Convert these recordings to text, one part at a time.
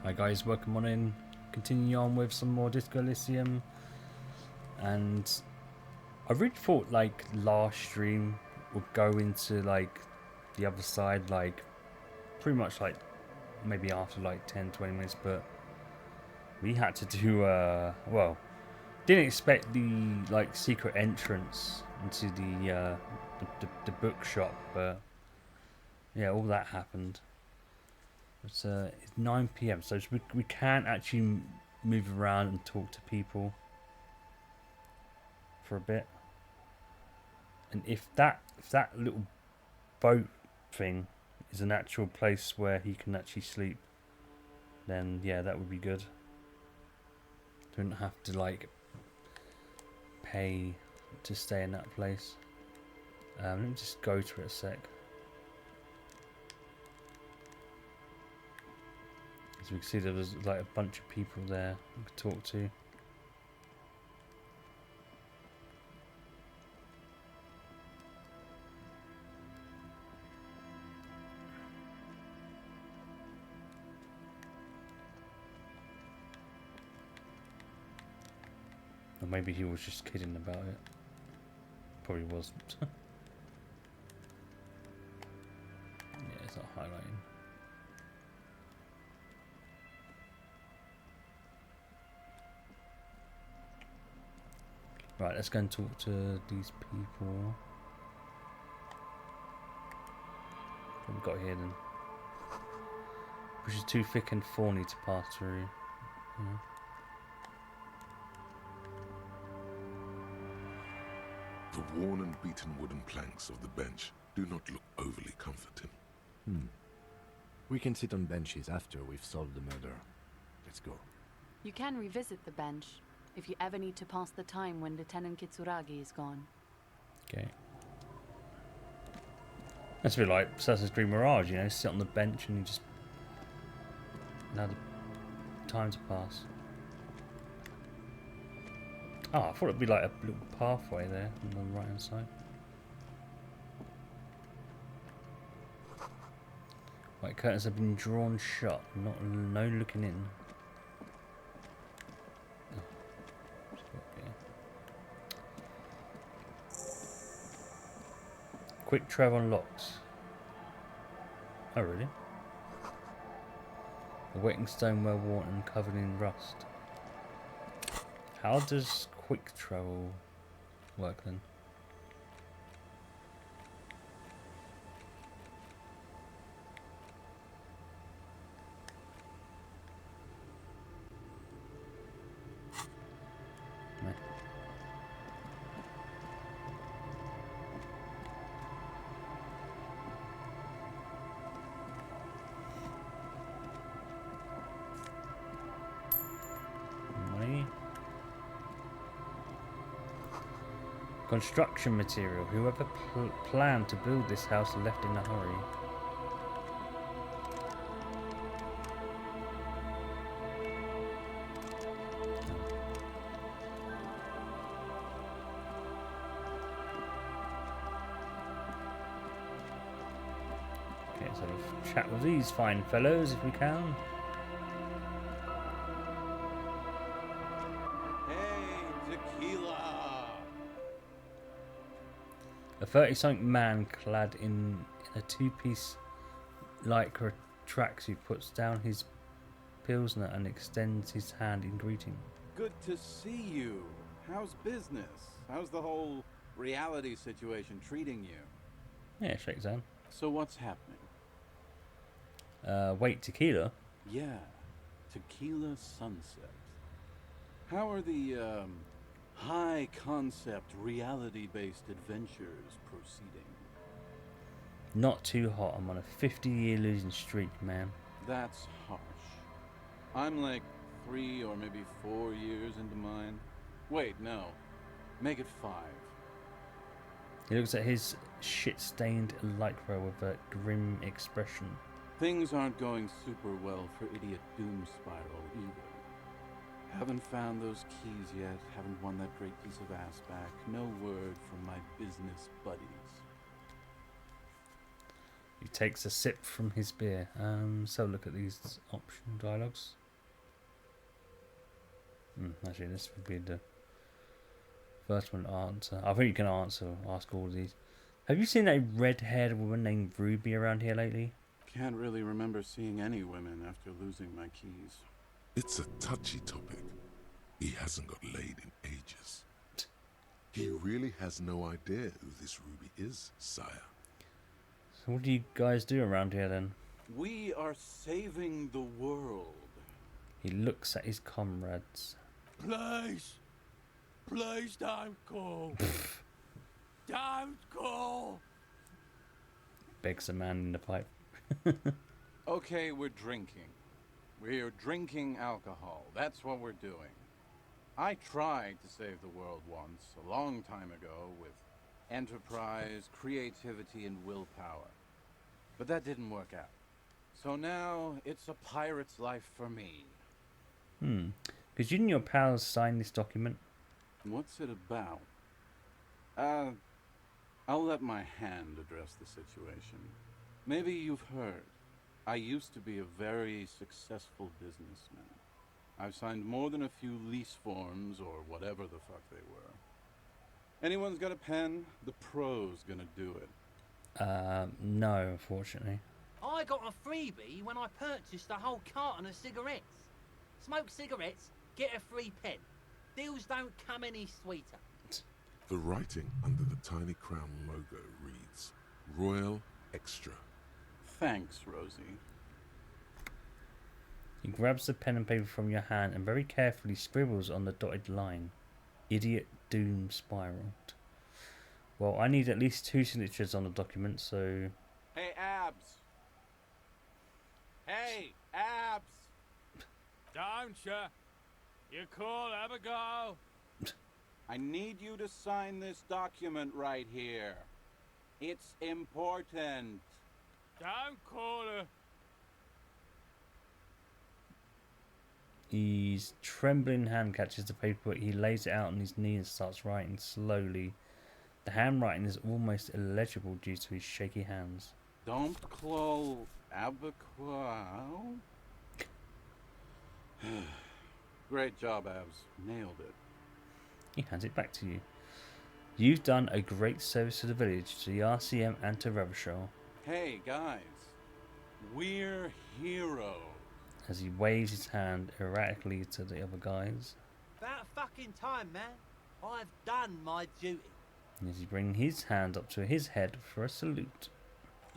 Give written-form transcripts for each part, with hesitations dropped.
Hi guys, welcome on in. Continue on with some more Disco Elysium. And I really thought like last stream would go into like the other side, like pretty much like maybe after like 10-20 minutes, but we had to do well, didn't expect the like secret entrance into the bookshop, but yeah, all that happened. It's 9 p.m. so we can actually move around and talk to people for a bit. And if that little boat thing is an actual place where he can actually sleep, then yeah, that would be good. Don't have to like pay to stay in that place. Let me just go to it a sec. As we can see, there was like a bunch of people there we could talk to. Or maybe he was just kidding about it. Probably wasn't. Yeah, it's not highlighting. Right, let's go and talk to these people. What have we got here then? Which is too thick and thorny to pass through. Yeah. The worn and beaten wooden planks of the bench do not look overly comforting. We can sit on benches after we've solved the murder. Let's go. You can revisit the bench if you ever need to pass the time when Lieutenant Kitsuragi is gone. Okay. That's a bit like Assassin's Creed Mirage, you know, sit on the bench and you just allow the time to pass. Oh, I thought it'd be like a little pathway there on the right hand side. Right, curtains have been drawn shut, no looking in. Quick travel unlocked. Oh really? A wetting stone well worn and covered in rust. How does quick travel work then? Meh. Money. Construction material. Whoever planned to build this house left in a hurry. Okay, let's have a chat with these fine fellows if we can. A 30-something man clad in a two-piece lycra tracksuit puts down his pilsner and extends his hand in greeting. Good to see you. How's business? How's the whole reality situation treating you? Yeah, shakes hand. So what's happening? Wait, tequila? Yeah, Tequila Sunset. How are the, high-concept, reality-based adventures proceeding? Not too hot. I'm on a 50-year losing streak, man. That's harsh. I'm like 3 or maybe 4 years into mine. Wait, no. Make it 5. He looks at his shit-stained lycra with a grim expression. Things aren't going super well for Idiot Doom Spiral either. Haven't found those keys yet, haven't won that great piece of ass back. No word from my business buddies. He takes a sip from his beer. So look at these optional dialogues. Actually, this would be the first one to answer. I think you can ask all of these. Have you seen a red-haired woman named Ruby around here lately? Can't really remember seeing any women after losing my keys. It's a touchy topic. He hasn't got laid in ages. He really has no idea who this Ruby is, sire. So what do you guys do around here then? We are saving the world. He looks at his comrades. Please! Please don't go! Don't go! Begs a man in the pipe. Okay, we're drinking. We're drinking alcohol. That's what we're doing. I tried to save the world once, a long time ago, with enterprise, creativity, and willpower. But that didn't work out. So now, it's a pirate's life for me. Could you and your pals sign this document? What's it about? I'll let my hand address the situation. Maybe you've heard. I used to be a very successful businessman. I've signed more than a few lease forms or whatever the fuck they were. Anyone's got a pen? The pro's gonna do it. No, unfortunately. I got a freebie when I purchased a whole carton of cigarettes. Smoke cigarettes, get a free pen. Deals don't come any sweeter. The writing under the tiny crown logo reads, Royal Extra. Thanks, Rosie. He grabs the pen and paper from your hand and very carefully scribbles on the dotted line. Idiot Doom Spiraled. Well, I need at least 2 signatures on the document, so... Hey, Abs! Hey, Abs! Don't ya? You cool, have a go. I need you to sign this document right here. It's important. Don't call her. His trembling hand catches the paper, but he lays it out on his knee and starts writing slowly. The handwriting is almost illegible due to his shaky hands. Don't call Abaquao. Great job, Abs. Nailed it. He hands it back to you. You've done a great service to the village, to the RCM and to Revachol. Hey, guys. We're heroes. As he waves his hand erratically to the other guys. About fucking time, man. I've done my duty. As he brings his hand up to his head for a salute.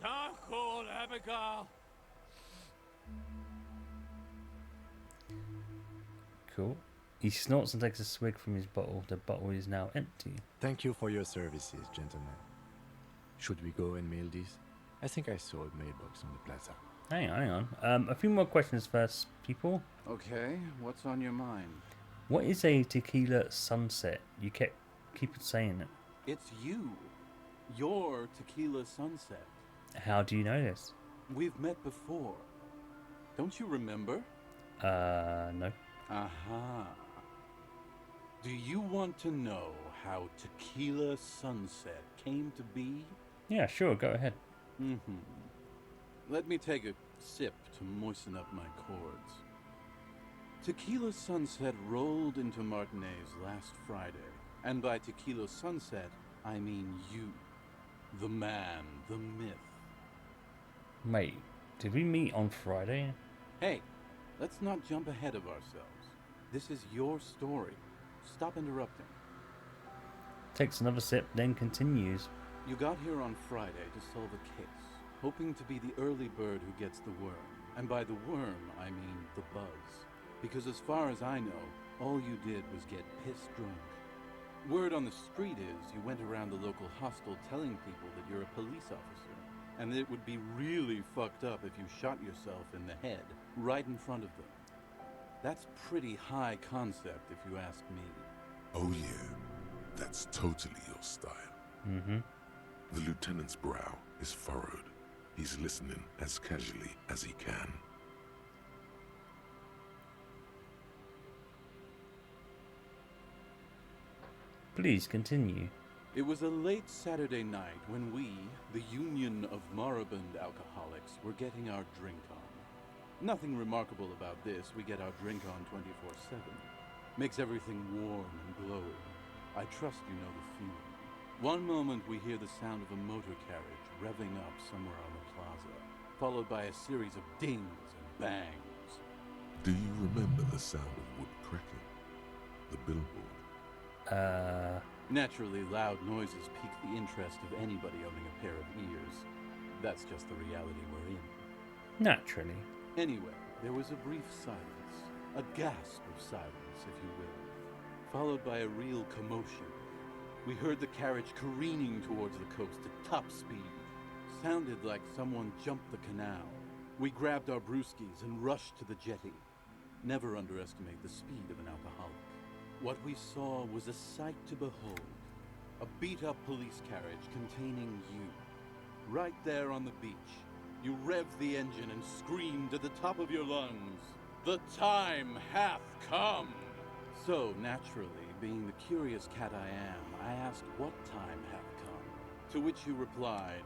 Don't call Abigail. Cool. He snorts and takes a swig from his bottle. The bottle is now empty. Thank you for your services, gentlemen. Should we go and mail these? I think I saw a mailbox on the plaza. Hang on. A few more questions first, people. Okay, what's on your mind? What is a tequila sunset? You keep saying it. It's you. Your tequila sunset. How do you know this? We've met before. Don't you remember? No. Aha. Do you want to know how tequila sunset came to be? Yeah, sure, go ahead. Let me take a sip to moisten up my cords. Tequila sunset rolled into Martinez last Friday. And by tequila sunset, I mean you. The man, the myth. Wait, did we meet on Friday? Hey, let's not jump ahead of ourselves. This is your story. Stop interrupting. Takes another sip, then continues. You got here on Friday to solve a case, hoping to be the early bird who gets the worm. And by the worm, I mean the buzz. Because as far as I know, all you did was get piss drunk. Word on the street is you went around the local hostel telling people that you're a police officer, and that it would be really fucked up if you shot yourself in the head, right in front of them. That's pretty high concept, if you ask me. Oh yeah, that's totally your style. The lieutenant's brow is furrowed. He's listening as casually as he can. Please continue. It was a late Saturday night when we, the Union of Moribund Alcoholics, were getting our drink on. Nothing remarkable about this. We get our drink on 24/7. Makes everything warm and glowing. I trust you know the feeling. One moment we hear the sound of a motor carriage revving up somewhere on the plaza, followed by a series of dings and bangs. Do you remember the sound of wood cracking? The billboard? Naturally, loud noises pique the interest of anybody owning a pair of ears. That's just the reality we're in. Naturally. Anyway, there was a brief silence, a gasp of silence, if you will, followed by a real commotion. We heard the carriage careening towards the coast at top speed. Sounded like someone jumped the canal. We grabbed our brewskis and rushed to the jetty. Never underestimate the speed of an alcoholic. What we saw was a sight to behold. A beat-up police carriage containing you. Right there on the beach. You revved the engine and screamed at the top of your lungs, "The time hath come!" So, naturally, being the curious cat I am, I asked what time hath come. To which you replied,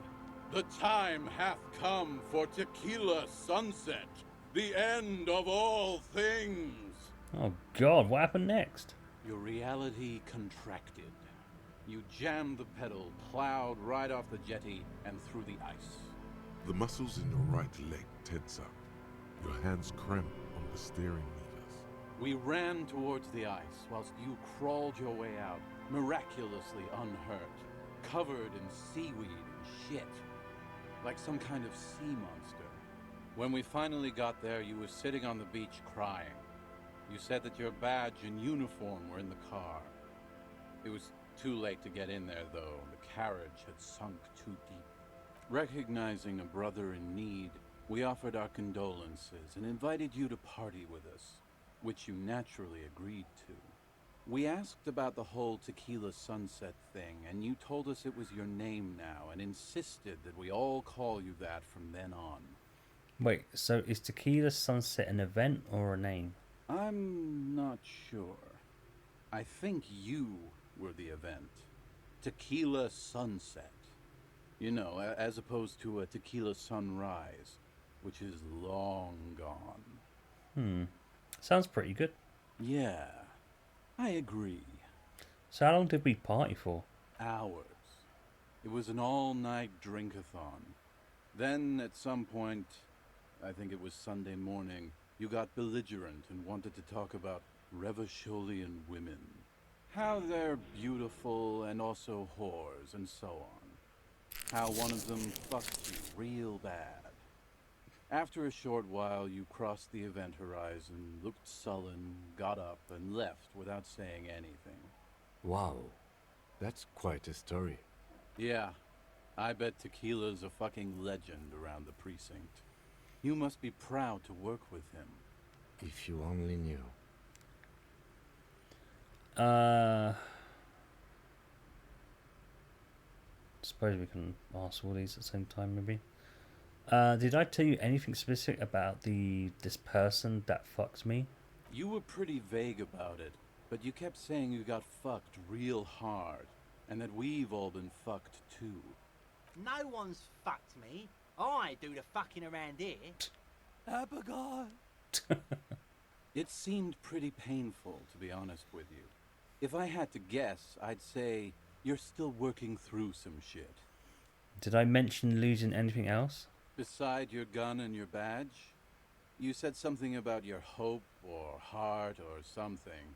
"The time hath come for tequila sunset, the end of all things." Oh God, what happened next? Your reality contracted. You jammed the pedal, plowed right off the jetty, and through the ice. The muscles in your right leg tense up. Your hands cramp on the steering levers. We ran towards the ice whilst you crawled your way out, miraculously unhurt, covered in seaweed and shit, like some kind of sea monster. When we finally got there, you were sitting on the beach crying. You said that your badge and uniform were in the car. It was too late to get in there, though. The carriage had sunk too deep. Recognizing a brother in need, we offered our condolences and invited you to party with us, which you naturally agreed to. We asked about the whole tequila sunset thing, and you told us it was your name now and insisted that we all call you that from then on. Wait, so is Tequila Sunset an event or a name? I'm not sure. I think you were the event. Tequila sunset. You know, as opposed to a tequila sunrise, which is long gone. Sounds pretty good. Yeah, I agree. So how long did we party for? Hours. It was an all-night drink-a-thon. Then, at some point, I think it was Sunday morning, you got belligerent and wanted to talk about Revacholian women. How they're beautiful and also whores and so on. How one of them fucked you real bad. After a short while, you crossed the event horizon, looked sullen, got up, and left without saying anything. Wow, that's quite a story. Yeah, I bet Tequila's a fucking legend around the precinct. You must be proud to work with him. If you only knew. Suppose we can ask all these at the same time, maybe. Did I tell you anything specific about this person that fucked me? You were pretty vague about it, but you kept saying you got fucked real hard, and that we've all been fucked too. No one's fucked me. I do the fucking around here. Abigail. It seemed pretty painful, to be honest with you. If I had to guess, I'd say you're still working through some shit. Did I mention losing anything else? Beside your gun and your badge? You said something about your hope or heart or something.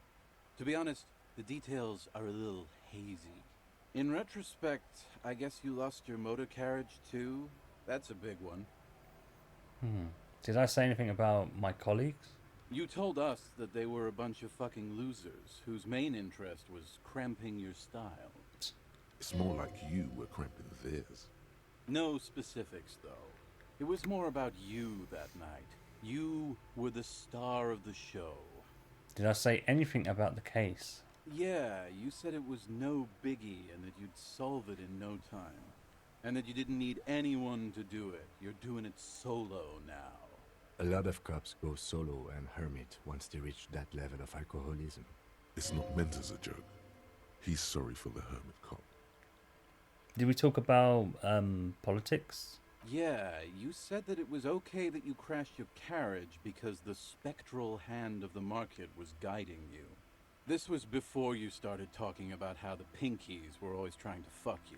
To be honest, the details are a little hazy. In retrospect, I guess you lost your motor carriage too? That's a big one. Did I say anything about my colleagues? You told us that they were a bunch of fucking losers whose main interest was cramping your style. It's more like you were cramping theirs. No specifics, though. It was more about you that night. You were the star of the show. Did I say anything about the case? Yeah, you said it was no biggie and that you'd solve it in no time. And that you didn't need anyone to do it. You're doing it solo now. A lot of cops go solo and hermit once they reach that level of alcoholism. It's not meant as a joke. He's sorry for the hermit cop. Did we talk about politics? Yeah, you said that it was okay that you crashed your carriage because the spectral hand of the market was guiding you. This was before you started talking about how the Pinkies were always trying to fuck you.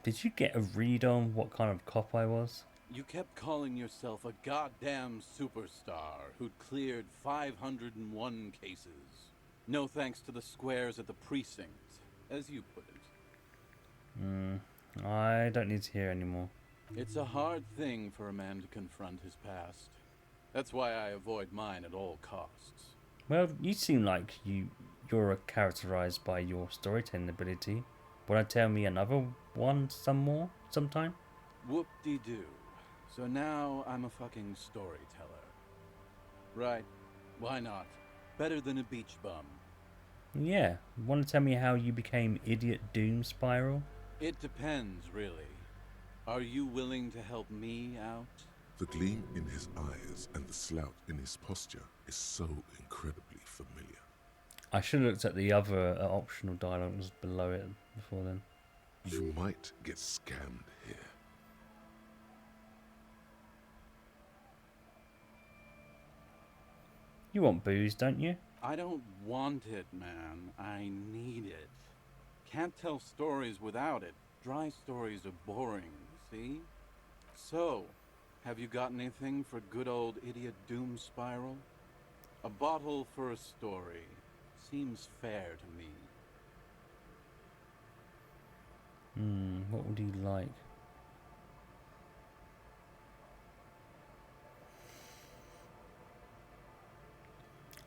Did you get a read on what kind of cop I was? You kept calling yourself a goddamn superstar who'd cleared 501 cases. No thanks to the squares at the precinct, as you put it. I don't need to hear anymore. It's a hard thing for a man to confront his past. That's why I avoid mine at all costs. Well, you seem like you're characterized by your storytelling ability. Wanna tell me another one sometime? Whoop-de-doo. So now I'm a fucking storyteller. Right, why not? Better than a beach bum. Yeah. Wanna tell me how you became Idiot Doom Spiral? It depends, really. Are you willing to help me out? The gleam in his eyes and the slouch in his posture is so incredibly familiar. I should have looked at the other optional dialogues below it before then. You might get scammed here. You want booze, don't you? I don't want it, man. I need it. Can't tell stories without it. Dry stories are boring, see? So, have you got anything for good old Idiot Doom Spiral? A bottle for a story. Seems fair to me. What would he like?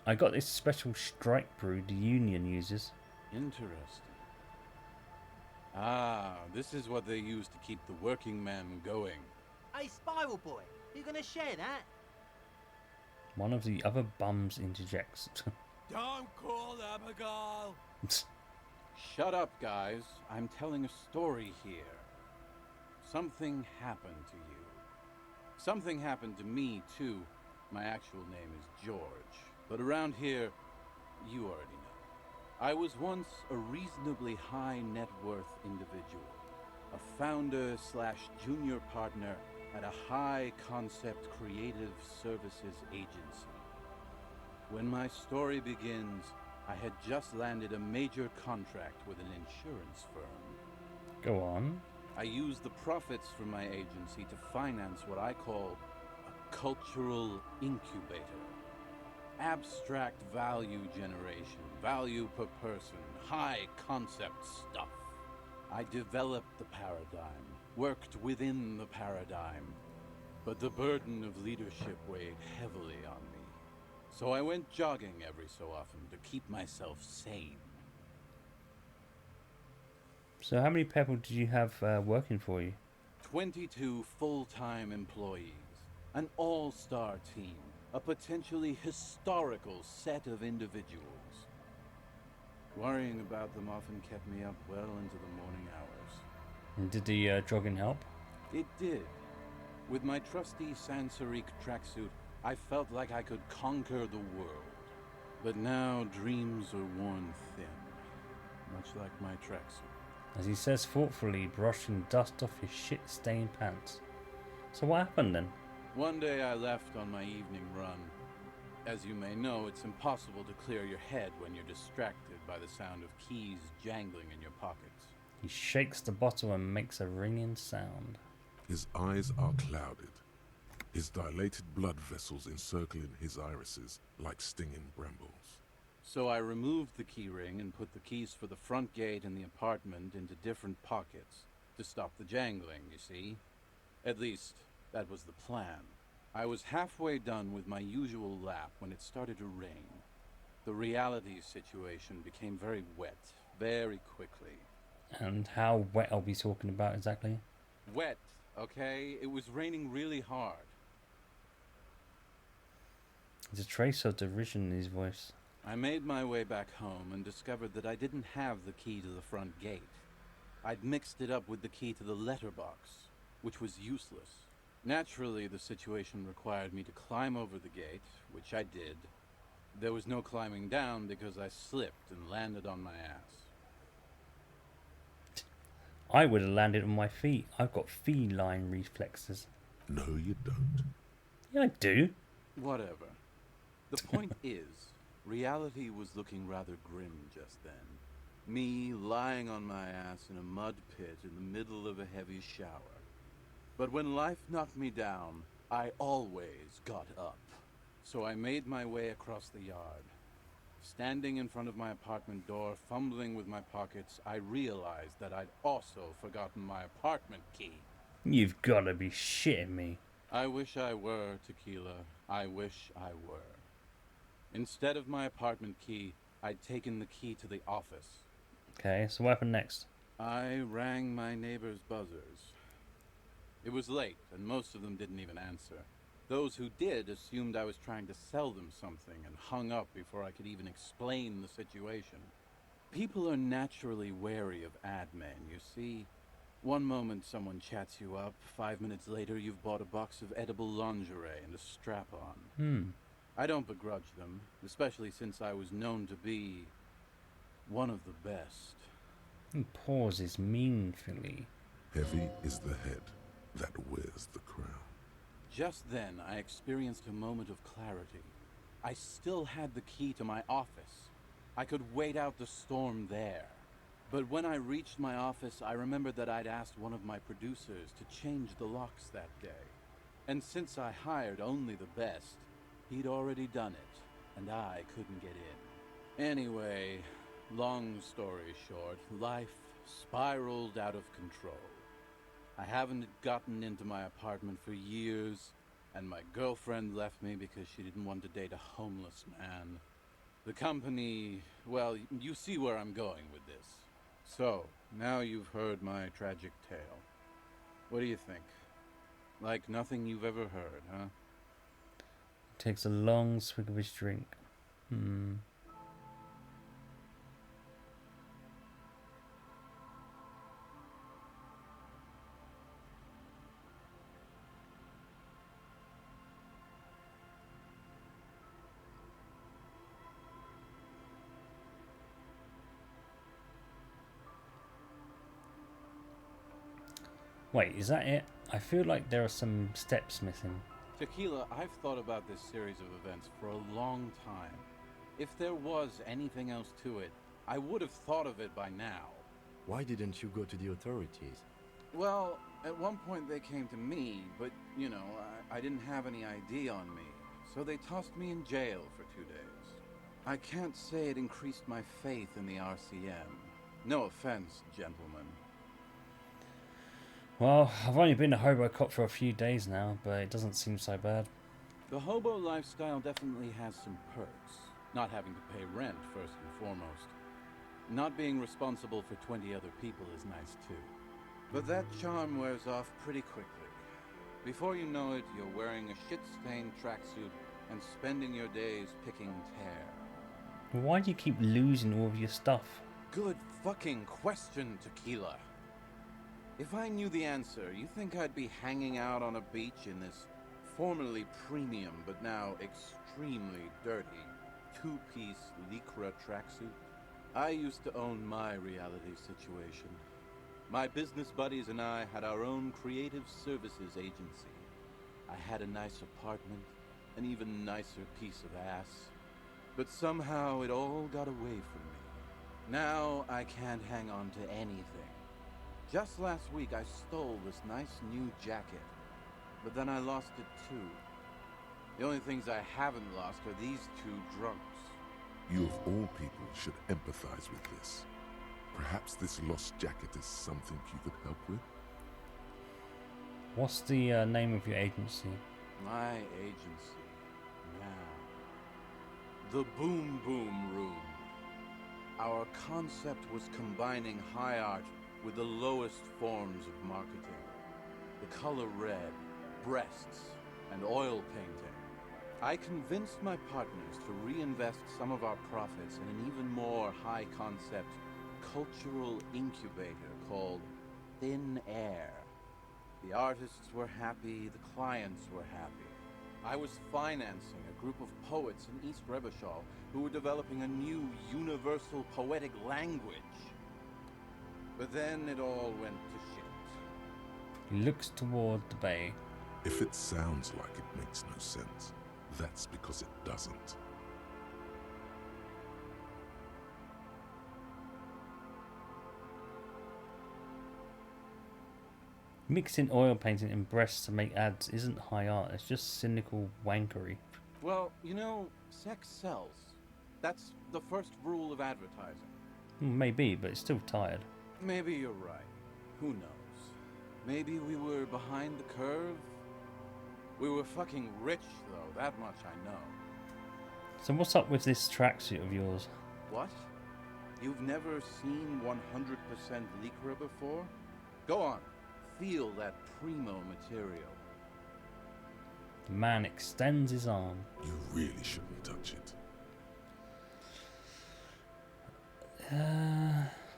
I got this special strike brew the Union uses. Interesting. Ah, this is what they use to keep the working men going. Hey, Spiral Boy, you gonna share that? One of the other bums interjects. Don't call Abigail! Shut up, guys. I'm telling a story here. Something happened to you. Something happened to me, too. My actual name is George. But around here, you already know. I was once a reasonably high net worth individual. A founder / junior partner at a high concept creative services agency. When my story begins, I had just landed a major contract with an insurance firm. Go on. I used the profits from my agency to finance what I call a cultural incubator. Abstract value generation, value per person, high concept stuff. I developed the paradigm, worked within the paradigm, but the burden of leadership weighed heavily on me. So I went jogging every so often to keep myself sane. So how many people did you have working for you? 22 full-time employees, an all-star team, a potentially historical set of individuals. Worrying about them often kept me up well into the morning hours. And did the jogging help? It did. With my trusty Sansaric tracksuit, I felt like I could conquer the world. But now dreams are worn thin, much like my tracksuit. As he says thoughtfully, brushing dust off his shit-stained pants. So what happened then? One day I left on my evening run. As you may know, it's impossible to clear your head when you're distracted by the sound of keys jangling in your pockets. He shakes the bottle and makes a ringing sound. His eyes are clouded, his dilated blood vessels encircling his irises like stinging brambles. So I removed the key ring and put the keys for the front gate and the apartment into different pockets to stop the jangling, you see? At least, that was the plan. I was halfway done with my usual lap when it started to rain. The reality situation became very wet, very quickly. And how wet are we talking about exactly? Wet, okay? It was raining really hard. There's a trace of derision in his voice. I made my way back home and discovered that I didn't have the key to the front gate. I'd mixed it up with the key to the letterbox, which was useless. Naturally, the situation required me to climb over the gate, which I did. There was no climbing down because I slipped and landed on my ass. I would have landed on my feet. I've got feline reflexes. No, you don't. Yeah, I do. Whatever. The point is, reality was looking rather grim just then. Me lying on my ass in a mud pit in the middle of a heavy shower. But when life knocked me down, I always got up. So I made my way across the yard. Standing in front of my apartment door, fumbling with my pockets, I realized that I'd also forgotten my apartment key. You've got to be shitting me. I wish I were, Tequila. I wish I were. Instead of my apartment key, I'd taken the key to the office. Okay, so what happened next? I rang my neighbor's buzzers. It was late, and most of them didn't even answer. Those who did assumed I was trying to sell them something and hung up before I could even explain the situation. People are naturally wary of ad men, you see. One moment someone chats you up, 5 minutes later you've bought a box of edible lingerie and a strap-on. I don't begrudge them, especially since I was known to be one of the best. He pauses meaningfully. Heavy is the head that wears the crown. Just then, I experienced a moment of clarity. I still had the key to my office. I could wait out the storm there. But when I reached my office, I remembered that I'd asked one of my producers to change the locks that day. And since I hired only the best, he'd already done it, and I couldn't get in. Anyway, long story short, life spiraled out of control. I haven't gotten into my apartment for years, and my girlfriend left me because she didn't want to date a homeless man. The company, well, you see where I'm going with this. So, now you've heard my tragic tale. What do you think? Like nothing you've ever heard, huh? Takes a long swig of his drink. Wait, is that it? I feel like there are some steps missing. Tequila, I've thought about this series of events for a long time. If there was anything else to it, I would have thought of it by now. Why didn't you go to the authorities? Well, at one point they came to me, but, you know, I didn't have any ID on me, so they tossed me in jail for 2 days. I can't say it increased my faith in the RCM. No offense, gentlemen. Well, I've only been a hobo cop for a few days now, but it doesn't seem so bad. The hobo lifestyle definitely has some perks. Not having to pay rent, first and foremost. Not being responsible for 20 other people is nice, too. But that charm wears off pretty quickly. Before you know it, you're wearing a shit-stained tracksuit and spending your days picking tear. Why do you keep losing all of your stuff? Good fucking question, Tequila. If I knew the answer, you think I'd be hanging out on a beach in this formerly premium but now extremely dirty two-piece lycra tracksuit? I used to own my reality situation. My business buddies and I had our own creative services agency. I had a nice apartment, an even nicer piece of ass. But somehow it all got away from me. Now I can't hang on to anything. Just last week I stole this nice new jacket, but then I lost it too. The only things I haven't lost are these two drunks. You of all people should empathize with this. Perhaps this lost jacket is something you could help with? What's the name of your agency? My agency. Now. The Boom Boom Room. Our concept was combining high art with the lowest forms of marketing. The color red, breasts, and oil painting. I convinced my partners to reinvest some of our profits in an even more high-concept cultural incubator called Thin Air. The artists were happy, the clients were happy. I was financing a group of poets in East Rebishal who were developing a new universal poetic language. But then it all went to shit. He looks toward the bay. If it sounds like it makes no sense, that's because it doesn't. Mixing oil painting and breasts to make ads isn't high art, it's just cynical wankery. Well, you know, sex sells. That's the first rule of advertising. Maybe, but it's still tired. Maybe you're right. Who knows? Maybe we were behind the curve? We were fucking rich, though, that much I know. So what's up with this tracksuit of yours? What? You've never seen 100% Lycra before? Go on, feel that primo material. The man extends his arm. You really shouldn't touch it.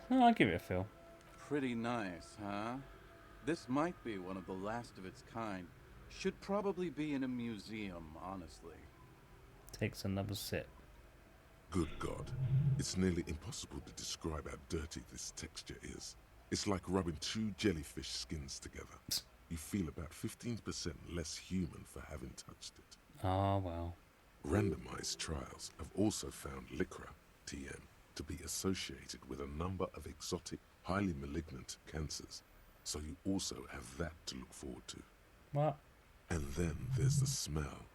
I'll give it a feel. Pretty nice, huh? This might be one of the last of its kind. Should probably be in a museum, honestly. Takes another sip. Good God. It's nearly impossible to describe how dirty this texture is. It's like rubbing two jellyfish skins together. You feel about 15% less human for having touched it. Ah, well. Randomized trials have also found Lycra, TM, to be associated with a number of exotic, highly malignant cancers. So you also have that to look forward to. What? And then there's the smell.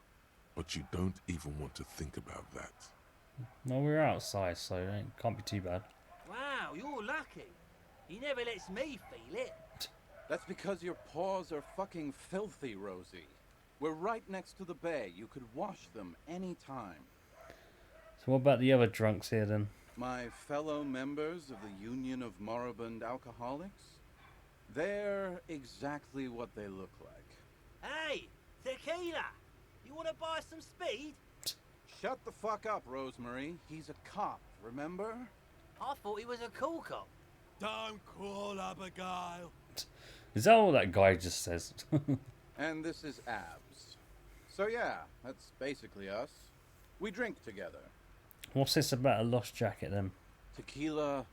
But you don't even want to think about that. No, we're outside, so it can't be too bad. Wow, you're lucky. He never lets me feel it. That's because your paws are fucking filthy, Rosie. We're right next to the bay. You could wash them any time. So what about the other drunks here then? My fellow members of the Union of Moribund Alcoholics? They're exactly what they look like. Hey, tequila! You want to buy some speed? Shut the fuck up, Rosemary. He's a cop, remember? I thought he was a cool cop. Don't call Abigail. Is that all that guy just says? And this is Abs. So yeah, that's basically us. We drink together. What's this about a lost jacket then? Tequila,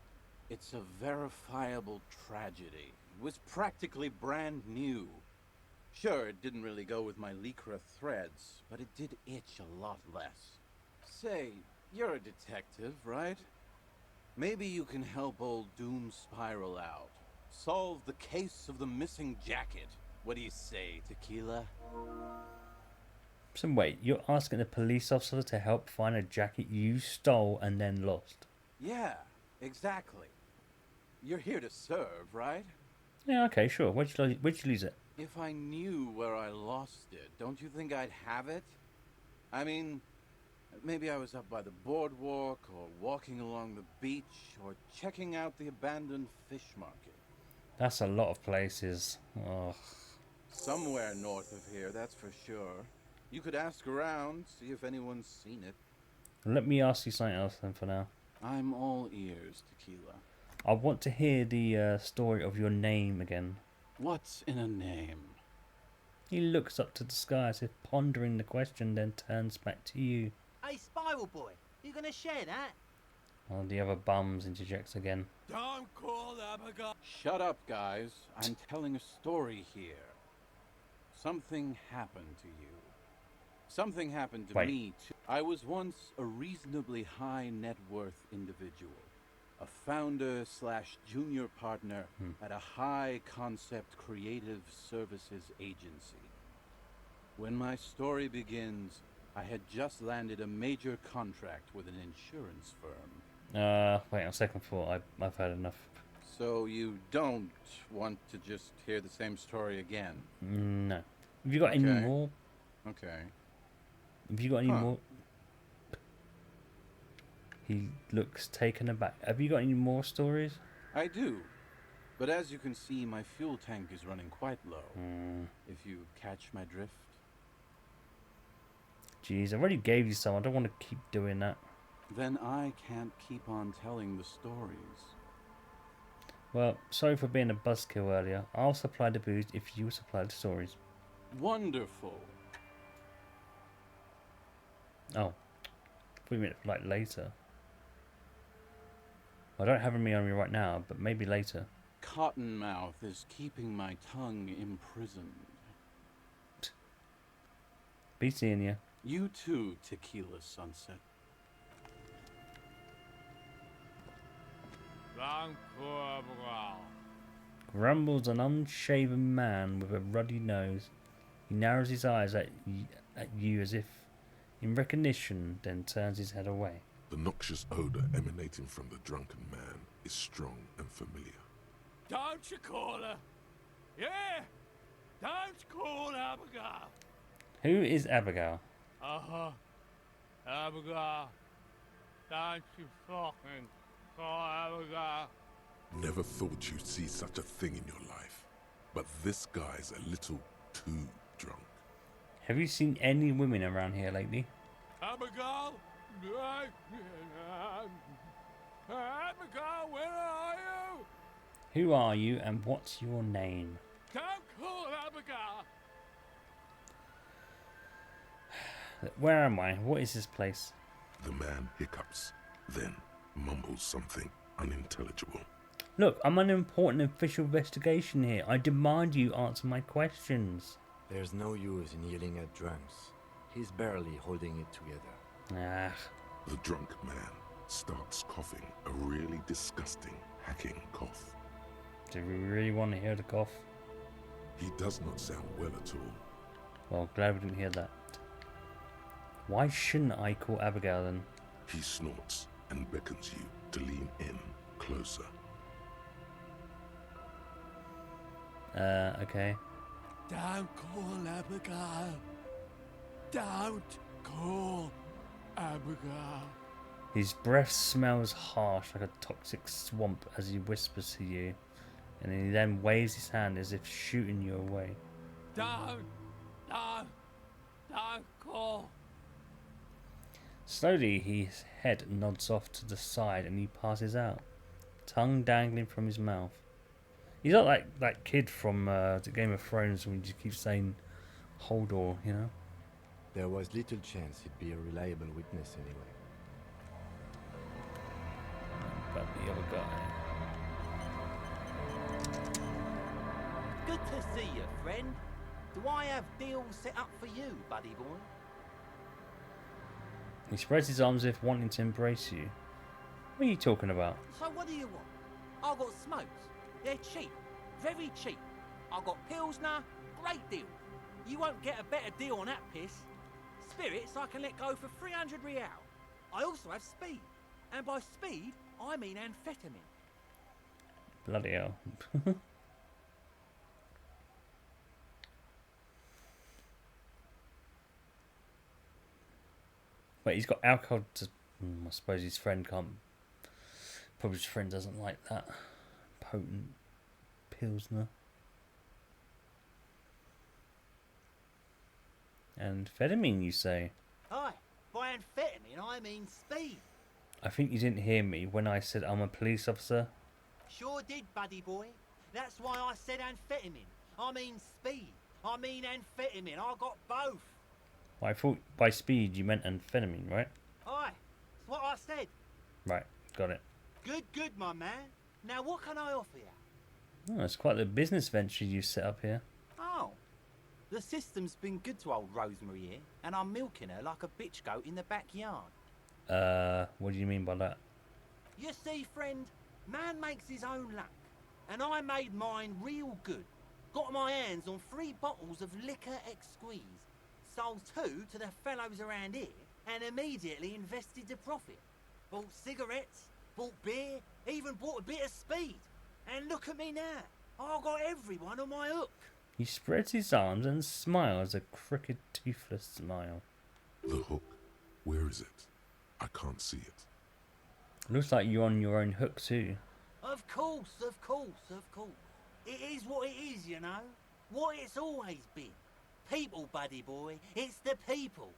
it's a verifiable tragedy. It was practically brand new. Sure, it didn't really go with my Lycra threads, but it did itch a lot less. Say, you're a detective, right? Maybe you can help old Doom Spiral out. Solve the case of the missing jacket. What do you say, Tequila? So wait, you're asking a police officer to help find a jacket you stole and then lost? Yeah, exactly. You're here to serve, right? Yeah, okay, sure. Where'd you lose it? If I knew where I lost it, don't you think I'd have it? I mean, maybe I was up by the boardwalk, or walking along the beach, or checking out the abandoned fish market. That's a lot of places. Ugh. Somewhere north of here, that's for sure. You could ask around, see if anyone's seen it. Let me ask you something else then for now. I'm all ears, Tequila. I want to hear the story of your name again. What's in a name? He looks up to the sky as if pondering the question, then turns back to you. Hey, Spiral Boy, you gonna share that? Oh, the other bums interjects again. Don't call Abigail. Shut up, guys. I'm telling a story here. Something happened to you. Something happened to me, too. I was once a reasonably high net worth individual. A founder / junior partner at a high concept creative services agency. When my story begins, I had just landed a major contract with an insurance firm. Wait, on second thought, I've had enough. So you don't want to just hear the same story again? No. Have you got any Okay. more? Okay. Have you got any Huh. more? He looks taken aback. Have you got any more stories? I do. But as you can see, my fuel tank is running quite low. If you catch my drift. Jeez, I already gave you some. I don't want to keep doing that. Then I can't keep on telling the stories. Well, sorry for being a buzzkill earlier. I'll supply the booze if you supply the stories. Wonderful. Oh. 3 minutes, like later. I don't have me on me right now, but maybe later. cottonmouth is keeping my tongue imprisoned. Be seeing you. You too, Tequila Sunset. Grumbles an unshaven man with a ruddy nose. He narrows his eyes at you as if in recognition, then turns his head away. The noxious odor emanating from the drunken man is strong and familiar. Don't you call her? Yeah! Don't call Abigail! Who is Abigail? Uh-huh. Abigail. Don't you fucking call Abigail. Never thought you'd see such a thing in your life. But this guy's a little too drunk. Have you seen any women around here lately? Abigail? Abigail, where are you? Who are you and what's your name? Don't call Abigail. Where am I? What is this place? The man hiccups, then mumbles something unintelligible. Look, I'm on an important official investigation here. I demand you answer my questions. There's no use in yelling at drunks. He's barely holding it together. Ah, The drunk man starts coughing, a really disgusting, hacking cough. do we really want to hear the cough? He does not sound well at all. Well, glad we didn't hear that. Why shouldn't I call Abigail then? He snorts and beckons you to lean in closer. Okay. Don't call Abigail. Don't call Abigail. His breath smells harsh like a toxic swamp as he whispers to you, and he then waves his hand as if shooting you away. Don't call. Slowly, his head nods off to the side and he passes out, tongue dangling from his mouth. He's not like that kid from the Game of Thrones when he just keeps saying Hodor, you know? There was little chance he'd be a reliable witness anyway. But the other guy. Good to see you, friend. Do I have deals set up for you, buddy boy? He spreads his arms as if wanting to embrace you. What are you talking about? So what do you want? I've got smokes. They're cheap. Very cheap. I've got Pilsner. Great deal. You won't get a better deal on that piss. Spirits I can let go for 300 real. I also have speed. And by speed, I mean amphetamine. Bloody hell. Wait, he's got alcohol to... I suppose his friend can't... Probably his friend doesn't like that potent Pilsner. Amphetamine, you say? Aye, by amphetamine I mean speed. I think you didn't hear me when I said I'm a police officer. Sure did, buddy boy. That's why I said amphetamine. I mean speed. I mean amphetamine. I got both. Well, I thought by speed you meant amphetamine, right? Aye, that's what I said. Right, got it. Good, my man. Now what can I offer you? Oh, it's quite the business venture you set up here. Oh, the system's been good to old Rosemary here, and I'm milking her like a bitch goat in the backyard. What do you mean by that? You see, friend, man makes his own luck, and I made mine real good. Got my hands on 3 bottles of liquor exquise, sold 2 to the fellows around here, and immediately invested the profit. Bought cigarettes, bought beer, even bought a bit of speed. And look at me now, I've got everyone on my hook. He spreads his arms and smiles a crooked, toothless smile. The hook, where is it? I can't see it. Looks like you're on your own hook too. Of course. It is what it is, you know. What it's always been. People, buddy boy. It's the people.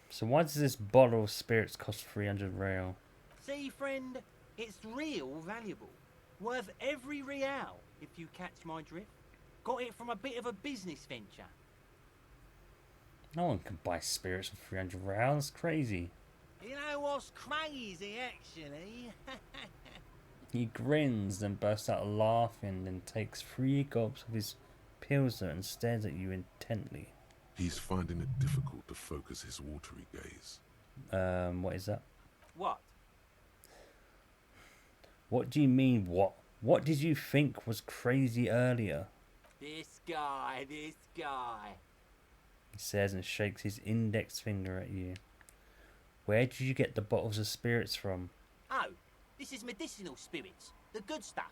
So why does this bottle of spirits cost 300 real? See, friend, it's real valuable. Worth every real, if you catch my drift. Got it from a bit of a business venture. No one can buy spirits for 300 real. That's crazy. You know what's crazy, actually? He grins, then bursts out laughing, then takes 3 gulps of his pilsner and stares at you intently. He's finding it difficult to focus his watery gaze. What is that? What? What do you mean, what? What did you think was crazy earlier? This guy. He says and shakes his index finger at you. Where did you get the bottles of spirits from? Oh, this is medicinal spirits. The good stuff.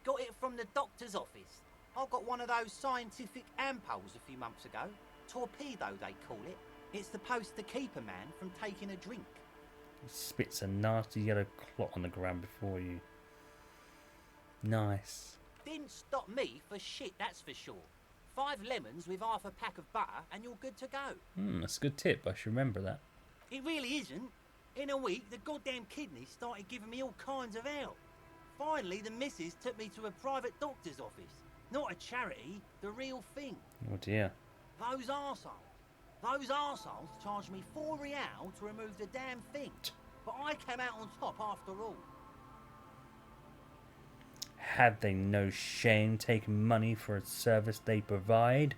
Got it from the doctor's office. I got one of those scientific ampules a few months ago. Torpedo, they call it. It's supposed to keep a man from taking a drink. He spits a nasty yellow clot on the ground before you. Nice. Didn't stop me for shit, that's for sure. 5 lemons with half a pack of butter and you're good to go. That's a good tip. I should remember that. It really isn't. In a week, the goddamn kidneys started giving me all kinds of hell. Finally, the missus took me to a private doctor's office. Not a charity, the real thing. Oh dear. Those arseholes charged me 4 real to remove the damn thing. But I came out on top after all. Had they no shame taking money for a service they provide?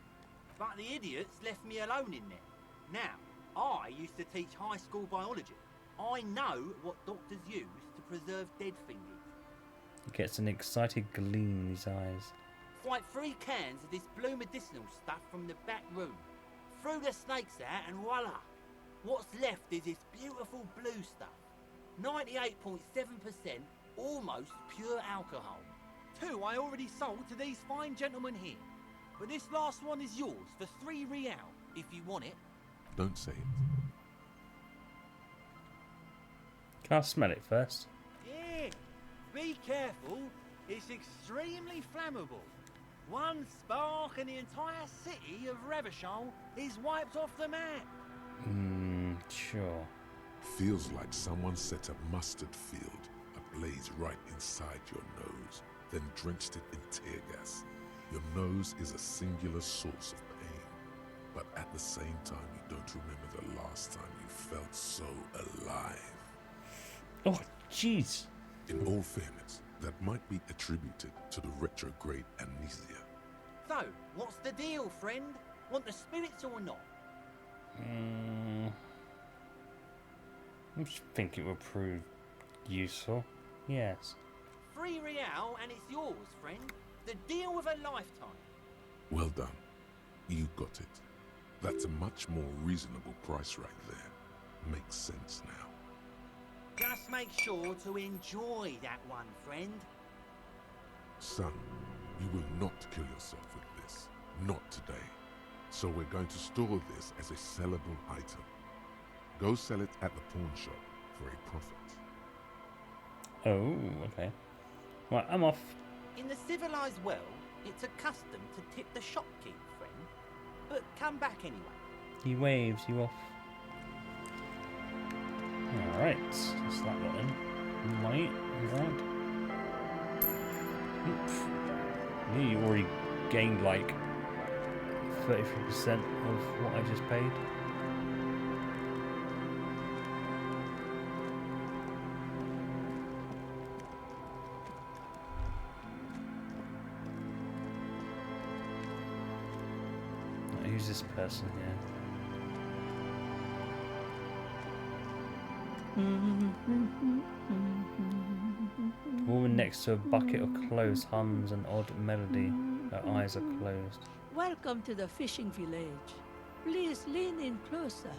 But the idiots left me alone in there. Now, I used to teach high school biology. I know what doctors use to preserve dead fingers. He gets an excited gleam in his eyes. Like 3 cans of this blue medicinal stuff from the back room. Threw the snakes out and voila! What's left is this beautiful blue stuff. 98.7% almost pure alcohol. 2 I already sold to these fine gentlemen here. But this last one is yours for 3 real, if you want it. Don't say it. Can I smell it first? Yeah, be careful. It's extremely flammable. One spark and the entire city of Revachol is wiped off the map. Sure. Feels like someone set a mustard field ablaze right inside your nose, then drenched it in tear gas. Your nose is a singular source of pain, but at the same time you don't remember the last time you felt so alive. Oh, jeez. In all fairness, that might be attributed to the retrograde amnesia. So, what's the deal, friend? Want the spirits or not? I just think it would prove useful. Yes. 3 real and it's yours, friend. The deal of a lifetime. Well done. You got it. That's a much more reasonable price right there. Makes sense now. Just make sure to enjoy that one, friend. Son, you will not kill yourself with this. Not today. So we're going to store this as a sellable item. Go sell it at the pawn shop for a profit. Oh, okay. Right, I'm off. In the civilized world, it's a custom to tip the shopkeep, friend. But come back anyway. He waves you off. Alright, that's that lot then. Right, right. You already gained like 33% of what I just paid. Who's this person here? Woman next to a bucket of clothes hums an odd melody. Her eyes are closed. Welcome to the fishing village. Please lean in closer.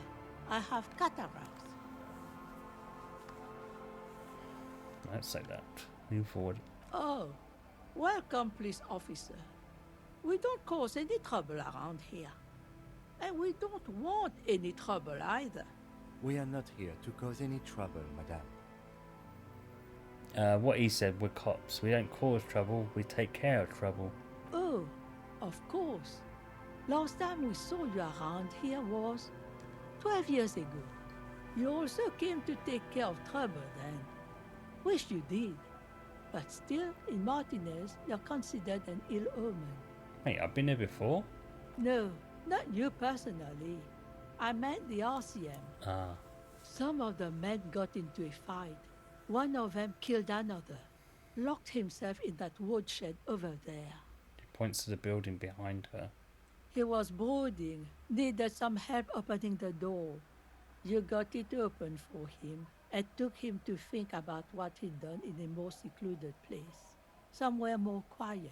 I have cataracts. Don't say that. Move forward. Oh, welcome, police officer. We don't cause any trouble around here. And we don't want any trouble either. We are not here to cause any trouble, madame. What he said, we're cops. We don't cause trouble, we take care of trouble. Oh, of course. Last time we saw you around here was 12 years ago. You also came to take care of trouble then. Wish you did. But still, in Martinez, you're considered an ill omen. Hey, I've been here before? No, not you personally. I meant the RCM. Ah. Some of the men got into a fight. One of them killed another. Locked himself in that woodshed over there. She points to the building behind her. He was brooding, needed some help opening the door. You got it open for him and took him to think about what he'd done in a more secluded place, somewhere more quiet.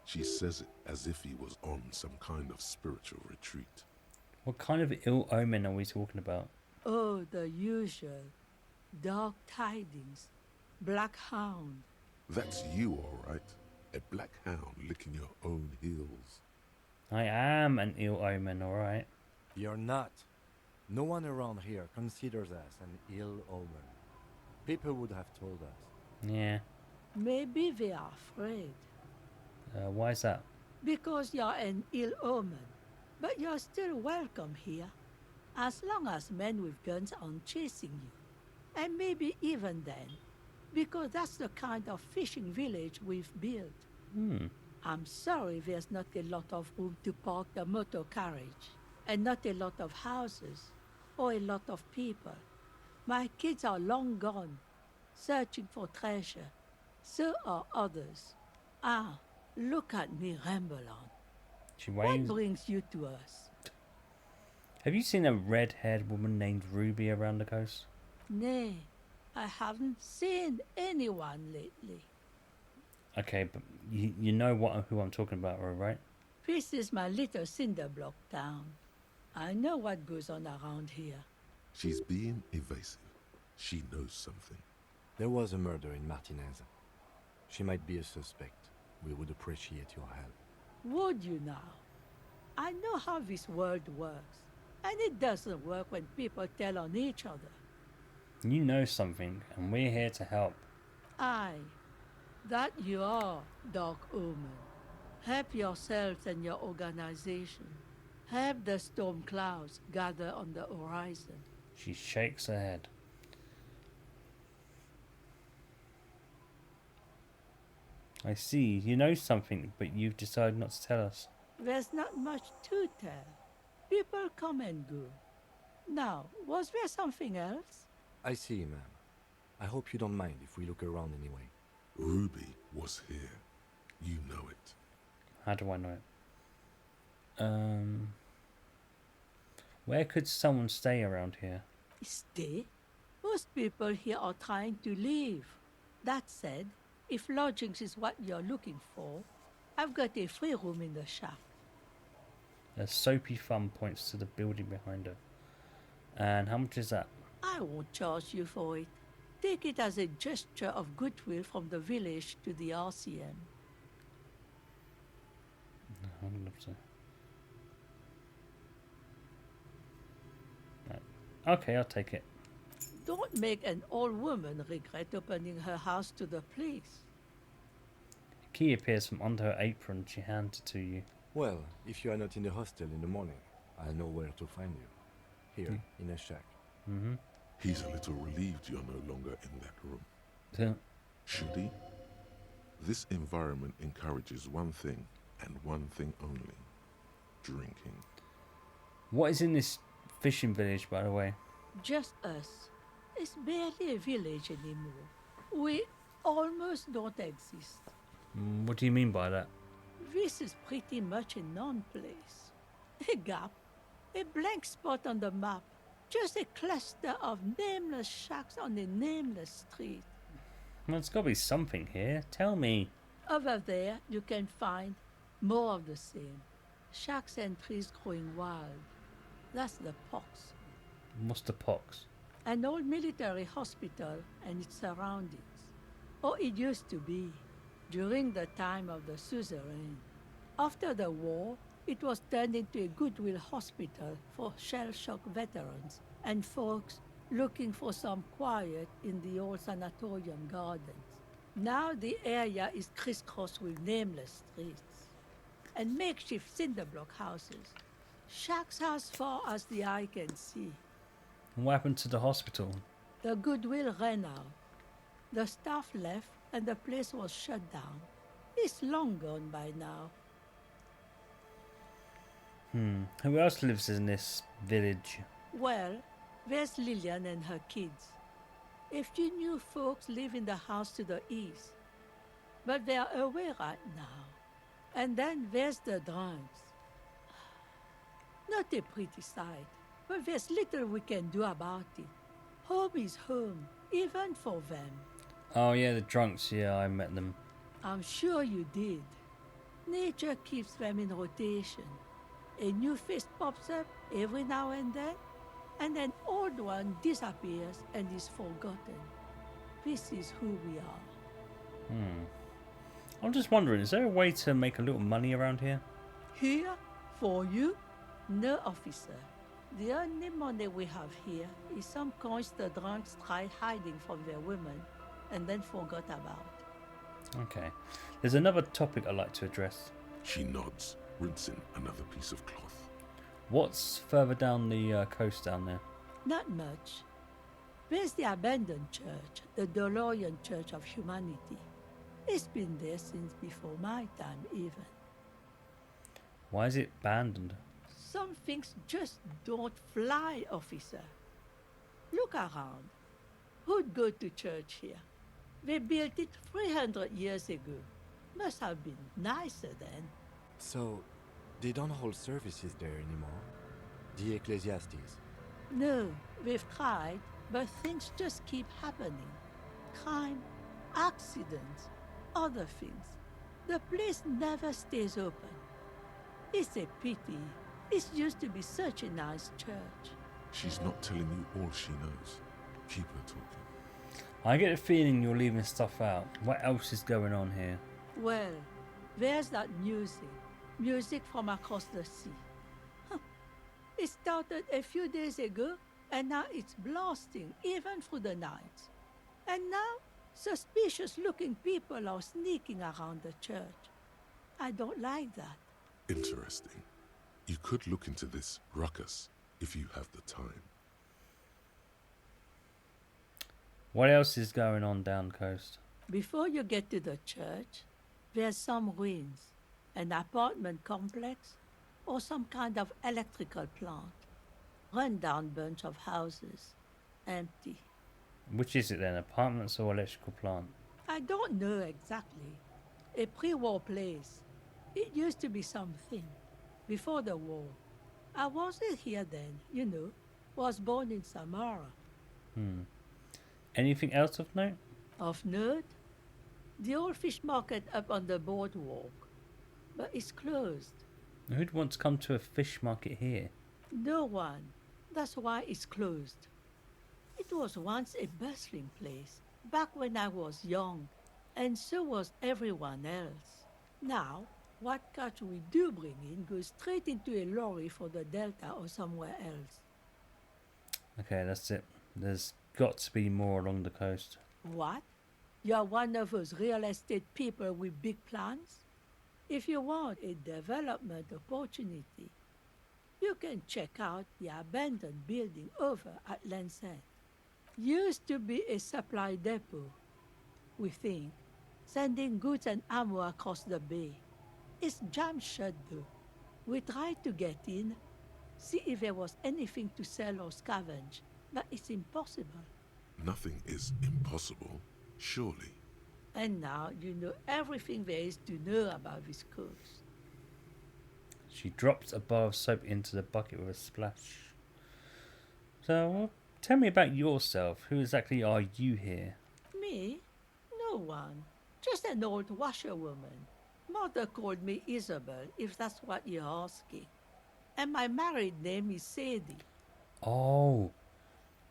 She says it as if he was on some kind of spiritual retreat. What kind of ill omen are we talking about? Oh, the usual. Dark tidings. Black hound. That's you, all right. A black hound licking your own heels. I am an ill omen, alright? You're not. No one around here considers us an ill omen. People would have told us. Yeah. Maybe they are afraid. Why is that? Because you're an ill omen. But you're still welcome here. As long as men with guns aren't chasing you. And maybe even then. Because that's the kind of fishing village we've built. I'm sorry there's not a lot of room to park the motor carriage. And not a lot of houses. Or a lot of people. My kids are long gone. Searching for treasure. So are others. Ah, look at me ramble on. She What waves. brings you to us? Have you seen a red-haired woman named Ruby around the coast? Nay, I haven't seen anyone lately. Okay, but you know who I'm talking about, right? This is my little cinder block town. I know what goes on around here. She's being evasive. She knows something. There was a murder in Martinez. She might be a suspect. We would appreciate your help. Would you now? I know how this world works. And it doesn't work when people tell on each other. You know something, and we're here to help. Aye, that you are, Dark Omen. Help yourselves and your organization. Help the storm clouds gather on the horizon. She shakes her head. I see. You know something, but you've decided not to tell us. There's not much to tell. People come and go. Now, was there something else? I see, ma'am. I hope you don't mind if we look around anyway. Ruby was here. You know it. How do I know it? Where could someone stay around here? Stay? Most people here are trying to leave. That said, if lodgings is what you're looking for, I've got a free room in the shack. A soapy thumb points to the building behind her. And how much is that? I won't charge you for it. Take it as a gesture of goodwill from the village to the RCM. I'd love to. Right. Okay, I'll take it. Don't make an old woman regret opening her house to the place. A key appears from under her apron. She hands it to you. Well, if you are not in the hostel in the morning, I'll know where to find you. Here, in a shack. Mm-hmm. He's a little relieved you're no longer in that room. Yeah. Should he? This environment encourages one thing, and one thing only. Drinking. What is in this fishing village, by the way? Just us. It's barely a village anymore. We almost don't exist. What do you mean by that? This is pretty much a non-place. A gap. A blank spot on the map. Just a cluster of nameless shacks on a nameless street. Well, there's got to be something here. Tell me. Over there, you can find more of the same. Shacks and trees growing wild. That's the pox. What's the pox? An old military hospital and its surroundings. Or it used to be, during the time of the suzerain. After the war, it was turned into a goodwill hospital for shell-shock veterans and folks looking for some quiet in the old sanatorium gardens. Now the area is crisscrossed with nameless streets and makeshift cinder block houses. Shacks as far as the eye can see. And what happened to the hospital? The goodwill ran out. The staff left and the place was shut down. It's long gone by now. Who else lives in this village? Well, there's Lillian and her kids. A few new folks live in the house to the east. but they're away right now. And then there's the drunks. Not a pretty sight, but there's little we can do about it. Home is home, even for them. Oh yeah, the drunks. Yeah, I met them. I'm sure you did. Nature keeps them in rotation. A new face pops up every now and an old one disappears and is forgotten. This is who we are. I'm just wondering, is there a way to make a little money around here? Here? For you? No, officer. The only money we have here is some coins the drunks tried hiding from their women and then forgot about. Okay. There's another topic I'd like to address. She nods, rinsing another piece of cloth. What's further down the coast down there? Not much. There's the abandoned church, the DeLorean Church of Humanity. It's been there since before my time, even. Why is it abandoned? Some things just don't fly, officer. Look around. Who'd go to church here? They built it 300 years ago. Must have been nicer then. So, they don't hold services there anymore? The Ecclesiastes? No, they've tried, but things just keep happening. Crime, accidents, other things. The place never stays open. It's a pity. It used to be such a nice church. She's not telling you all she knows. Keep her talking. I get a feeling you're leaving stuff out. What else is going on here? Well, there's that music. Music from across the sea. It started a few days ago, and now it's blasting even through the night. And now, suspicious-looking people are sneaking around the church. I don't like that. Interesting. You could look into this ruckus if you have the time. What else is going on down the coast? Before you get to the church, there's some ruins, an apartment complex, or some kind of electrical plant. Run-down bunch of houses, empty. Which is it then, apartments or electrical plant? I don't know exactly. A pre-war place. It used to be something. Before the war. I wasn't here then, you know. Was born in Samara. Anything else of note? Of note? The old fish market up on the boardwalk. But it's closed. Who'd want to come to a fish market here? No one. That's why it's closed. It was once a bustling place, back when I was young, and so was everyone else. Now, what catch we do bring in goes straight into a lorry for the Delta or somewhere else. Okay, that's it. There's got to be more along the coast. What? You're one of those real estate people with big plans? If you want a development opportunity, you can check out the abandoned building over at Land's End. Used to be a supply depot, we think, sending goods and ammo across the bay. It's jammed shut though. We tried to get in, see if there was anything to sell or scavenge, but it's impossible. Nothing is impossible, surely. And now you know everything there is to know about this coast. She dropped a bar of soap into the bucket with a splash. So, tell me about yourself. Who exactly are you here? Me? No one. Just an old washerwoman. Mother called me Isabel, if that's what you're asking. And my married name is Sadie. Oh,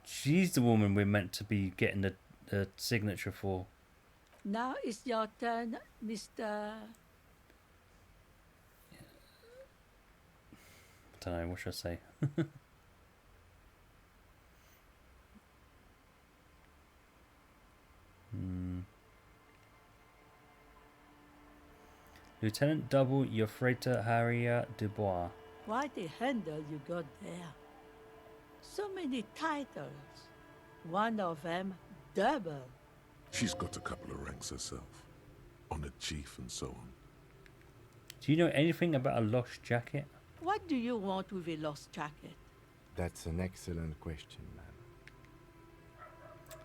she's the woman we're meant to be getting the signature for. Now it's your turn, Mr. I don't know, what should I say? Lieutenant Double Euphrasia Harrier Dubois. Quite a handle you got there. So many titles. One of them, double. She's got a couple of ranks herself. Honored chief and so on. Do you know anything about a lost jacket? What do you want with a lost jacket? That's an excellent question, man.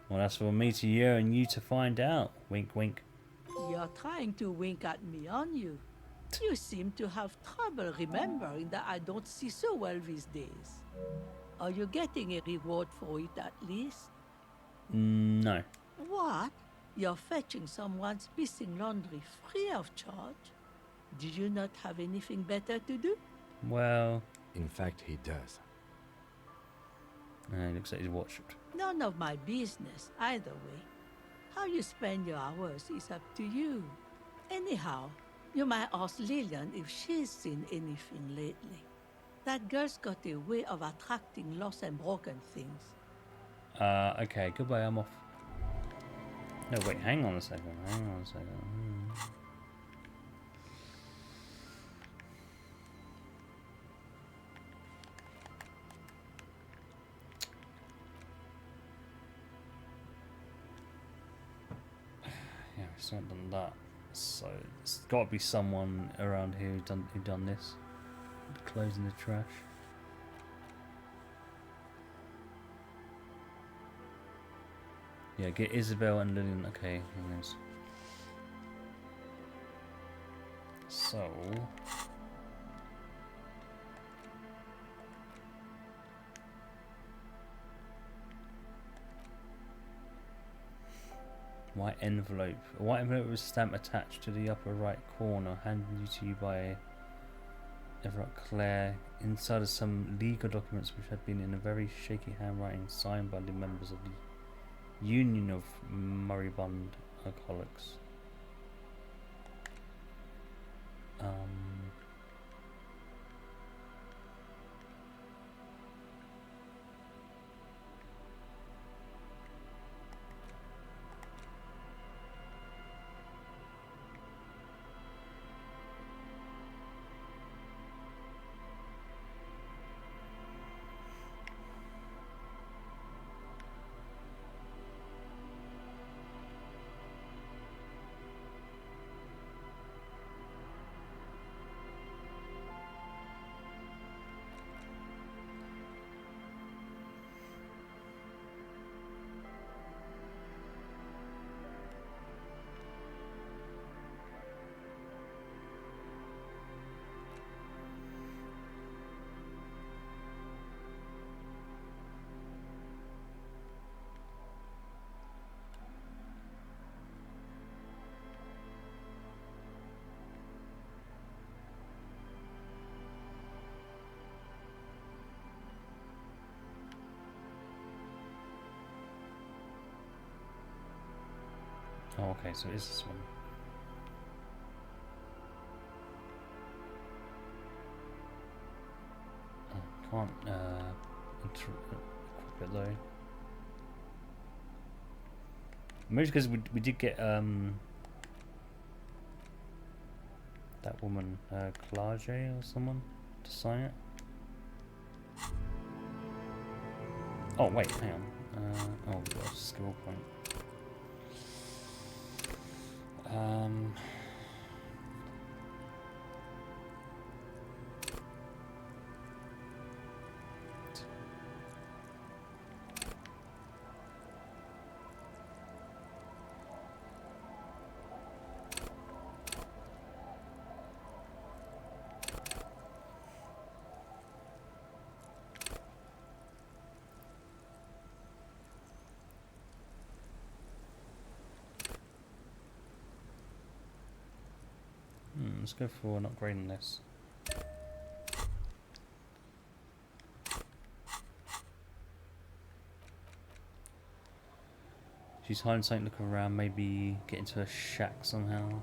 Well, that's for me to hear and you to find out. Wink, wink. You're are trying to wink at me, aren't you? You seem to have trouble remembering that I don't see so well these days. Are you getting a reward for it at least? No. What? You're fetching someone's missing laundry free of charge? Do you not have anything better to do? Well, In fact, he does. looks like he's watched. None of my business, either way. How you spend your hours is up to you. Anyhow, you might ask Lillian if she's seen anything lately. That girl's got a way of attracting lost and broken things. Okay, goodbye, I'm off. No, wait, hang on a second. Yeah, it's not done that. So it's got to be someone around here who done this. Closing the trash. Yeah, get Isabel and Lillian. Okay, nice. So white envelope. A white envelope with a stamp attached to the upper right corner, handed to you by Everett Clare. Inside are some legal documents which had been in a very shaky handwriting, signed by the members of the Union of Moribund Alcoholics. Oh, okay, so it is this one. Oh, can't equip it though. Maybe because we did get that woman, Clarge or someone, to sign it. Oh wait, hang on. Oh, we've got a skill point. Let's go for not upgrading this. She's hiding something, looking around, maybe get into a shack somehow.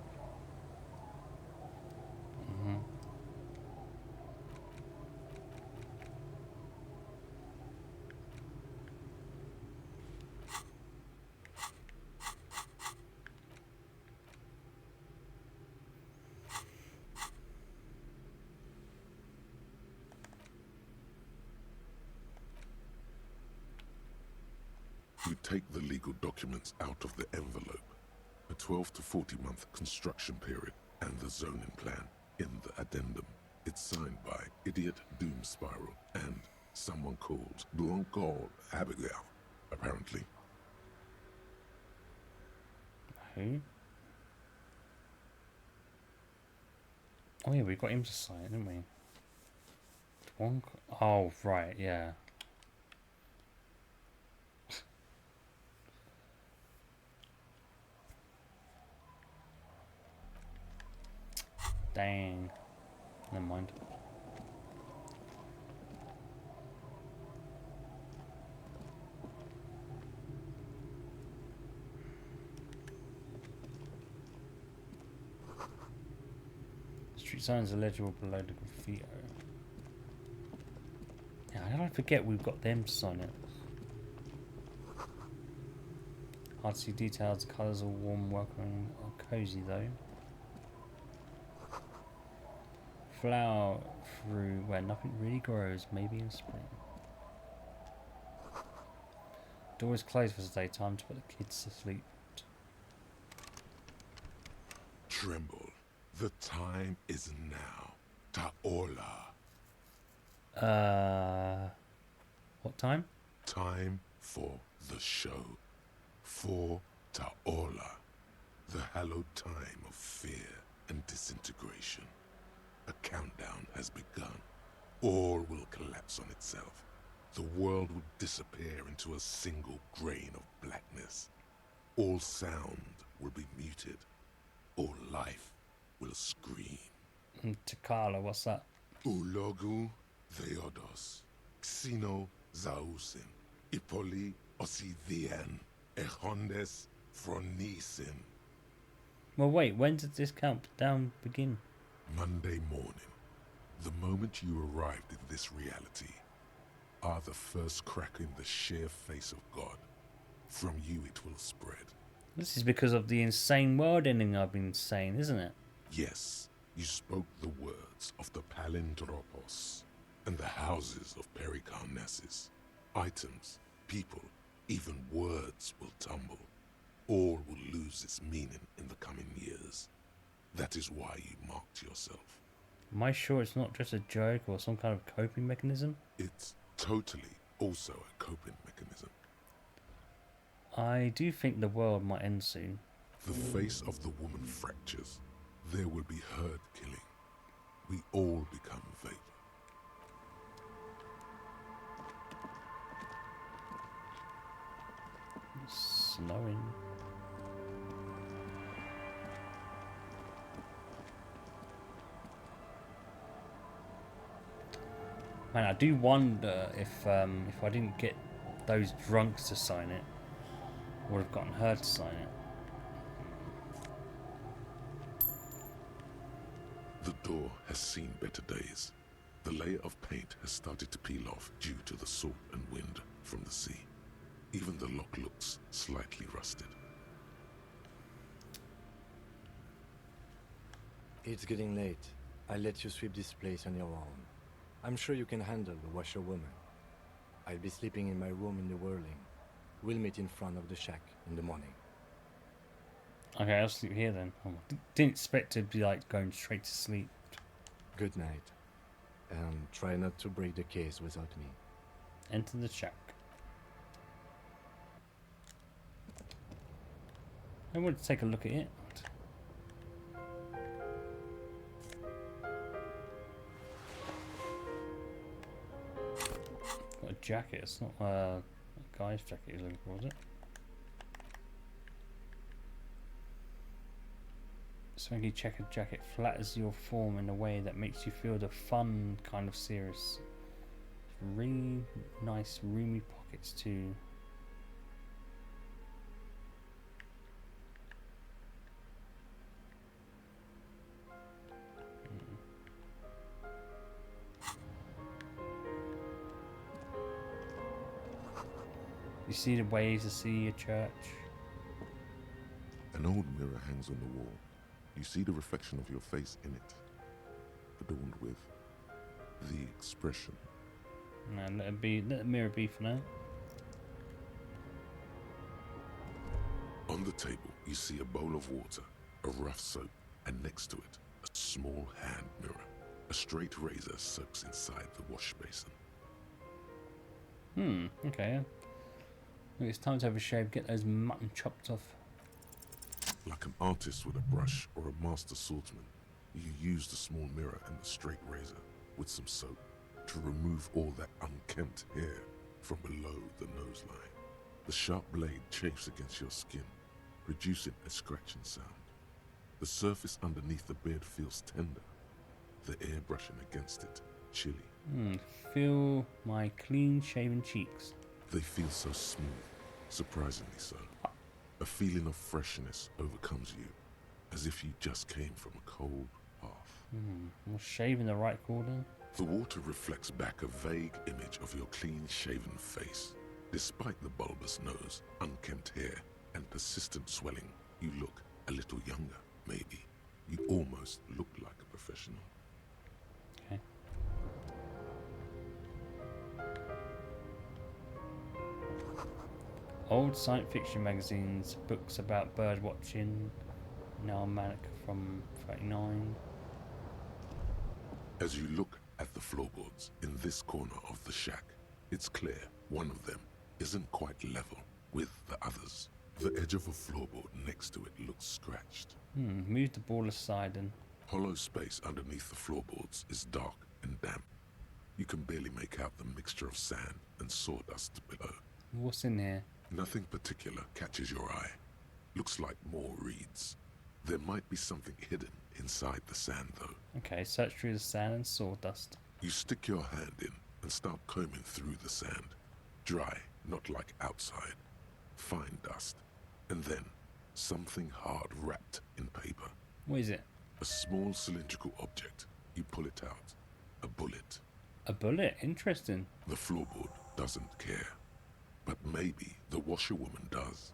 You take the legal documents out of the envelope. A 12 to 40 month construction period and the zoning plan in the addendum. It's signed by Idiot Doom Spiral and someone called Blanco Abigail, apparently. Who? Oh yeah, we got him to sign it, didn't we? Oh right, yeah. Dang. Never mind. Street signs are legible below the graffiti. Yeah, I don't forget we've got them to sign it. Hard to see details, colours are warm, welcoming, or cosy though. Flower through where nothing really grows, maybe in spring. Door is closed for today, time to put the kids to sleep. Tremble. The time is now. Taola. What time? Time for the show. For Taola. The hallowed time of fear and disintegration. A countdown has begun. All will collapse on itself. The world will disappear into a single grain of blackness. All sound will be muted. All life will scream. Takala, what's that? Ulogu Theodos. Xeno Zausin. Ipoli Osidhian. Echondes Fronisin. Well, wait, when did this countdown begin? Monday morning. The moment you arrived in this reality are the first crack in the sheer face of God. From you it will spread. This is because of the insane world ending I've been saying, isn't it? Yes, you spoke the words of the Palindropos and the houses of Pericarnassus. Items, people, even words will tumble. All will lose its meaning in the coming years. That is why you marked yourself. Am I sure it's not just a joke or some kind of coping mechanism? It's totally also a coping mechanism. I do think the world might end soon. The face of the woman fractures. There will be herd killing. We all become vapor. It's snowing. Man, I do wonder if I didn't get those drunks to sign it, I would have gotten her to sign it. The door has seen better days. The layer of paint has started to peel off due to the salt and wind from the sea. Even the lock looks slightly rusted. It's getting late. I'll let you sweep this place on your own. I'm sure you can handle the washerwoman. I'll be sleeping in my room in the whirling. We'll meet in front of the shack in the morning. Okay, I'll sleep here then. Oh, didn't expect to be like going straight to sleep. Good night. And try not to break the case without me. Enter the shack. I want to take a look at it. Got a jacket. It's not a guy's jacket he's looking for, is it? Swanky checkered jacket flatters your form in a way that makes you feel the fun kind of serious. Really nice roomy pockets too. You see the waves to see a church. An old mirror hangs on the wall. You see the reflection of your face in it, adorned with the expression. No, let it be. Let the mirror be for now. On the table, you see a bowl of water, a rough soap, and next to it, a small hand mirror. A straight razor soaks inside the wash basin. Okay. Look, it's time to have a shave. Get those mutton chopped off. Like an artist with a brush or a master swordsman, You used a small mirror and a straight razor with some soap to remove all that unkempt hair from below the nose line. The sharp blade chafes against your skin, producing a scratching sound. The surface underneath the beard feels tender, the air brushing against it chilly. Feel my clean-shaven cheeks. They feel so smooth, surprisingly so. A feeling of freshness overcomes you, as if you just came from a cold bath. Was shaving the right corner? The water reflects back a vague image of your clean-shaven face. Despite the bulbous nose, unkempt hair, and persistent swelling, you look a little younger, maybe. You almost look like a professional. Okay. Old science fiction magazines, books about bird watching, an almanac from 39. As you look at the floorboards in this corner of the shack, it's clear one of them isn't quite level with the others. The edge of a floorboard next to it looks scratched. Move the ball aside and... Hollow space underneath the floorboards is dark and damp. You can barely make out the mixture of sand and sawdust below. What's in here? Nothing particular catches your eye. Looks like more reeds. There might be something hidden inside the sand, though. Okay, search through the sand and sawdust. You stick your hand in and start combing through the sand. Dry, not like outside. Fine dust. And then, something hard wrapped in paper. What is it? A small cylindrical object. You pull it out. A bullet. A bullet? Interesting. The floorboard doesn't care. But maybe the washerwoman does.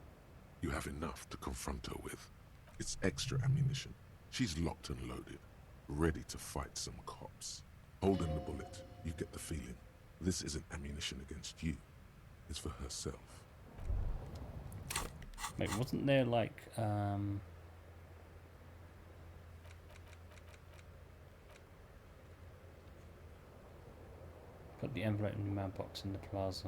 You have enough to confront her with. It's extra ammunition. She's locked and loaded, ready to fight some cops. Holding the bullet, you get the feeling this isn't ammunition against you. It's for herself. Wait, wasn't there like, Put the envelope in the mailbox in the plaza.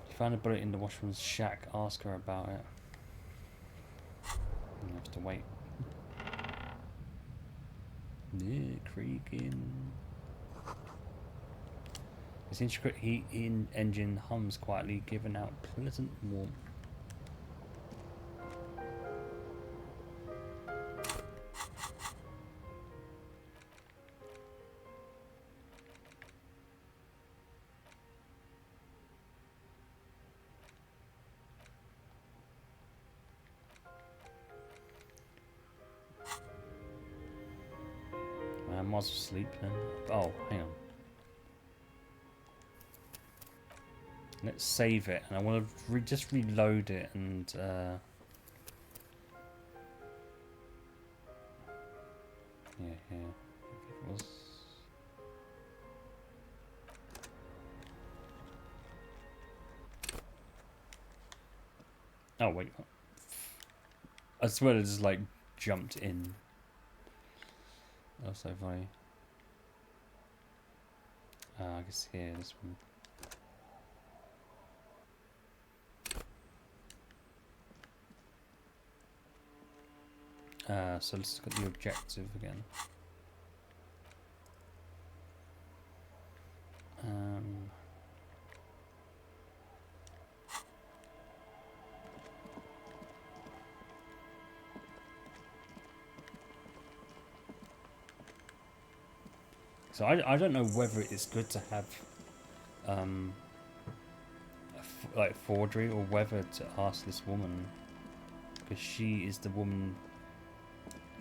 You found a bullet in the washerman's shack. Ask her about it. You have to wait. Yeah, creaking. This intricate heat engine hums quietly, giving out pleasant warmth. I might as well sleep then. Oh, hang on. Let's save it, and I want to just reload it and yeah, here. It was. Oh wait, I swear I just like jumped in. That's so funny. I guess here, this one. So let's look at the objective again. So I don't know whether it's good to have like forgery or whether to ask this woman, because she is the woman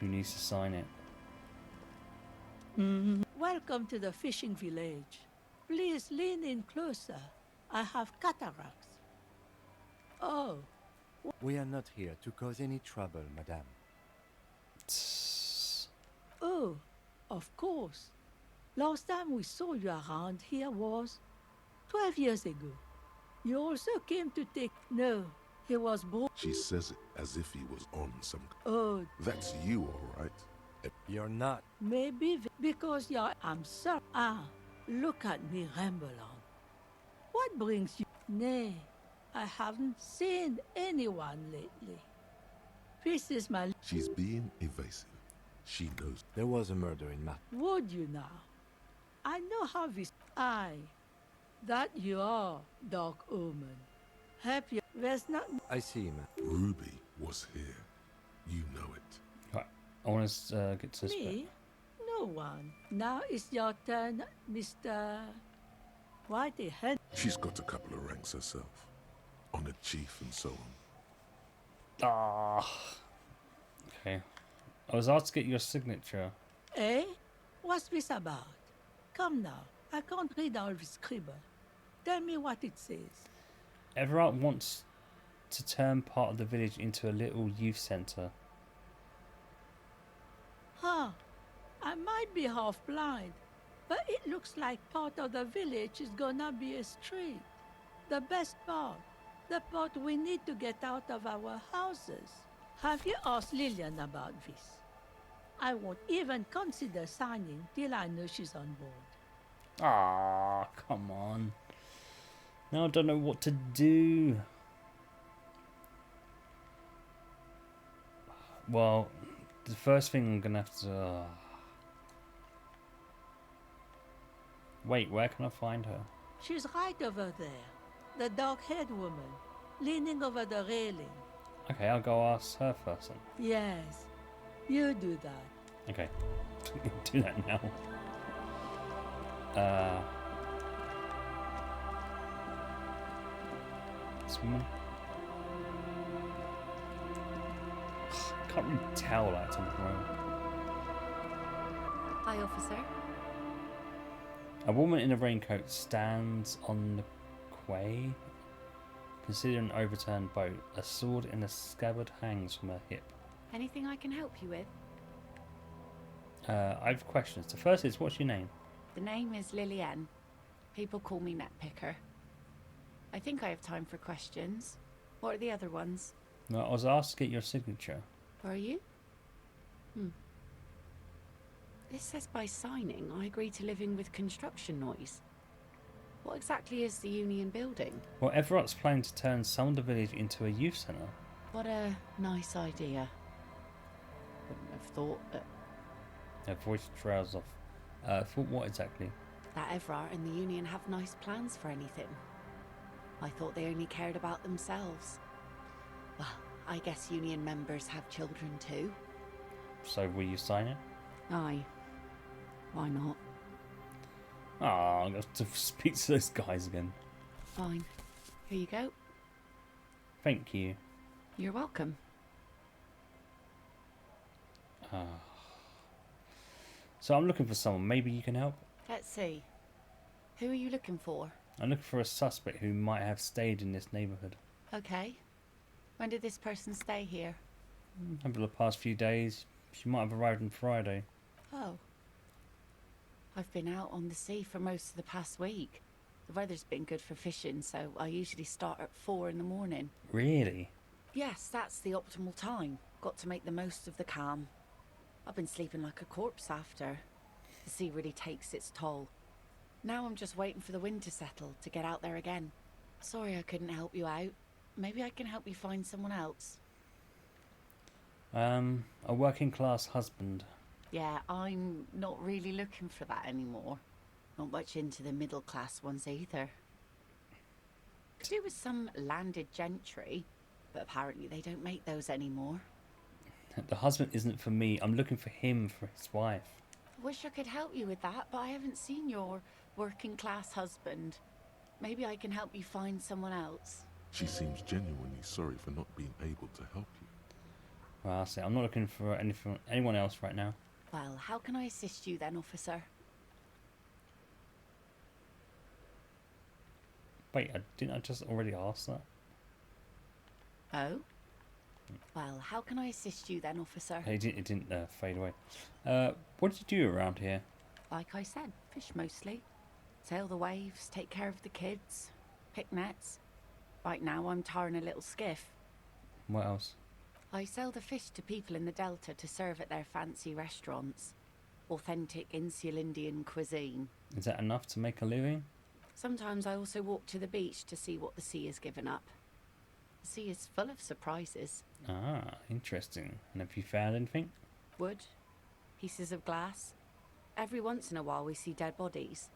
who needs to sign it. Welcome to the fishing village. Please lean in closer. I have cataracts. Oh. We are not here to cause any trouble, madame. Oh, of course. Last time we saw you around here was 12 years ago. You also came to take... No, he was born... She says it as if he was on some... Oh, That's you, all right. You're not. maybe because you're... I'm sorry. Ah, look at me ramble on. What brings you... Nay, I haven't seen anyone lately. This is my... She's being evasive. She knows. There was a murder in Matt. Would you now? I know how this... Aye. That you are, Dark Omen. Happy... There's not... I see, Matt. Ruby was here. You know it. Right, I want to get to this bit. Me? No one. Now it's your turn, Mr... Why the hell? She's got a couple of ranks herself. Honored chief and so on. Ah. Okay. I was asked to get your signature. Eh? What's this about? Come now. I can't read all this scribble. Tell me what it says. Everard wants to turn part of the village into a little youth centre. Huh. I might be half blind, but it looks like part of the village is gonna be a street. The best part. The part we need to get out of our houses. Have you asked Lillian about this? I won't even consider signing till I know she's on board. Ah, come on. Now I don't know what to do. Well, the first thing I'm gonna have to... Wait, where can I find her? She's right over there. The dark-haired woman, leaning over the railing. Okay, I'll go ask her first then. Yes, you do that. Okay, do that now. This woman. I can't really tell that's on the road. Hi, officer. A woman in a raincoat stands on the quay, considering an overturned boat. A sword in a scabbard hangs from her hip. Anything I can help you with? I have questions. The first is, what's your name? The name is Lillian. People call me Netpicker. I think I have time for questions. What are the other ones? No, I was asked to get your signature. Are you? This says by signing, I agree to living with construction noise. What exactly is the Union building? Well, Everett's planning to turn some of the village into a youth centre. What a nice idea. Wouldn't have thought that Her voice trails off. For what exactly? Everard and the Union have nice plans for anything. I thought they only cared about themselves. Well, I guess Union members have children too. So will you sign it? Aye. Why not? Ah, I'm going to speak to those guys again. Fine. Here you go. Thank you. You're welcome. So I'm looking for someone. Maybe you can help? Let's see. Who are you looking for? I'm looking for a suspect who might have stayed in this neighbourhood. Okay. When did this person stay here? Over the past few days, she might have arrived on Friday. Oh. I've been out on the sea for most of the past week. The weather's been good for fishing, so I usually start at 4 in the morning. Really? Yes, that's the optimal time. Got to make the most of the calm. I've been sleeping like a corpse after. The sea really takes its toll. Now I'm just waiting for the wind to settle to get out there again. Sorry I couldn't help you out. Maybe I can help you find someone else. A working class husband. Yeah, I'm not really looking for that anymore. Not much into the middle class ones either. To do with some landed gentry, but apparently they don't make those anymore. The husband isn't for me. I'm looking for him for his wife. I wish I could help you with that, but I haven't seen your working class husband. Maybe I can help you find someone else. She seems genuinely sorry for not being able to help you. Well, I'll say I'm not looking for anyone else right now. Well, how can I assist you then, officer? Wait, didn't I just already ask that? Oh? Well, how can I assist you then, officer? It didn't fade away. What do you do around here? Like I said, fish mostly. Sail the waves, take care of the kids, pick nets. Right now I'm tarring a little skiff. What else? I sell the fish to people in the Delta to serve at their fancy restaurants. Authentic Insular Indian cuisine. Is that enough to make a living? Sometimes I also walk to the beach to see what the sea has given up. The sea is full of surprises. Ah, interesting. And have you found anything? Wood, pieces of glass. Every once in a while we see dead bodies.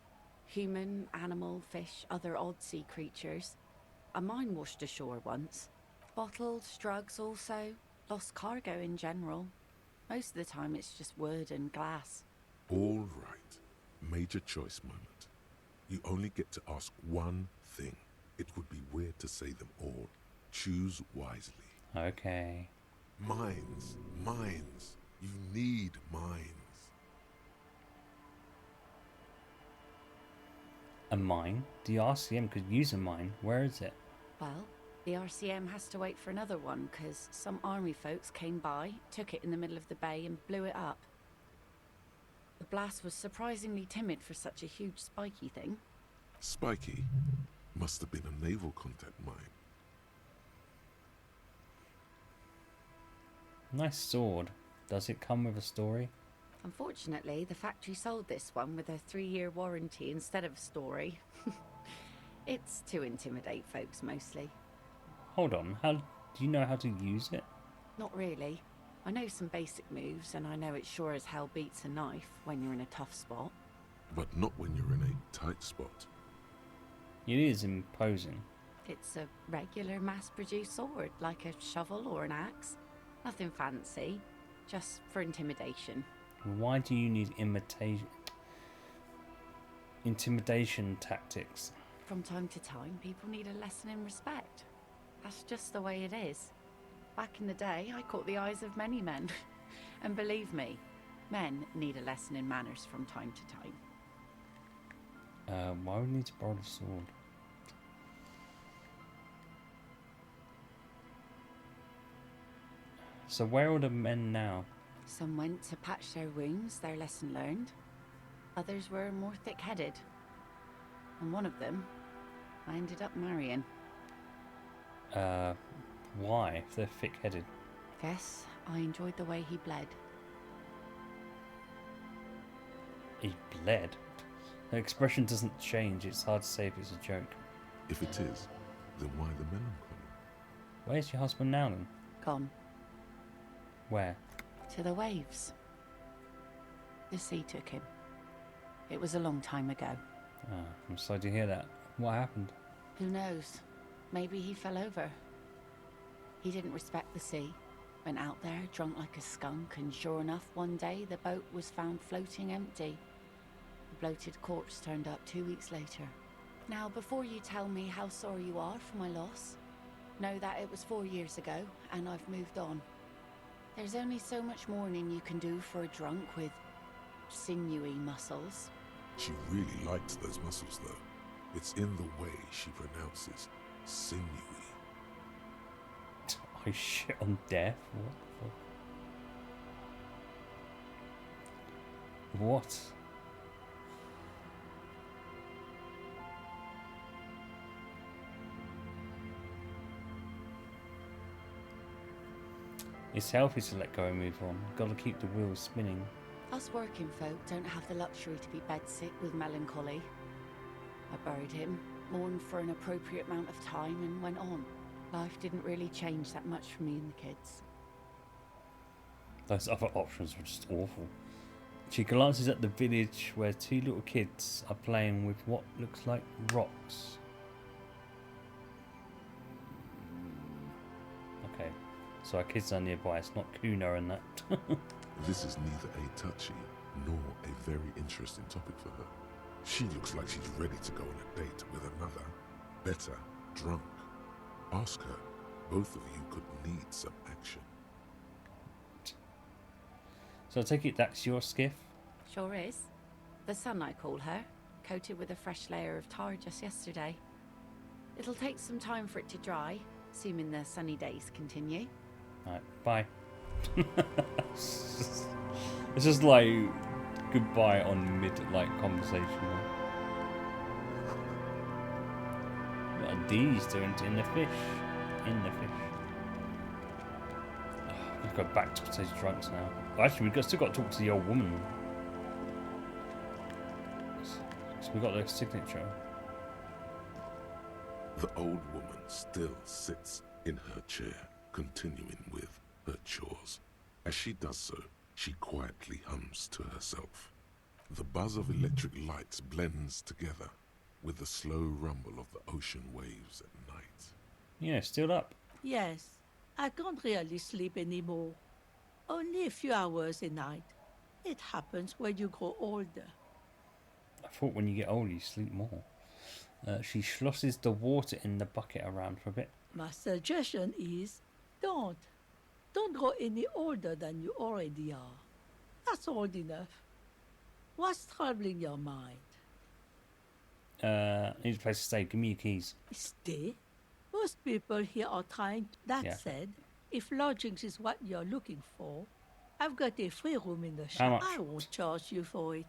Human, animal, fish, other odd sea creatures. A mine washed ashore once. Bottles, drugs also. Lost cargo in general. Most of the time it's just wood and glass. All right. Major choice moment. You only get to ask one thing. It would be weird to say them all. Choose wisely. Okay. Mines. Mines. You need mines. A mine? The RCM could use a mine. Where is it? Well, the RCM has to wait for another one because some army folks came by, took it in the middle of the bay and blew it up. The blast was surprisingly timid for such a huge spiky thing. Spiky must have been a naval contact mine. Nice sword. Does it come with a story? Unfortunately, the factory sold this one with a 3-year warranty instead of a story. It's to intimidate folks mostly. Hold on. How do you know how to use it? Not really. I know some basic moves, and I know it sure as hell beats a knife when you're in a tough spot. But not when you're in a tight spot. It is imposing. It's a regular mass-produced sword, like a shovel or an axe. Nothing fancy, just for intimidation. Why do you need intimidation tactics? From time to time, people need a lesson in respect. That's just the way it is. Back in the day, I caught the eyes of many men. And believe me, men need a lesson in manners from time to time. Why would we need to borrow the sword? So where are the men now? Some went to patch their wounds, their lesson learned. Others were more thick-headed. And one of them, I ended up marrying. Why? If they're thick-headed. Guess I enjoyed the way he bled. He bled? The expression doesn't change. It's hard to say if it's a joke. If it is, then why the melancholy? Where's your husband now then? Gone. Where? To the waves. The sea took him. It was a long time ago. Oh, I'm sorry to hear that. What happened? Who knows? Maybe he fell over. He didn't respect the sea. Went out there, drunk like a skunk, and sure enough, one day the boat was found floating empty. A bloated corpse turned up 2 weeks later. Now, before you tell me how sorry you are for my loss, know that it was 4 years ago, and I've moved on. There's only so much mourning you can do for a drunk with sinewy muscles. She really liked those muscles, though. It's in the way she pronounces sinewy. I shit on death? What the fuck? What? It's healthy to let go and move on. Gotta keep the wheels spinning. Us working folk don't have the luxury to be bedsick with melancholy. I buried him, mourned for an appropriate amount of time, and went on. Life didn't really change that much for me and the kids. Those other options were just awful. She glances at the village where 2 little kids are playing with what looks like rocks. Okay, so our kids are nearby. It's not Kuna and that. This is neither a touchy nor a very interesting topic for her. She looks like she's ready to go on a date with another, better, drunk. Ask her. Both of you could need some action. So I take it that's your skiff? Sure is. The sun, I call her, coated with a fresh layer of tar just yesterday. It'll take some time for it to dry, assuming the sunny days continue. Alright, bye. It's just like goodbye on mid conversation. What are these doing in the fish? In the fish. We've got back to those drunks now. Well, actually, still got to talk to the old woman. So we got their signature. The old woman still sits in her chair, continuing with her chores. As she does so, she quietly hums to herself. The buzz of electric lights blends together with the slow rumble of the ocean waves at night. Yeah, still up. Yes, I can't really sleep anymore. Only a few hours a night. It happens when you grow older. I thought when you get older you sleep more. She slosses the water in the bucket around for a bit. My suggestion is don't. Don't grow any older than you already are. That's old enough. What's troubling your mind? Need a place to stay. Give me your keys. Stay? Most people here are trying. That Yeah. said, if lodgings is what you're looking for, I've got a free room in the How shop. much? I won't charge you for it.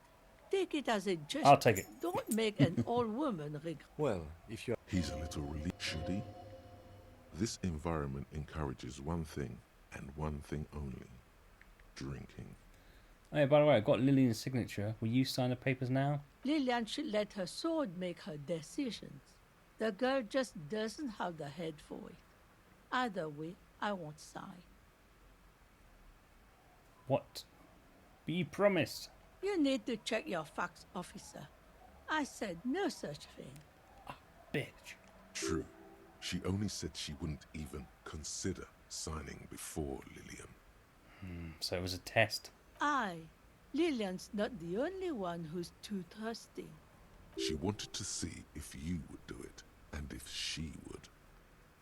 Take it as a gesture. I'll take it. Don't make an old woman regret. Well, if you He's a little relieved, should he? This environment encourages one thing, and one thing only. Drinking. Hey, by the way, I got Lillian's signature. Will you sign the papers now? Lillian should let her sword make her decisions. The girl just doesn't have the head for it. Either way, I won't sign. What? But you promised. You need to check your facts, officer. I said no such thing. Bitch. True. She only said she wouldn't even consider signing before Lillian. So it was a test. Lillian's not the only one who's too trusting. She wanted to see if you would do it, and if she would.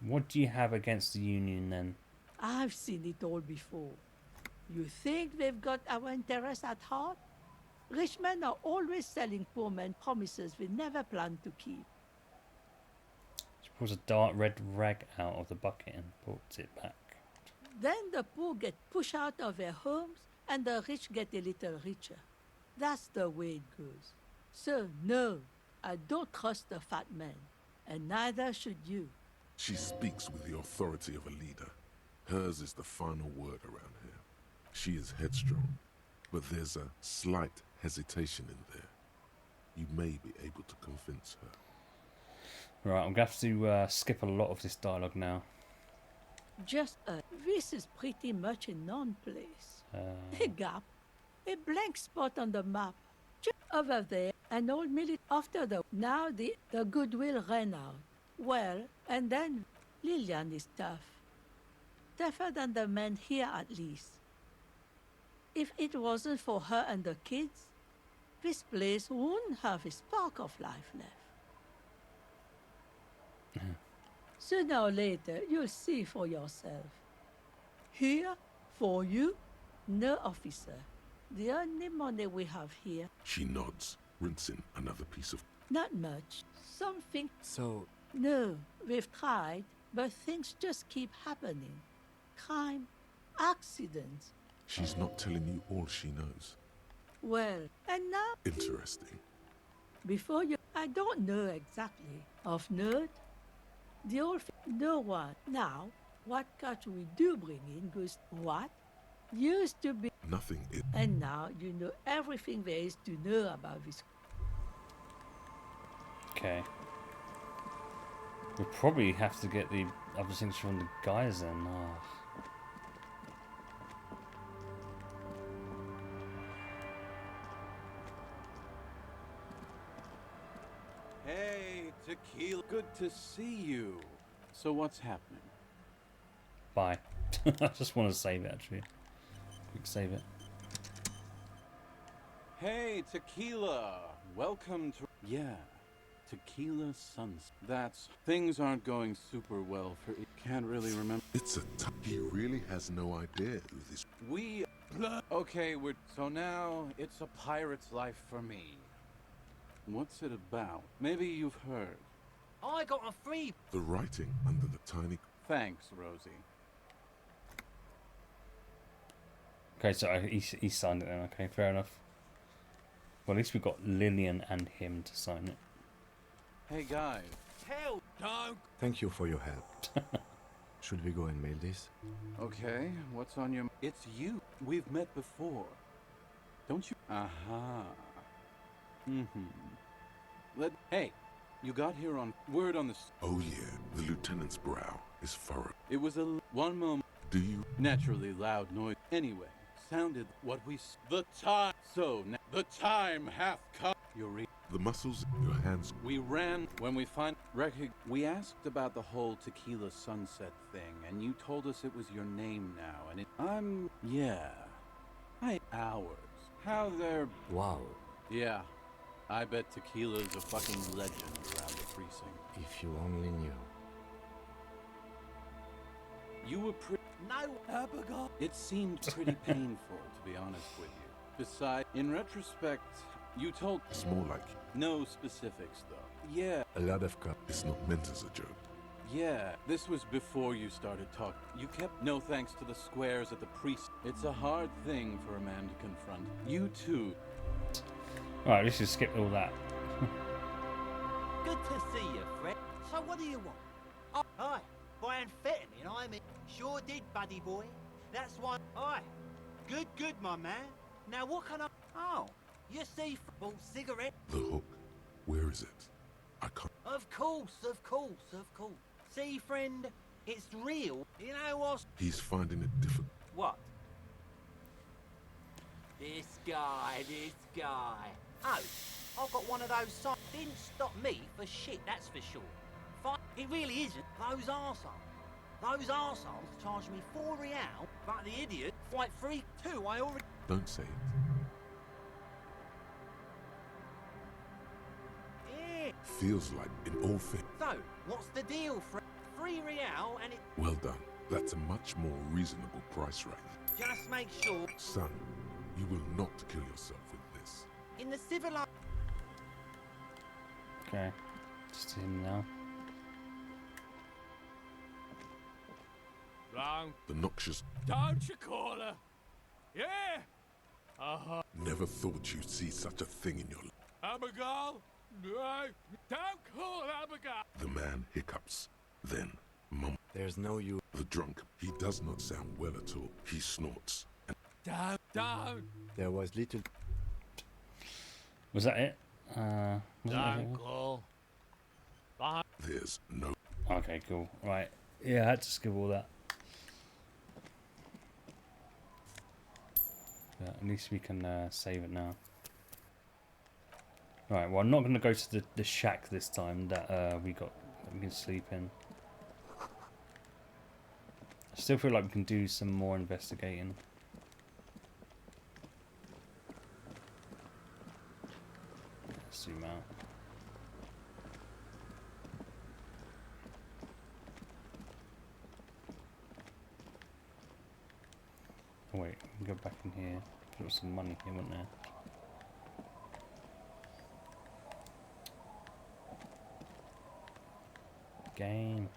What do you have against the union then? I've seen it all before. You think they've got our interests at heart? Rich men are always selling poor men promises they never plan to keep. She pulls a dark red rag out of the bucket and puts it back. Then the poor get pushed out of their homes and the rich get a little richer. That's the way it goes. So, no, I don't trust the fat man, and neither should you. She speaks with the authority of a leader. Hers is the final word around here. She is headstrong, but there's a slight hesitation in there. You may be able to convince her. Right, I'm going to have to skip a lot of this dialogue now. This is pretty much a non-place. A gap, a blank spot on the map. Just over there, an old military. After now the goodwill ran out. Well, and then Lillian is tough. Tougher than the men here at least. If it wasn't for her and the kids, this place wouldn't have a spark of life left. Sooner or later, you'll see for yourself. Here, for you, no officer. The only money we have here, She nods, rinsing another piece of... not much. Something. So, No, we've tried, but things just keep happening. Crime, accidents. She's not telling you all she knows. Well, and now, Interesting. before you, I don't know exactly. Of note, the old no one. Now, what catch we do bring in goes what? Used to be, Nothing is... and now you know everything there is to know about this. Okay. We'll probably have to get the other things from the guys then. Oh. Hey, Tequila. Good to see you. So what's happening? Bye. I just want to save it actually. Quick save it. Hey, Tequila. Welcome to... Yeah. Tequila Suns. That's... Things aren't going super well for... Can't really remember. It's a... He really has no idea who this... We... Okay, So now, it's a pirate's life for me. What's it about? Maybe you've heard. I got a free... The writing under the tiny... Thanks, Rosie. Okay, so he signed it then. Okay, fair enough. Well, at least we got Lillian and him to sign it. Hey, guys. Hell, Don't. thank you for your help. Should we go and mail this? Okay, what's on your... It's you. We've met before. Don't you... Aha. Mm-hmm. Hey, You got here on word on the... Oh yeah, the lieutenant's brow is furrowed. It was a... One moment. Do you? Naturally loud noise. Anyway, sounded what we... The time... So, the time hath come. You read... The muscles in your hands. We ran when we we asked about the whole tequila sunset thing, and you told us it was your name now, and yeah. Hours. How they're... Wow. Yeah. I bet tequila's a fucking legend around the precinct. If you only knew. You were pretty... No, Abigail. It seemed pretty painful, to be honest with you. Besides, in retrospect, you told... It's more like No specifics, though. Yeah. A lot of cup. it's not meant as a joke. Yeah, this was before you started talking. You kept no thanks to the squares at the priest. It's a hard thing for a man to confront. You too. Right, let's just skip all that. Good to see you, Fred. So what do you want? Oh, hi. By amphetamine, I mean. Sure did, buddy boy. That's why. Hi. Good, my man. Now what can I... Oh, you see, bought cigarette? The hook. Where is it? I can't. Of course. See, friend, it's real. You know what? He's finding it difficult. What? This guy. Oh, I've got one of those signs. Didn't stop me for shit, that's for sure. It really isn't. Those arseholes charged me 4 real, but the idiot, fight free too, I already... Don't say it. Yeah. Feels like in all things. So, what's the deal, Fred? 3 real and it... Well done. That's a much more reasonable price range. Just make sure... Son, you will not kill yourself with this. In the civilized... Okay, just him now. Wrong. The noxious Don't you call her? Yeah. never thought you'd see such a thing in your life. Abigail? No. Don't call Abigail. The man hiccups. Then, mum. There's no you. The drunk. He does not sound well at all. He snorts. And Don't. There was little. Was that it? Was it Don't call. there's no... Okay, cool. Right. Yeah, I had to skip all that. Yeah, at least we can save it now. Right, well, I'm not going to go to the shack this time that we can sleep in. I still feel like we can do some more investigating. Let's zoom out. Oh wait, we can go back in here. There was some money here, wasn't there? Game.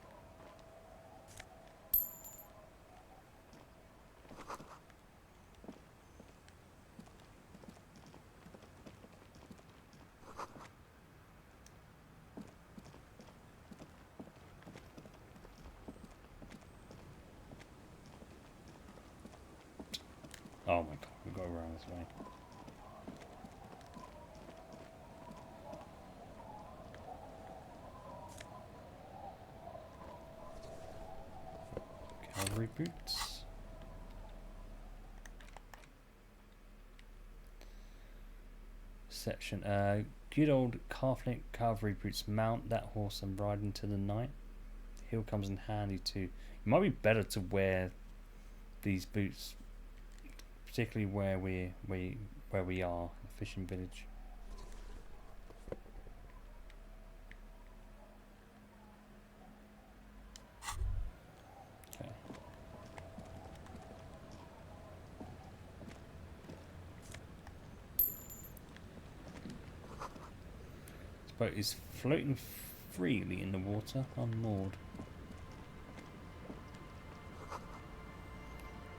Oh my god, we've got to go around this way. Cavalry boots. Section. Good old calf-length cavalry boots. Mount that horse and ride into the night. Heel comes in handy too. It might be better to wear these boots, particularly where we are, the fishing village. Okay. This boat is floating freely in the water, unmoored.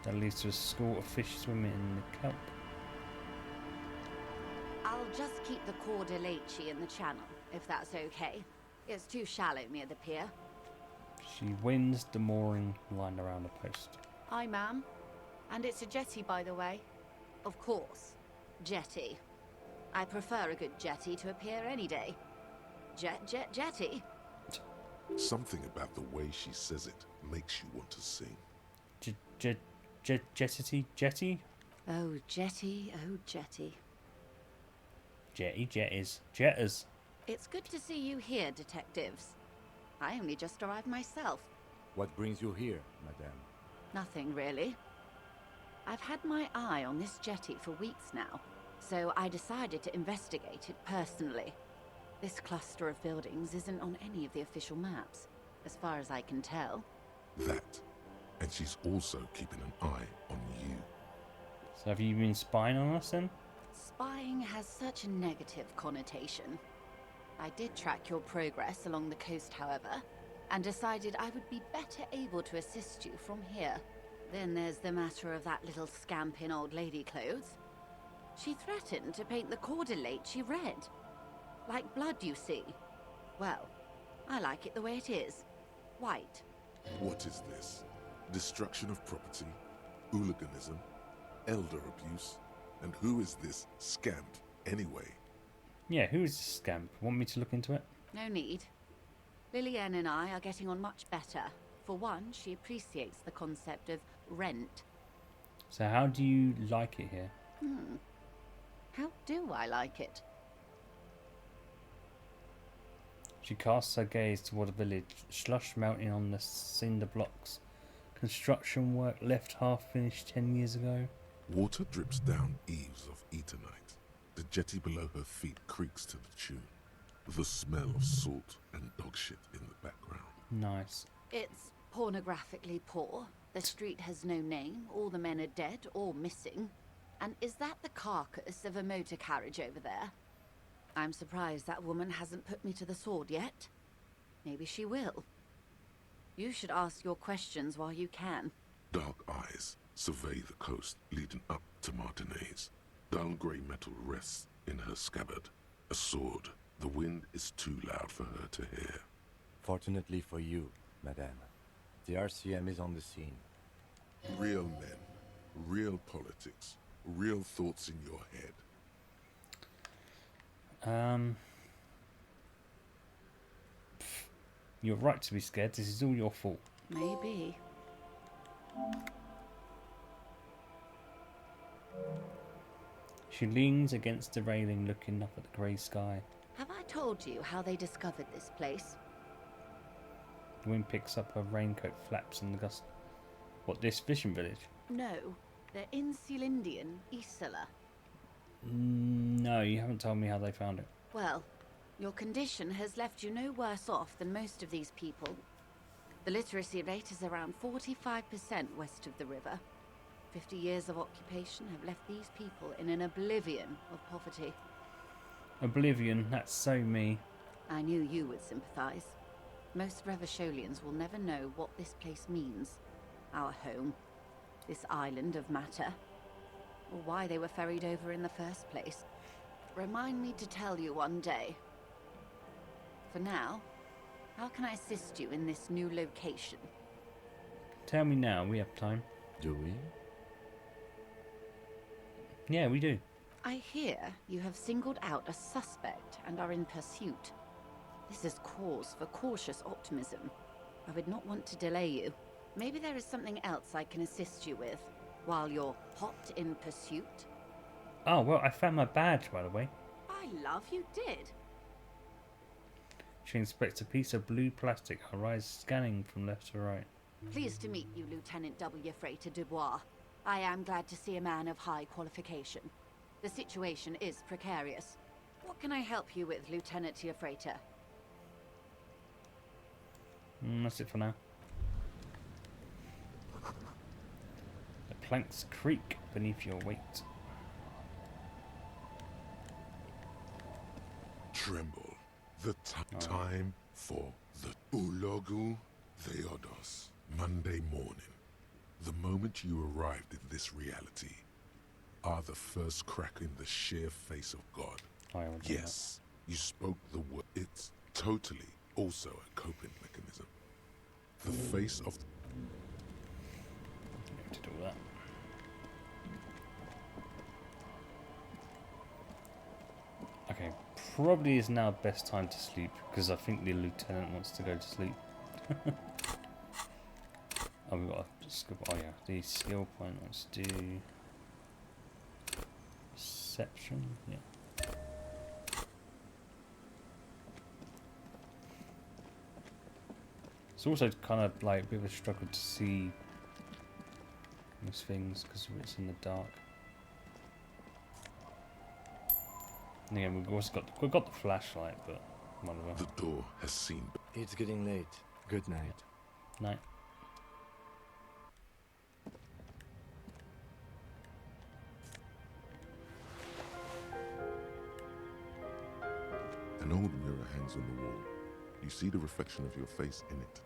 That leads to a school of fish swimming in the kelp. I'll just keep the Cordelechi in the channel, if that's okay. It's too shallow near the pier. She wins the mooring line around the post. Aye, ma'am. And it's a jetty, by the way. Of course. Jetty. I prefer a good jetty to a pier any day. Jetty? Something about the way she says it makes you want to sing. Jetty? Oh, Jetty, oh, Jetty. Jetters. It's good to see you here, detectives. I only just arrived myself. What brings you here, madame? Nothing, really. I've had my eye on this jetty for weeks now, so I decided to investigate it personally. This cluster of buildings isn't on any of the official maps, as far as I can tell. That. And she's also keeping an eye on you. So have you been spying on us then? Spying has such a negative connotation. I did track your progress along the coast, however, and decided I would be better able to assist you from here. Then there's the matter of that little scamp in old lady clothes. She threatened to paint the cordelate she read. Like blood, you see. Well, I like it the way it is. White. What is this? Destruction of property? Hooliganism? Elder abuse? And who is this scamp, anyway? Yeah, who is this scamp? Want me to look into it? No need. Lillian and I are getting on much better. For one, she appreciates the concept of rent. So how do you like it here? How do I like it? She casts her gaze toward the village, slush melting on the cinder blocks. Construction work left half finished 10 years ago. Water drips down eaves of Eternite. The jetty below her feet creaks to the tune. The smell of salt and dog shit in the background. Nice. It's pornographically poor. The street has no name. All the men are dead or missing. And is that the carcass of a motor carriage over there? I'm surprised that woman hasn't put me to the sword yet. Maybe she will. You should ask your questions while you can. Dark eyes survey the coast leading up to Martinez. Dull grey metal rests in her scabbard. A sword. The wind is too loud for her to hear. Fortunately for you, madame, the RCM is on the scene. Real men, real politics, real thoughts in your head. You're right to be scared. This is all your fault. Maybe. She leans against the railing, looking up at the grey sky. Have I told you how they discovered this place? The wind picks up, her raincoat flaps in the gust. What, this fishing village? No, they're in Sealindian, Isla. No, you haven't told me how they found it. Well, your condition has left you no worse off than most of these people. The literacy rate is around 45% west of the river. 50 years of occupation have left these people in an oblivion of poverty. Oblivion, that's so me. I knew you would sympathize. Most Revacholians will never know what this place means. Our home. This island of matter. Or why they were ferried over in the first place. Remind me to tell you one day. For now, how can I assist you in this new location? Tell me now, we have time. Do we? Yeah, we do. I hear you have singled out a suspect and are in pursuit. This is cause for cautious optimism. I would not want to delay you. Maybe there is something else I can assist you with while you're hot in pursuit. Oh, well, I found my badge, by the way. By love, you did. She inspects a piece of blue plastic, her eyes scanning from left to right. Pleased to meet you, Lieutenant W. Frater Dubois. I am glad to see a man of high qualification. The situation is precarious. What can I help you with, Lieutenant Frater? That's it for now. The planks creak beneath your weight. Tremble. The time for the Ulogu Theodos. Monday morning. The moment you arrived in this reality are the first crack in the sheer face of God. Yes, you spoke the word. It's totally also a coping mechanism. The face of... To do that. Okay, probably is now best time to sleep because I think the lieutenant wants to go to sleep. Oh, we've got a skill. Oh yeah, the skill point. Let's do perception. Yeah. It's also kind of like a bit of a struggle to see those things because it's in the dark. And again, we've got the flashlight, but whatever. The door has seen. It's getting late. Good night. Night. An old mirror hangs on the wall. You see the reflection of your face in it.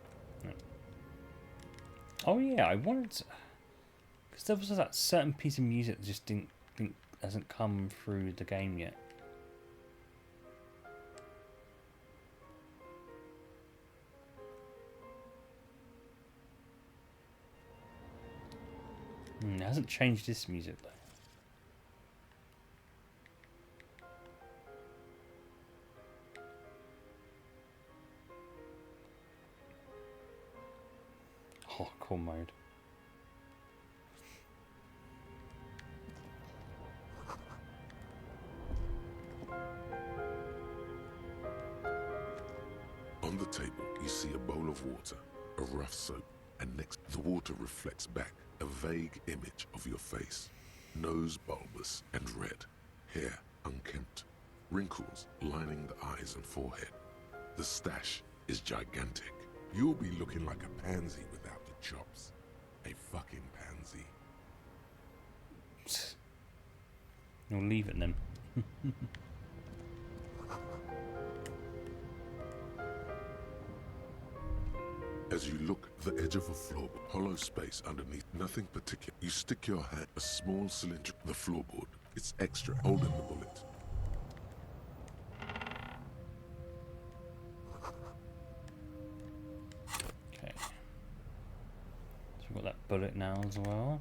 Oh yeah, I wanted to, because there was that certain piece of music that just didn't hasn't come through the game yet. It hasn't changed this music though. Oh, cool mode. On the table, you see a bowl of water, a rough soap, and next, the water reflects back a vague image of your face. Nose bulbous and red, hair unkempt, wrinkles lining the eyes and forehead. The stash is gigantic. You'll be looking like a pansy without the chops. A fucking pansy. You'll leave it then. As you look, the edge of a floor, hollow space underneath, nothing particular. You stick your hand, a small cylinder, the floorboard. It's extra, holding the bullet. Okay. So we've got that bullet now as well.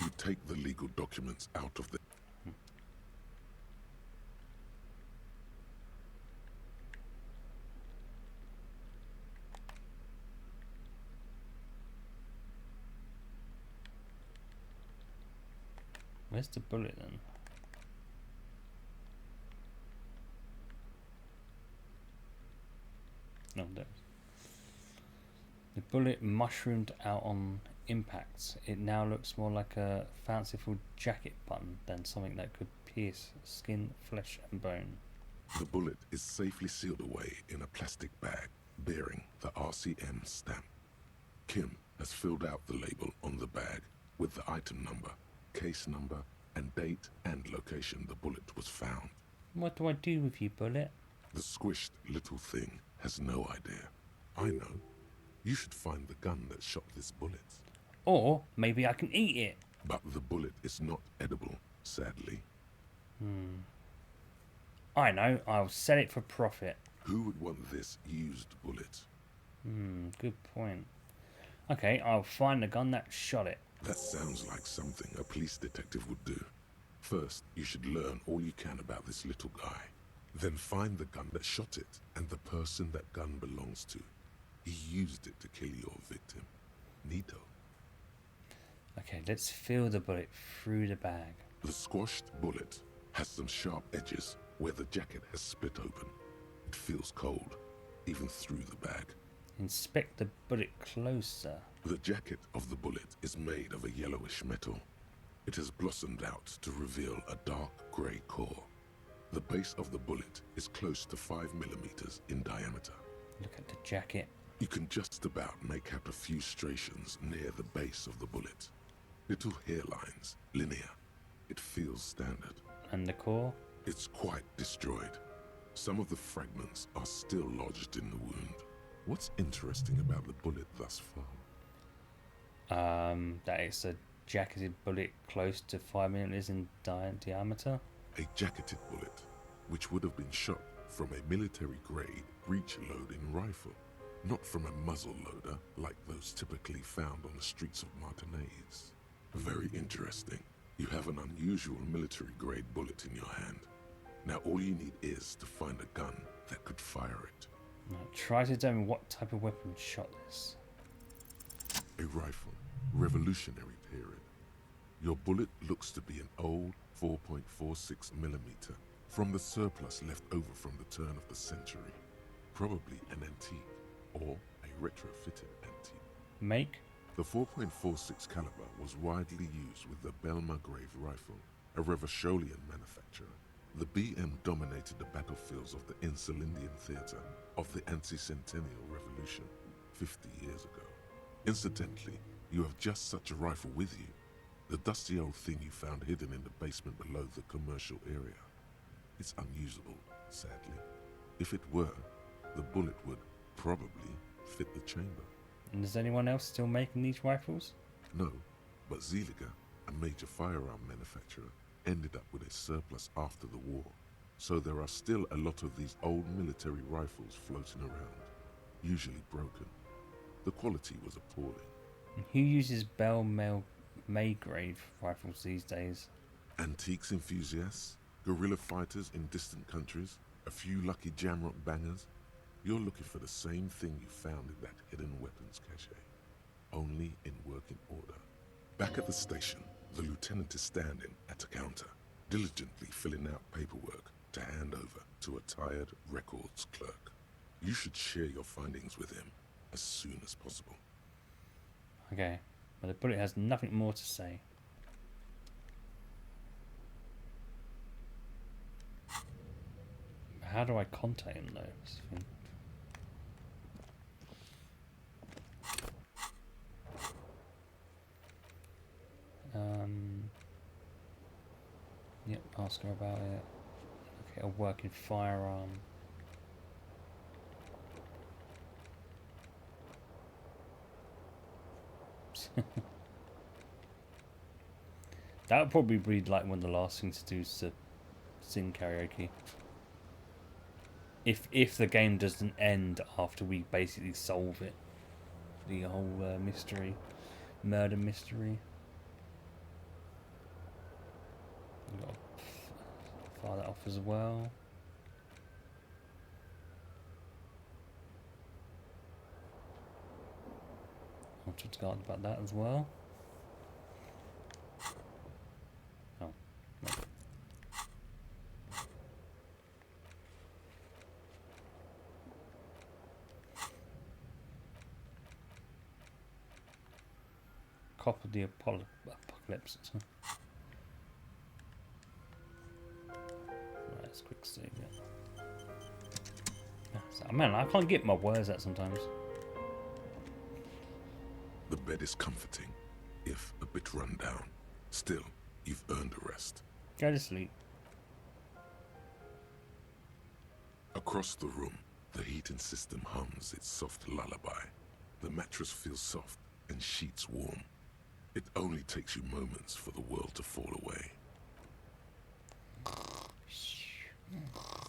You take the legal documents out of the... Where's the bullet then? No, there. The bullet mushroomed out on impact. It now looks more like a fanciful jacket button than something that could pierce skin, flesh and bone. The bullet is safely sealed away in a plastic bag bearing the RCM stamp. Kim has filled out the label on the bag with the item number, case number, and date and location the bullet was found. What do I do with you, bullet? The squished little thing has no idea. I know. You should find the gun that shot this bullet. Or maybe I can eat it. But the bullet is not edible, sadly. I know, I'll sell it for profit. Who would want this used bullet? Good point. Okay, I'll find the gun that shot it. That sounds like something a police detective would do. First, you should learn all you can about this little guy. Then find the gun that shot it and the person that gun belongs to. He used it to kill your victim. Neato. Okay, let's feel the bullet through the bag. The squashed bullet has some sharp edges where the jacket has split open. It feels cold, even through the bag. Inspect the bullet closer. The jacket of the bullet is made of a yellowish metal. It has blossomed out to reveal a dark grey core. The base of the bullet is close to 5 millimeters in diameter. Look at the jacket. You can just about make out a few striations near the base of the bullet. Little hairlines, linear. It feels standard. And the core? It's quite destroyed. Some of the fragments are still lodged in the wound. What's interesting about the bullet thus far? That it's a jacketed bullet close to 5 millimeters in diameter. A jacketed bullet, which would have been shot from a military-grade breech-loading rifle, not from a muzzle loader like those typically found on the streets of Martinez. Very interesting. You have an unusual military-grade bullet in your hand. Now all you need is to find a gun that could fire it. Now, try to determine what type of weapon shot this. A rifle, Revolutionary period. Your bullet looks to be an old 4.46mm from the surplus left over from the turn of the century. Probably an antique or a retrofitted antique. Make? The 4.46 caliber was widely used with the Belmargrave rifle, a Revacholian manufacturer. The BM dominated the battlefields of the Insulindian theatre of the anti-centennial revolution 50 years ago. Incidentally, you have just such a rifle with you. The dusty old thing you found hidden in the basement below the commercial area. It's unusable, sadly. If it were, the bullet would probably fit the chamber. And is anyone else still making these rifles? No, but Zeliger, a major firearm manufacturer, ended up with a surplus after the war. So there are still a lot of these old military rifles floating around, usually broken. The quality was appalling. And who uses Maygrave rifles these days? Antiques enthusiasts, guerrilla fighters in distant countries, a few lucky jamrock bangers. You're looking for the same thing you found in that hidden weapons cache, only in working order. Back at the station, the lieutenant is standing at a counter, diligently filling out paperwork to hand over to a tired records clerk. You should share your findings with him as soon as possible. Okay, but the bullet has nothing more to say. How do I contact him though? That's the thing. Yep, ask her about it. Okay, a working firearm. That would probably be like one of the last things to do is to sing karaoke. If the game doesn't end after we basically solve it, the whole murder mystery. I've got to fire that off as well. I'll talk to God about that as well. Oh, no. Cop of the apocalypse. Right, let's quick save it. Man, I can't get my words out sometimes. The bed is comforting, if a bit run down. Still, you've earned a rest. Go to sleep. Across the room, the heating system hums its soft lullaby. The mattress feels soft and sheets warm. It only takes you moments for the world to fall away.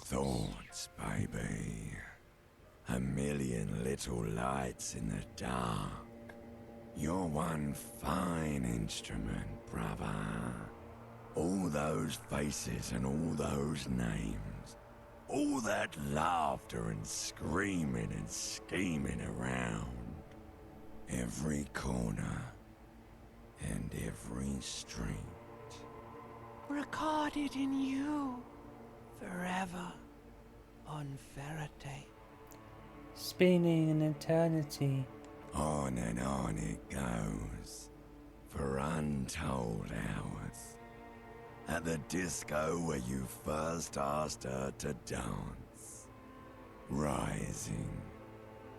Thoughts, baby. A million little lights in the dark. You're one fine instrument, brother. All those faces and all those names. All that laughter and screaming and scheming around. Every corner and every street. Recorded in you forever on Faraday. Spinning in eternity. On and on it goes, for untold hours. At the disco where you first asked her to dance. Rising,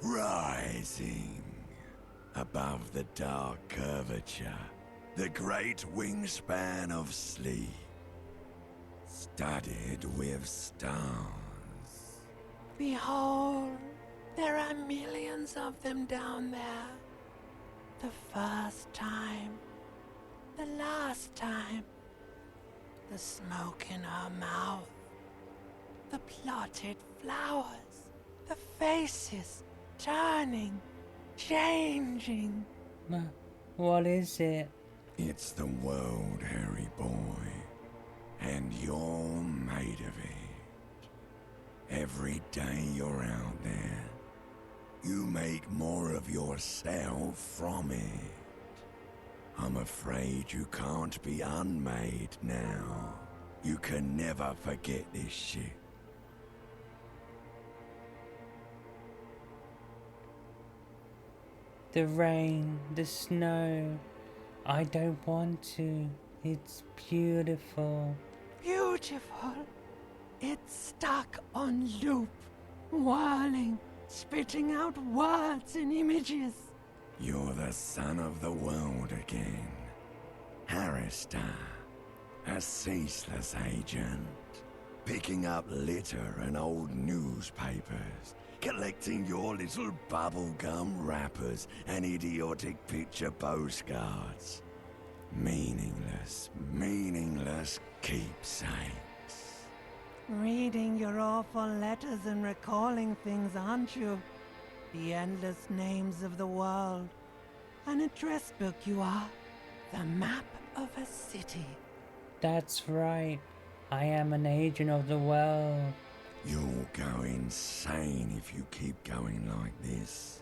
rising, above the dark curvature, the great wingspan of sleep, studded with stars. Behold, there are millions of them down there. The first time, the last time, the smoke in her mouth, the plotted flowers, the faces turning, changing. What is it? It's the world, Harry boy, and you're made of it. every day you're out there, you make more of yourself from it. I'm afraid you can't be unmade now. You can never forget this shit. The rain, the snow. I don't want to. It's beautiful. Beautiful. It's stuck on loop, whirling, spitting out words and images. You're the son of the world again. Harrister, a ceaseless agent. Picking up litter and old newspapers. Collecting your little bubblegum wrappers and idiotic picture postcards. Meaningless, meaningless keepsakes. Reading your awful letters and recalling things, aren't you? The endless names of the world. An address book you are. The map of a city. That's right. I am an agent of the world. You'll go insane if you keep going like this.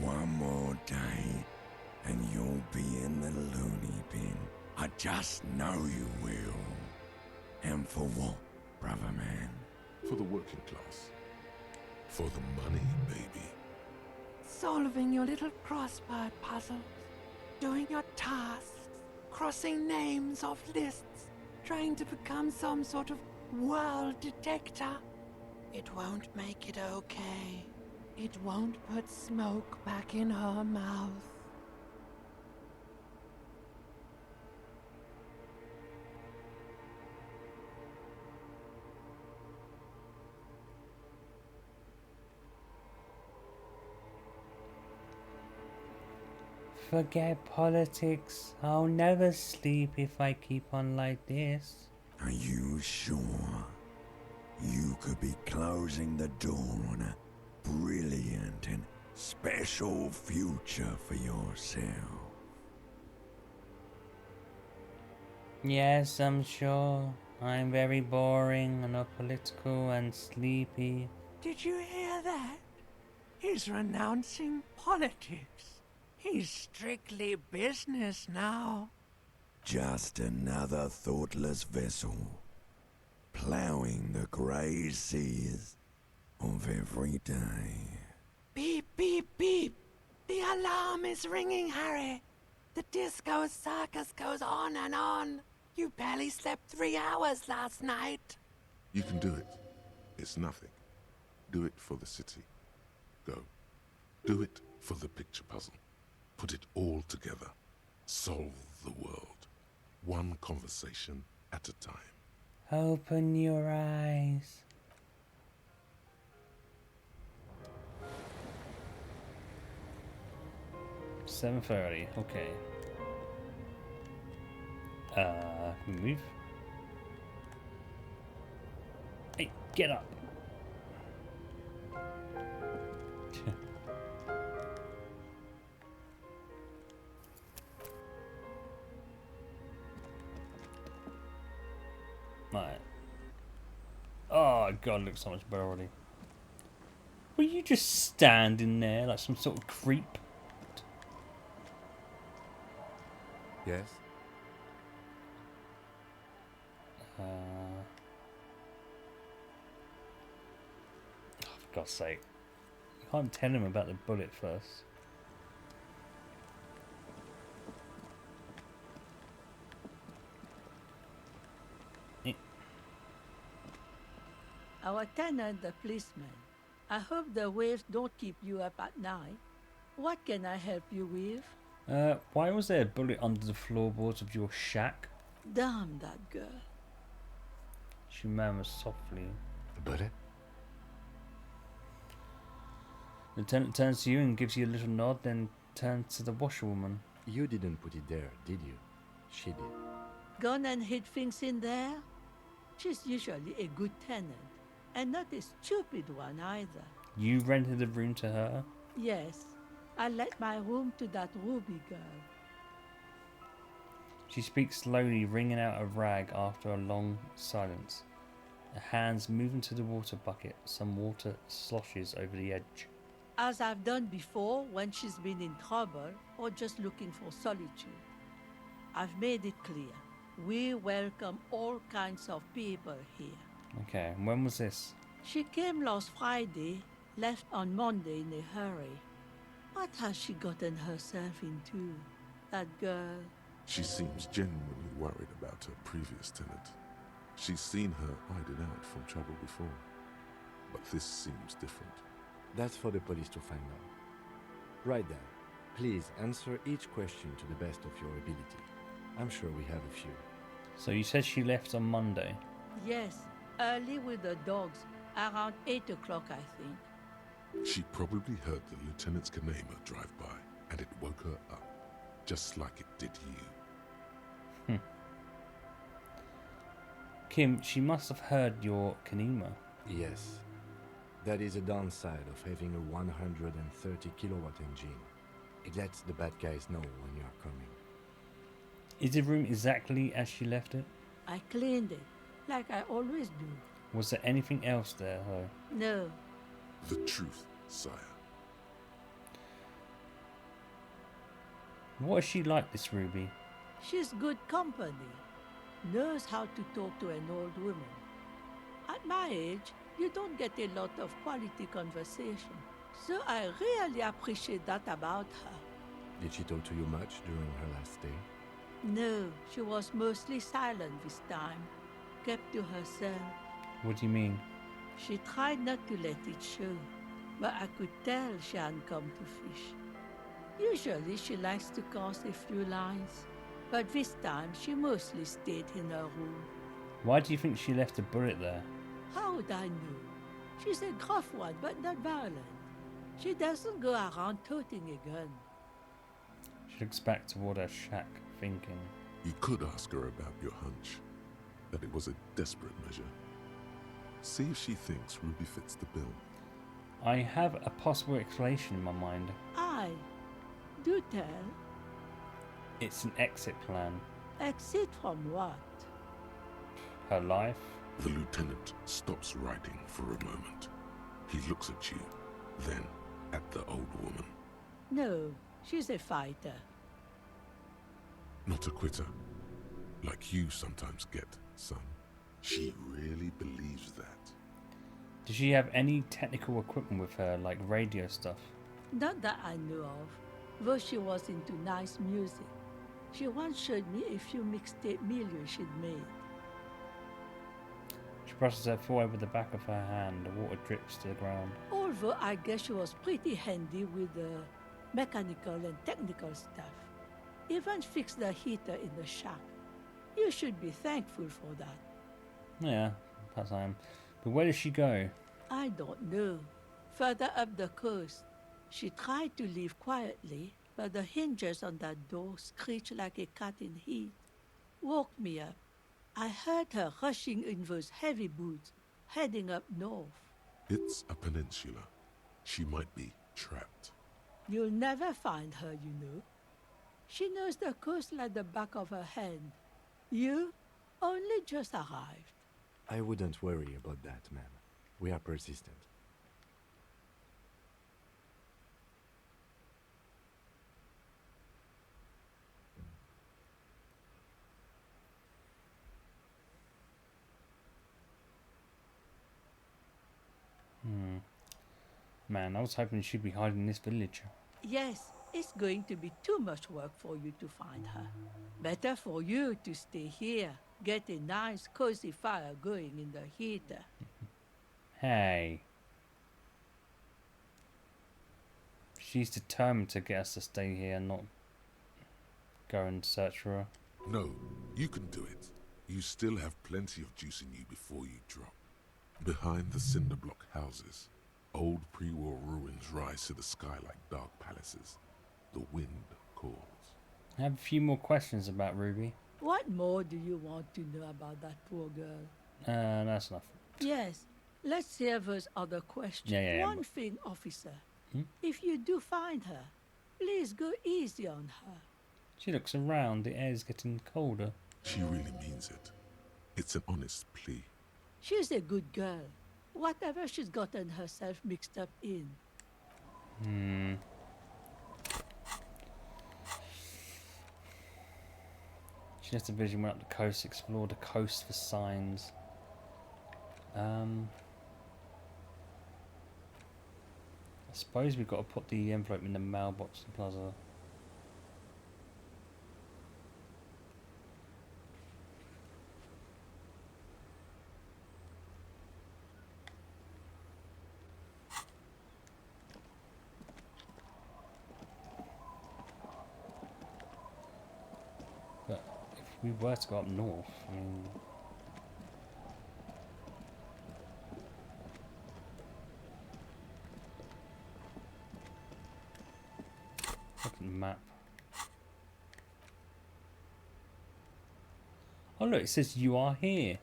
One more day, and you'll be in the loony bin. I just know you will. And for what, brother man? For the working class. For the money, baby. Solving your little crossword puzzles. Doing your tasks. Crossing names off lists. Trying to become some sort of world detector. It won't make it okay. It won't put smoke back in her mouth. Forget politics. I'll never sleep if I keep on like this. Are you sure? You could be closing the door on a brilliant and special future for yourself. Yes, I'm sure. I'm very boring and apolitical and sleepy. Did you hear that? He's renouncing politics. He's strictly business now. Just another thoughtless vessel, ploughing the grey seas of every day. Beep, beep, beep. The alarm is ringing, Harry. The disco circus goes on and on. You barely slept 3 hours last night. You can do it. It's nothing. Do it for the city. Go. Do it for the picture puzzle. Put it all together. Solve the world. One conversation at a time. Open your eyes. $7:30. Okay. Move. Hey, get up. Right. Oh god, it looks so much better already. Were you just standing there like some sort of creep? Yes? Oh, for God's sake. You can't tell him about the bullet first. Our tenant, the policeman. I hope the waves don't keep you up at night. What can I help you with? Why was there a bullet under the floorboards of your shack? Damn that girl. She murmurs softly. A bullet? The tenant turns to you and gives you a little nod, then turns to the washerwoman. You didn't put it there, did you? She did. Gone and hid things in there? She's usually a good tenant, and not a stupid one either. You rented the room to her? Yes, I let my room to that Ruby girl. She speaks slowly, wringing out a rag after a long silence. Her hands move into the water bucket. Some water sloshes over the edge. As I've done before when she's been in trouble or just looking for solitude. I've made it clear. We welcome all kinds of people here. Okay, and when was this? She came last Friday, left on Monday in a hurry. What has she gotten herself into, that girl? She seems genuinely worried about her previous tenant. She's seen her hiding out from trouble before. But this seems different. That's for the police to find out. Right then, please answer each question to the best of your ability. I'm sure we have a few. So you said she left on Monday. Yes, early with the dogs, around 8 o'clock, I think. She probably heard the Lieutenant's Kanema drive by, and it woke her up, just like it did you. Kim, she must have heard your Kanema. Yes. That is a downside of having a 130 kilowatt engine. It lets the bad guys know when you are coming. Is the room exactly as she left it? I cleaned it, like I always do. Was there anything else there, though? No. The truth, sire. What is she like, this Ruby? She's good company. Knows how to talk to an old woman. At my age, you don't get a lot of quality conversation. So I really appreciate that about her. Did she talk to you much during her last day? No, she was mostly silent this time. Kept to herself. What do you mean? She tried not to let it show, but I could tell she hadn't come to fish. Usually she likes to cast a few lines, but this time she mostly stayed in her room. Why do you think she left a bullet there? How would I know? She's a gruff one, but not violent. She doesn't go around toting a gun. She looks back toward her shack, thinking. You could ask her about your hunch, that it was a desperate measure. See if she thinks Ruby fits the bill. I have a possible explanation in my mind. Aye. Do tell. It's an exit plan. Exit from what? Her life? The lieutenant stops writing for a moment. He looks at you, then at the old woman. No, she's a fighter. Not a quitter, like you sometimes get, son. She really believes that. Does she have any technical equipment with her, like radio stuff? Not that I know of, though she was into nice music. She once showed me a few mixtape millions she'd made. She brushes her forehead with the back of her hand. The water drips to the ground. Although I guess she was pretty handy with the mechanical and technical stuff. Even fixed the heater in the shack. You should be thankful for that. Yeah, perhaps I am. But where does she go? I don't know. Further up the coast. She tried to leave quietly, but the hinges on that door screeched like a cat in heat. Woke me up. I heard her rushing in those heavy boots, heading up north. It's a peninsula. She might be trapped. You'll never find her, you know. She knows the coast like the back of her hand. You only just arrived. I wouldn't worry about that, ma'am. We are persistent. Man, I was hoping she'd be hiding in this village. Yes, it's going to be too much work for you to find her. Better for you to stay here, get a nice cozy fire going in the heater. Hey. She's determined to get us to stay here, not go and search for her. No, you can do it. You still have plenty of juice in you before you drop. Behind the cinder block houses, old pre-war ruins rise to the sky like dark palaces. The wind calls. I have a few more questions about Ruby. What more do you want to know about that poor girl? That's enough. Yes, let's hear those other questions. Yeah. One thing, officer. If you do find her, please go easy on her. She looks around. The air's getting colder. She really means it. It's an honest plea. She's a good girl. Whatever she's gotten herself mixed up in. Hmm. She has a vision, went up the coast, explored the coast for signs. I suppose we've got to put the envelope in the mailbox in the plaza. But if we were to go up north, I mean... Look at the map. Oh look, it says you are here.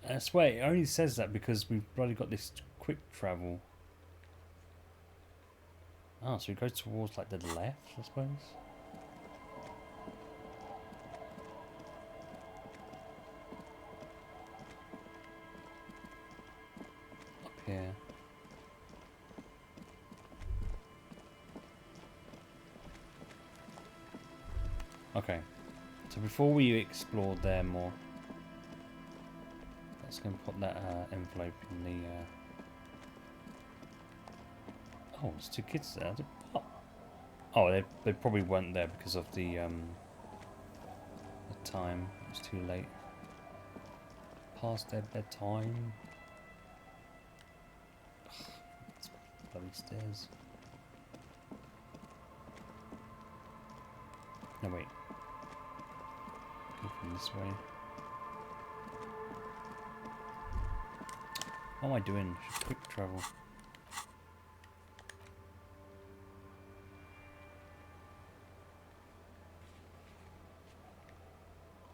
I swear, it only says that because we've bloody got this quick travel. Oh, so we go towards like the left, I suppose. Up here. Okay, so before we explore there more, let's go and put that envelope in the... Oh, there's two kids there. Oh, they probably weren't there because of the time. It was too late. Past their bedtime. Ugh, it's bloody stairs. No, wait. Go from this way. What am I doing? Should quick travel.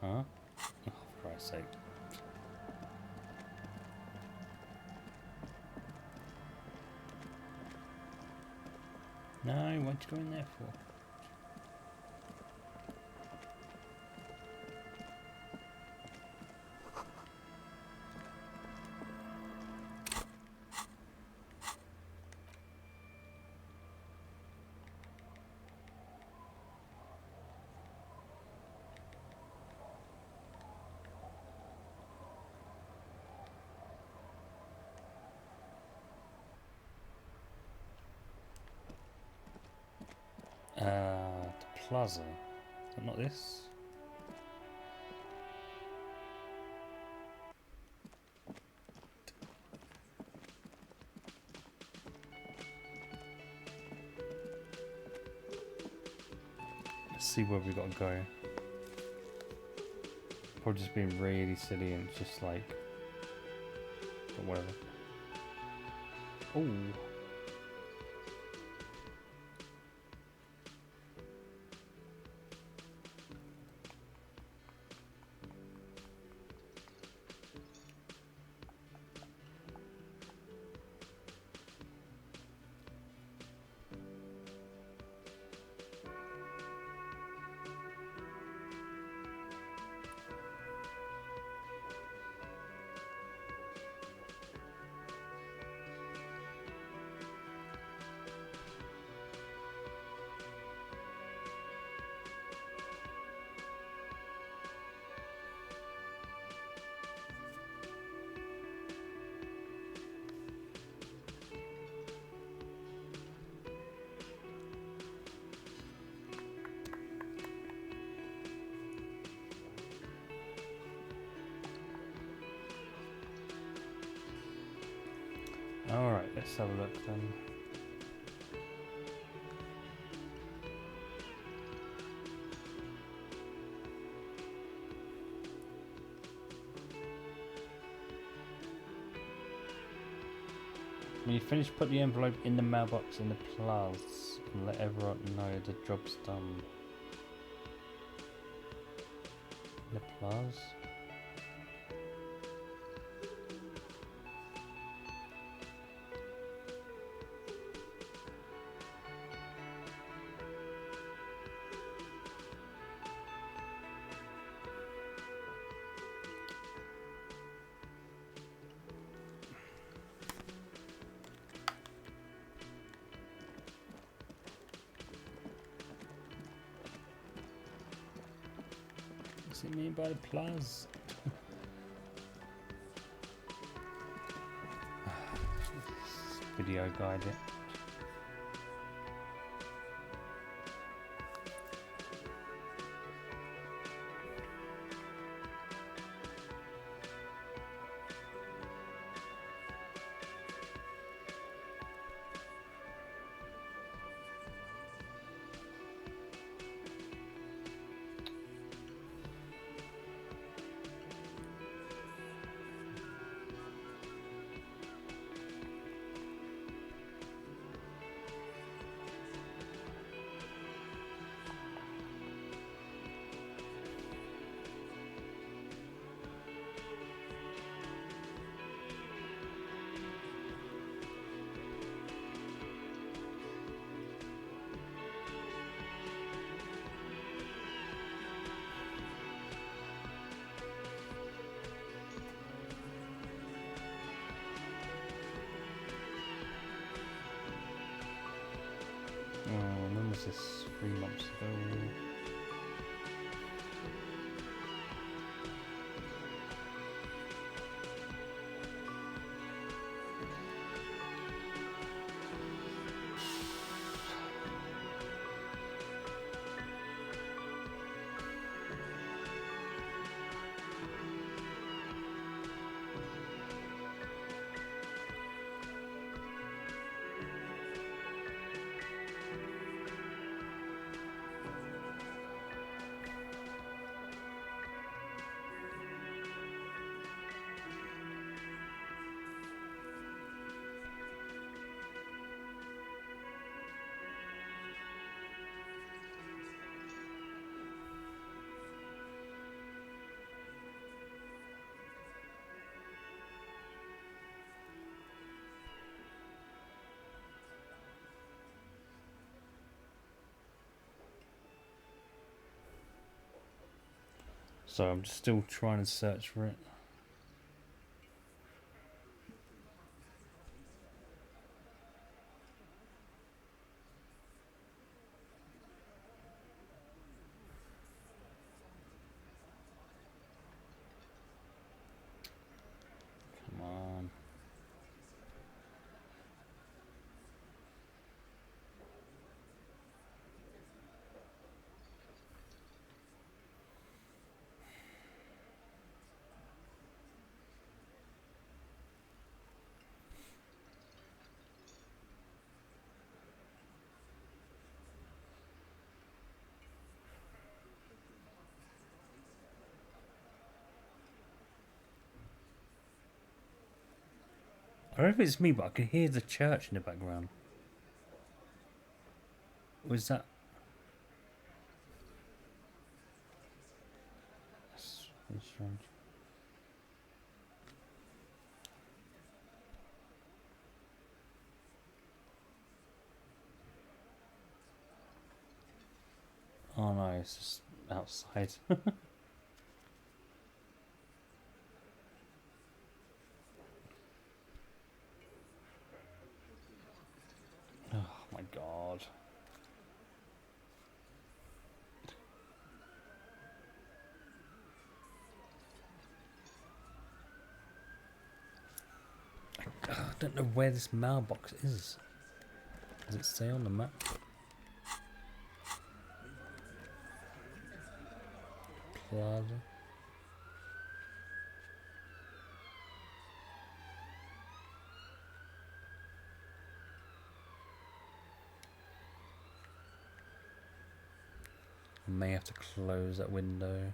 Huh? Oh, for Christ's sake. No, what'd you go in there for? The plaza. Is that not this? Let's see where we got to go. Probably just being really silly and it's just like, but whatever. Oh. Alright, let's have a look then. When you finish, put the envelope in the mailbox in the plaza and let everyone know the job's done. The plaza? Hit me by the plus. Video guide it. Oh, when was this? 3 months ago. So I'm still trying to search for it. Come on. I don't know if it's me, but I can hear the church in the background. Was that? That's really strange. Oh no, it's just outside. Oh my god. I don't know where this mailbox is. Does it say on the map? Plaza. I may have to close that window.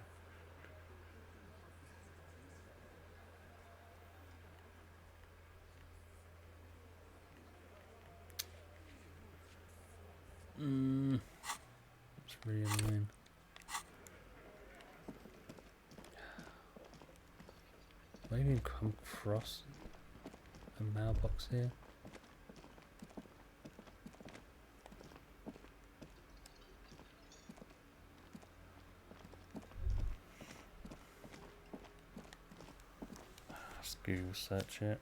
It's really annoying. Have I even come across a mailbox here? Let's Google search it.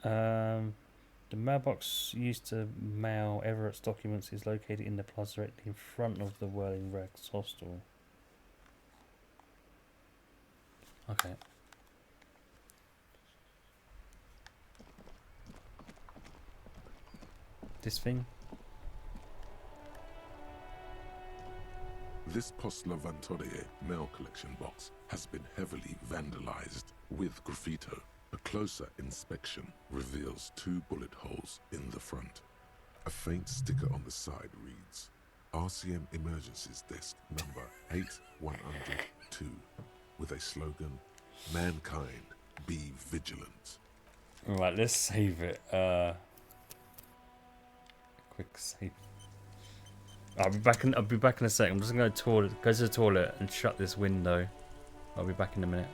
The mailbox used to mail Everett's documents is located in the plaza directly in front of the Whirling Rags hostel. Okay. This thing? This Post Levantorie mail collection box has been heavily vandalized with graffito. A closer inspection reveals 2 bullet holes in the front. A faint sticker on the side reads, RCM Emergencies Desk number 8102, with a slogan, Mankind, be vigilant. Alright, let's save it. Quick save. I'll be back in a sec. I'm just gonna go to the toilet and shut this window. I'll be back in a minute.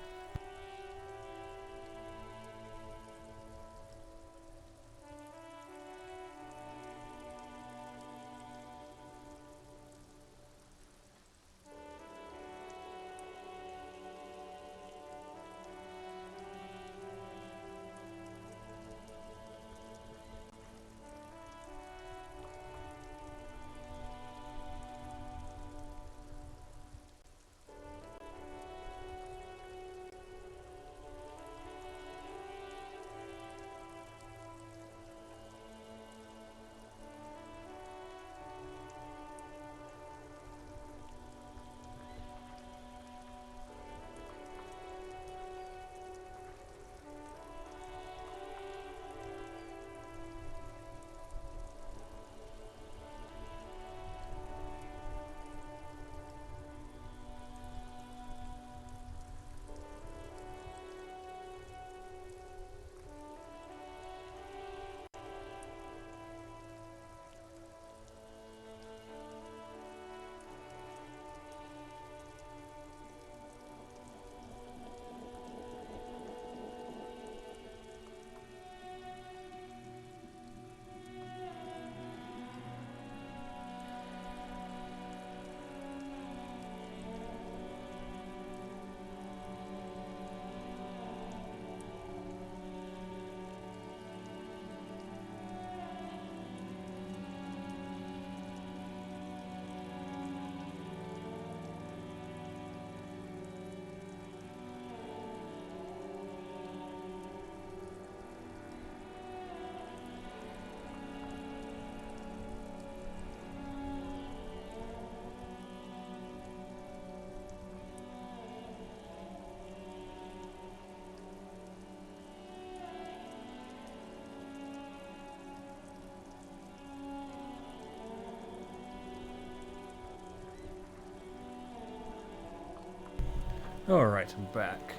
Alright, I'm back.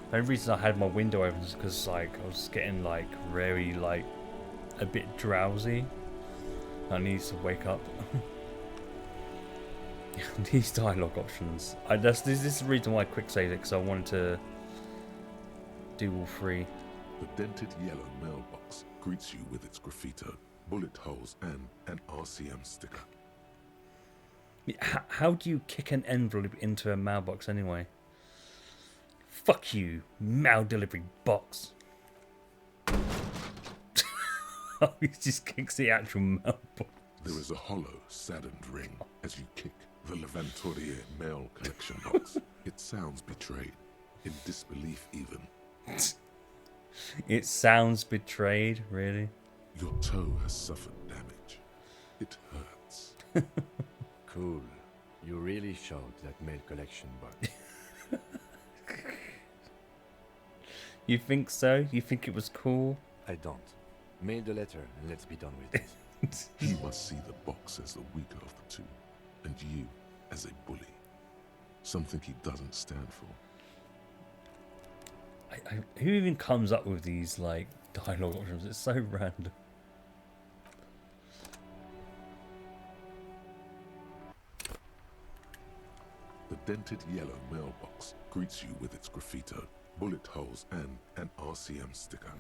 The only reason I had my window open is because like I was getting like very like a bit drowsy. I need to wake up. These dialogue options. This is the reason why I quick saved it, because I wanted to do all 3. The dented yellow mailbox greets you with its graffito, bullet holes, and an RCM sticker. How do you kick an envelope into a mailbox anyway? Fuck you, mail delivery box. Oh, he just kicks the actual mailbox. There is a hollow, saddened ring as you kick the Levantorie mail collection box. It sounds betrayed, in disbelief even. It sounds betrayed, really? Your toe has suffered damage. It hurts. Cool. You really showed that mail collection box. You think so? You think it was cool? I don't. Mail the letter and let's be done with this. He must see the box as the weaker of the two, and you as a bully. Something he doesn't stand for. Who even comes up with these like dialogue options? It's so random. The dented yellow mailbox greets you with its graffito, bullet holes, and an RCM sticker.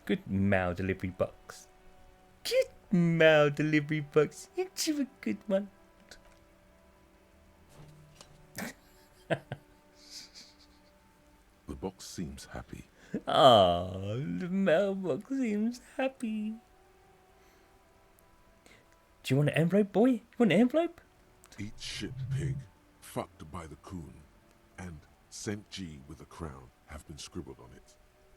Good mail delivery box. Good mail delivery box. You a good one. The The box seems happy. Ah, the mailbox seems happy. Do you want an envelope, boy? You want an envelope? Eat shit, pig. Fucked by the coon. And St. G with a crown have been scribbled on it.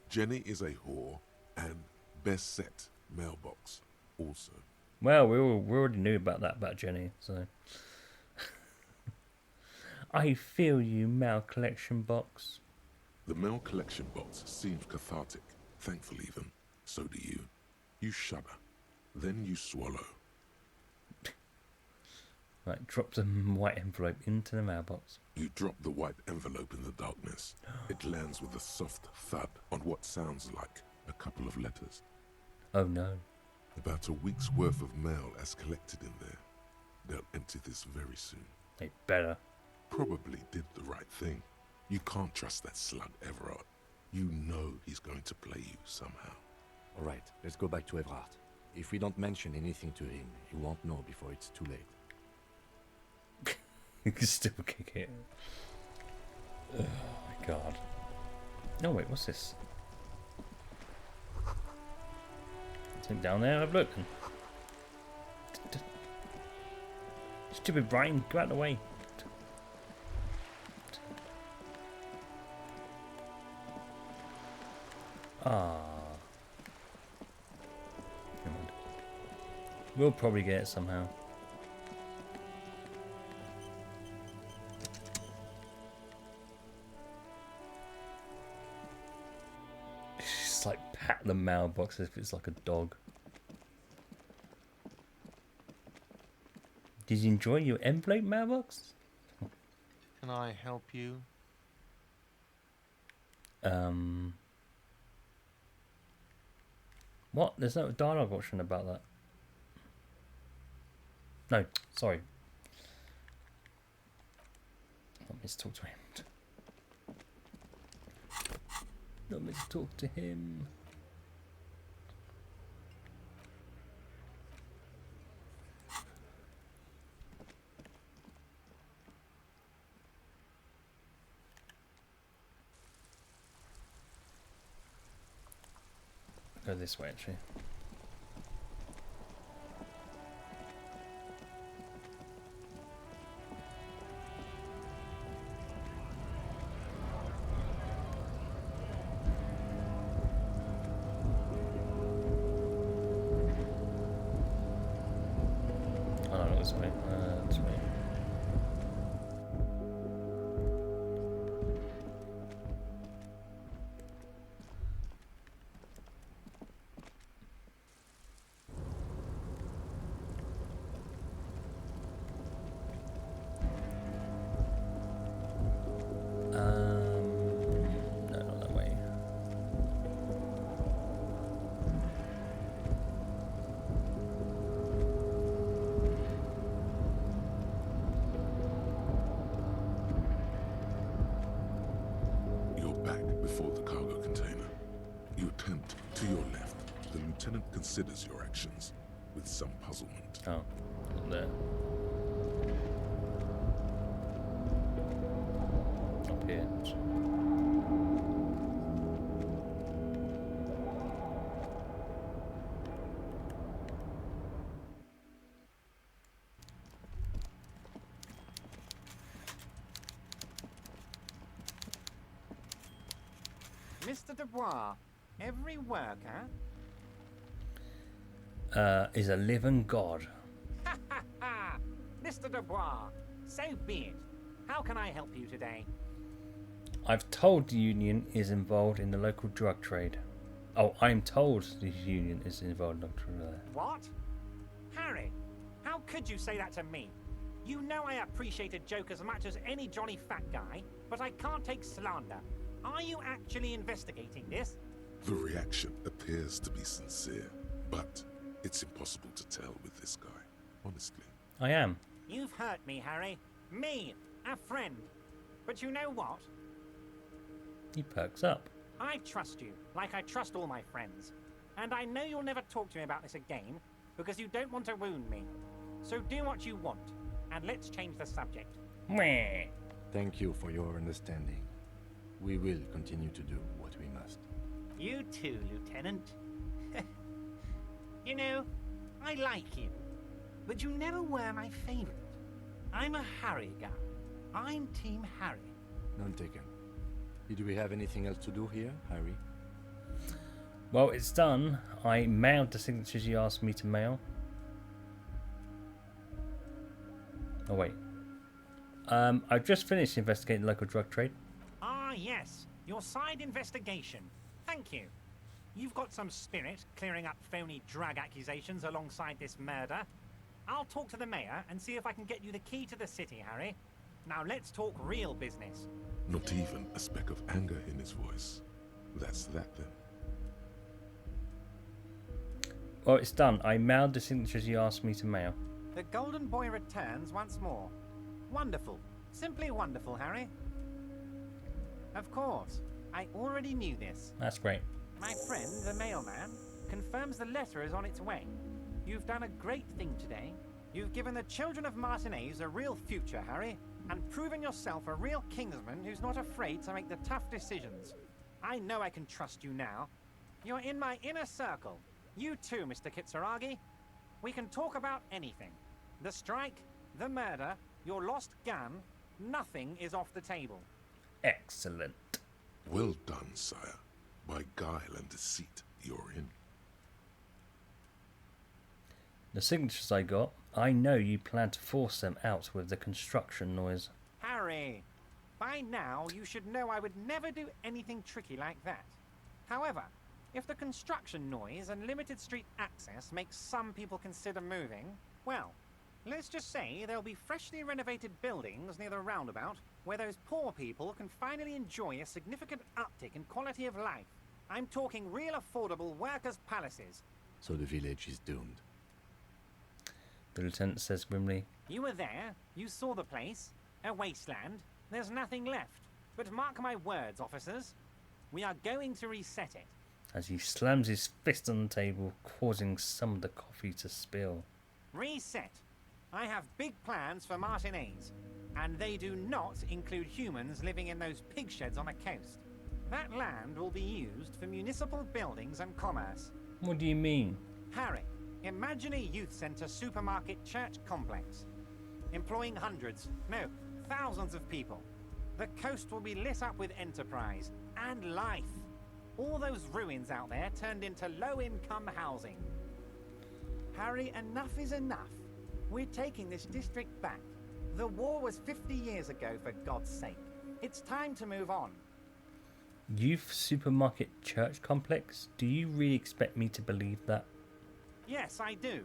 Jenny is a whore. And best set mailbox also. Well, we already knew about that about Jenny, so. I feel you, mail collection box. The mail collection box seems cathartic. Thankful even. So do you. You shudder. Then you swallow. Right, drop the white envelope into the mailbox. You drop the white envelope in the darkness. It lands with a soft thud on what sounds like a couple of letters. Oh no. About a week's worth of mail as collected in there. They'll empty this very soon. They better. Probably did the right thing. You can't trust that slug Everard. You know he's going to play you somehow. All right, let's go back to Everard. If we don't mention anything to him, he won't know before it's too late. You can still kick it. Oh my god. No, wait, what's this? Take down there and have a look. Stupid Brian, go out of the way. Ah. Never mind. We'll probably get it somehow. Just like pat the mailbox as if it's like a dog. Did you enjoy your envelope mailbox? Can I help you? What? There's no dialogue option about that. No, sorry. Let me talk to him. Let me talk to him. Go this way, actually. Oh, no, not this way. This way. No, not that way. You're back before the cargo container. You attempt to your left. The lieutenant considers your actions with some puzzlement. Oh, not there. Up here. Mr. Dubois, every worker? Is a living god. Ha ha ha! Mr. Dubois, so be it. How can I help you today? I've told the union is involved in the local drug trade. Oh, I'm told the union is involved in the drug trade. What? Harry, how could you say that to me? You know I appreciate a joke as much as any jolly fat guy, but I can't take slander. Are you actually investigating this? The reaction appears to be sincere, but it's impossible to tell with this guy, honestly. I am. You've hurt me, Harry. Me, a friend. But you know what? He perks up. I trust you, like I trust all my friends. And I know you'll never talk to me about this again, because you don't want to wound me. So do what you want, and let's change the subject. Meh. Thank you for your understanding. We will continue to do what we must. You too, Lieutenant. You know, I like you, but you never were my favorite. I'm a Harry guy. I'm Team Harry. None taken. Did we have anything else to do here, Harry? Well, it's done. I mailed the signatures you asked me to mail. Oh, wait. I've just finished investigating the local drug trade. Ah, yes. Your side investigation. Thank you. You've got some spirit clearing up phony drug accusations alongside this murder. I'll talk to the mayor and see if I can get you the key to the city, Harry. Now let's talk real business. Not even a speck of anger in his voice. That's that then. Well, it's done. I mailed the signatures you asked me to mail. The Golden Boy returns once more. Wonderful. Simply wonderful, Harry. Of course. I already knew this. That's great. My friend, the mailman, confirms the letter is on its way. You've done a great thing today. You've given the children of Martinez a real future, Harry, and proven yourself a real kingsman who's not afraid to make the tough decisions. I know I can trust you now. You're in my inner circle. You too, Mr. Kitsuragi. We can talk about anything. The strike, the murder, your lost gun, nothing is off the table. Excellent. Well done, sire. By guile and deceit, you're in. The signatures I got, I know you plan to force them out with the construction noise. Harry, by now you should know I would never do anything tricky like that. However, if the construction noise and limited street access makes some people consider moving, well, let's just say there'll be freshly renovated buildings near the roundabout where those poor people can finally enjoy a significant uptick in quality of life. I'm talking real affordable workers' palaces. So the village is doomed. The lieutenant says grimly. You were there, you saw the place, a wasteland, there's nothing left. But mark my words, officers, we are going to reset it. As he slams his fist on the table, causing some of the coffee to spill. Reset. I have big plans for Martinez, and they do not include humans living in those pig sheds on the coast. That land will be used for municipal buildings and commerce. What do you mean? Harry, imagine a youth centre supermarket church complex, employing hundreds, no, thousands of people. The coast will be lit up with enterprise and life. All those ruins out there turned into low-income housing. Harry, enough is enough. We're taking this district back. The war was 50 years ago, for God's sake. It's time to move on. Youth supermarket church complex? Do you really expect me to believe that? Yes, I do.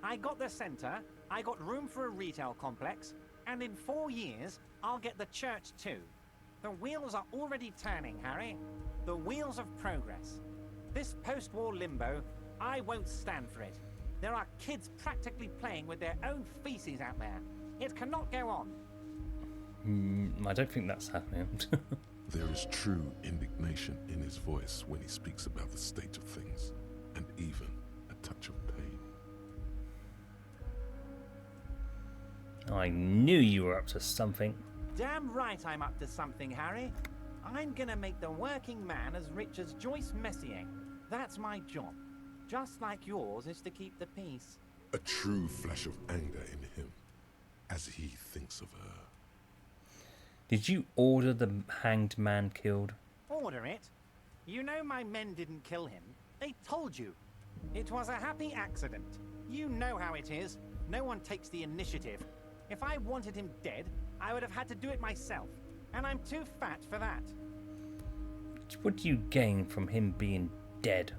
I got the centre, I got room for a retail complex, and in 4 years, I'll get the church too. The wheels are already turning, Harry. The wheels of progress. This post-war limbo, I won't stand for it. There are kids practically playing with their own feces out there. It cannot go on. I don't think that's happening. There is true indignation in his voice when he speaks about the state of things, and even a touch of pain. I knew you were up to something. Damn right I'm up to something, Harry. I'm gonna make the working man as rich as Joyce Messier. That's my job. Just like yours is to keep the peace. A true flash of anger in him, as he thinks of her. Did you order the hanged man killed? Order it? You know my men didn't kill him. They told you. It was a happy accident. You know how it is. No one takes the initiative. If I wanted him dead, I would have had to do it myself. And I'm too fat for that. What do you gain from him being dead?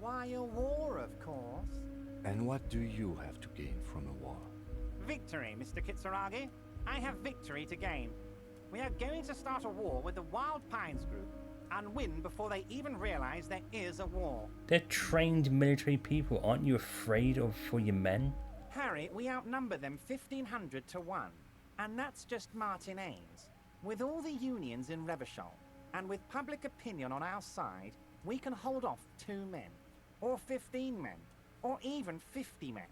Why, a war, of course. And what do you have to gain from a war? Victory, Mr. Kitsuragi. I have victory to gain. We are going to start a war with the Wild Pines group and win before they even realize there is a war. They're trained military people. Aren't you afraid for your men? Harry, we outnumber them 1,500 to 1. And that's just Martinez. With all the unions in Revachol, and with public opinion on our side, we can hold off 2 men, or 15 men, or even 50 men.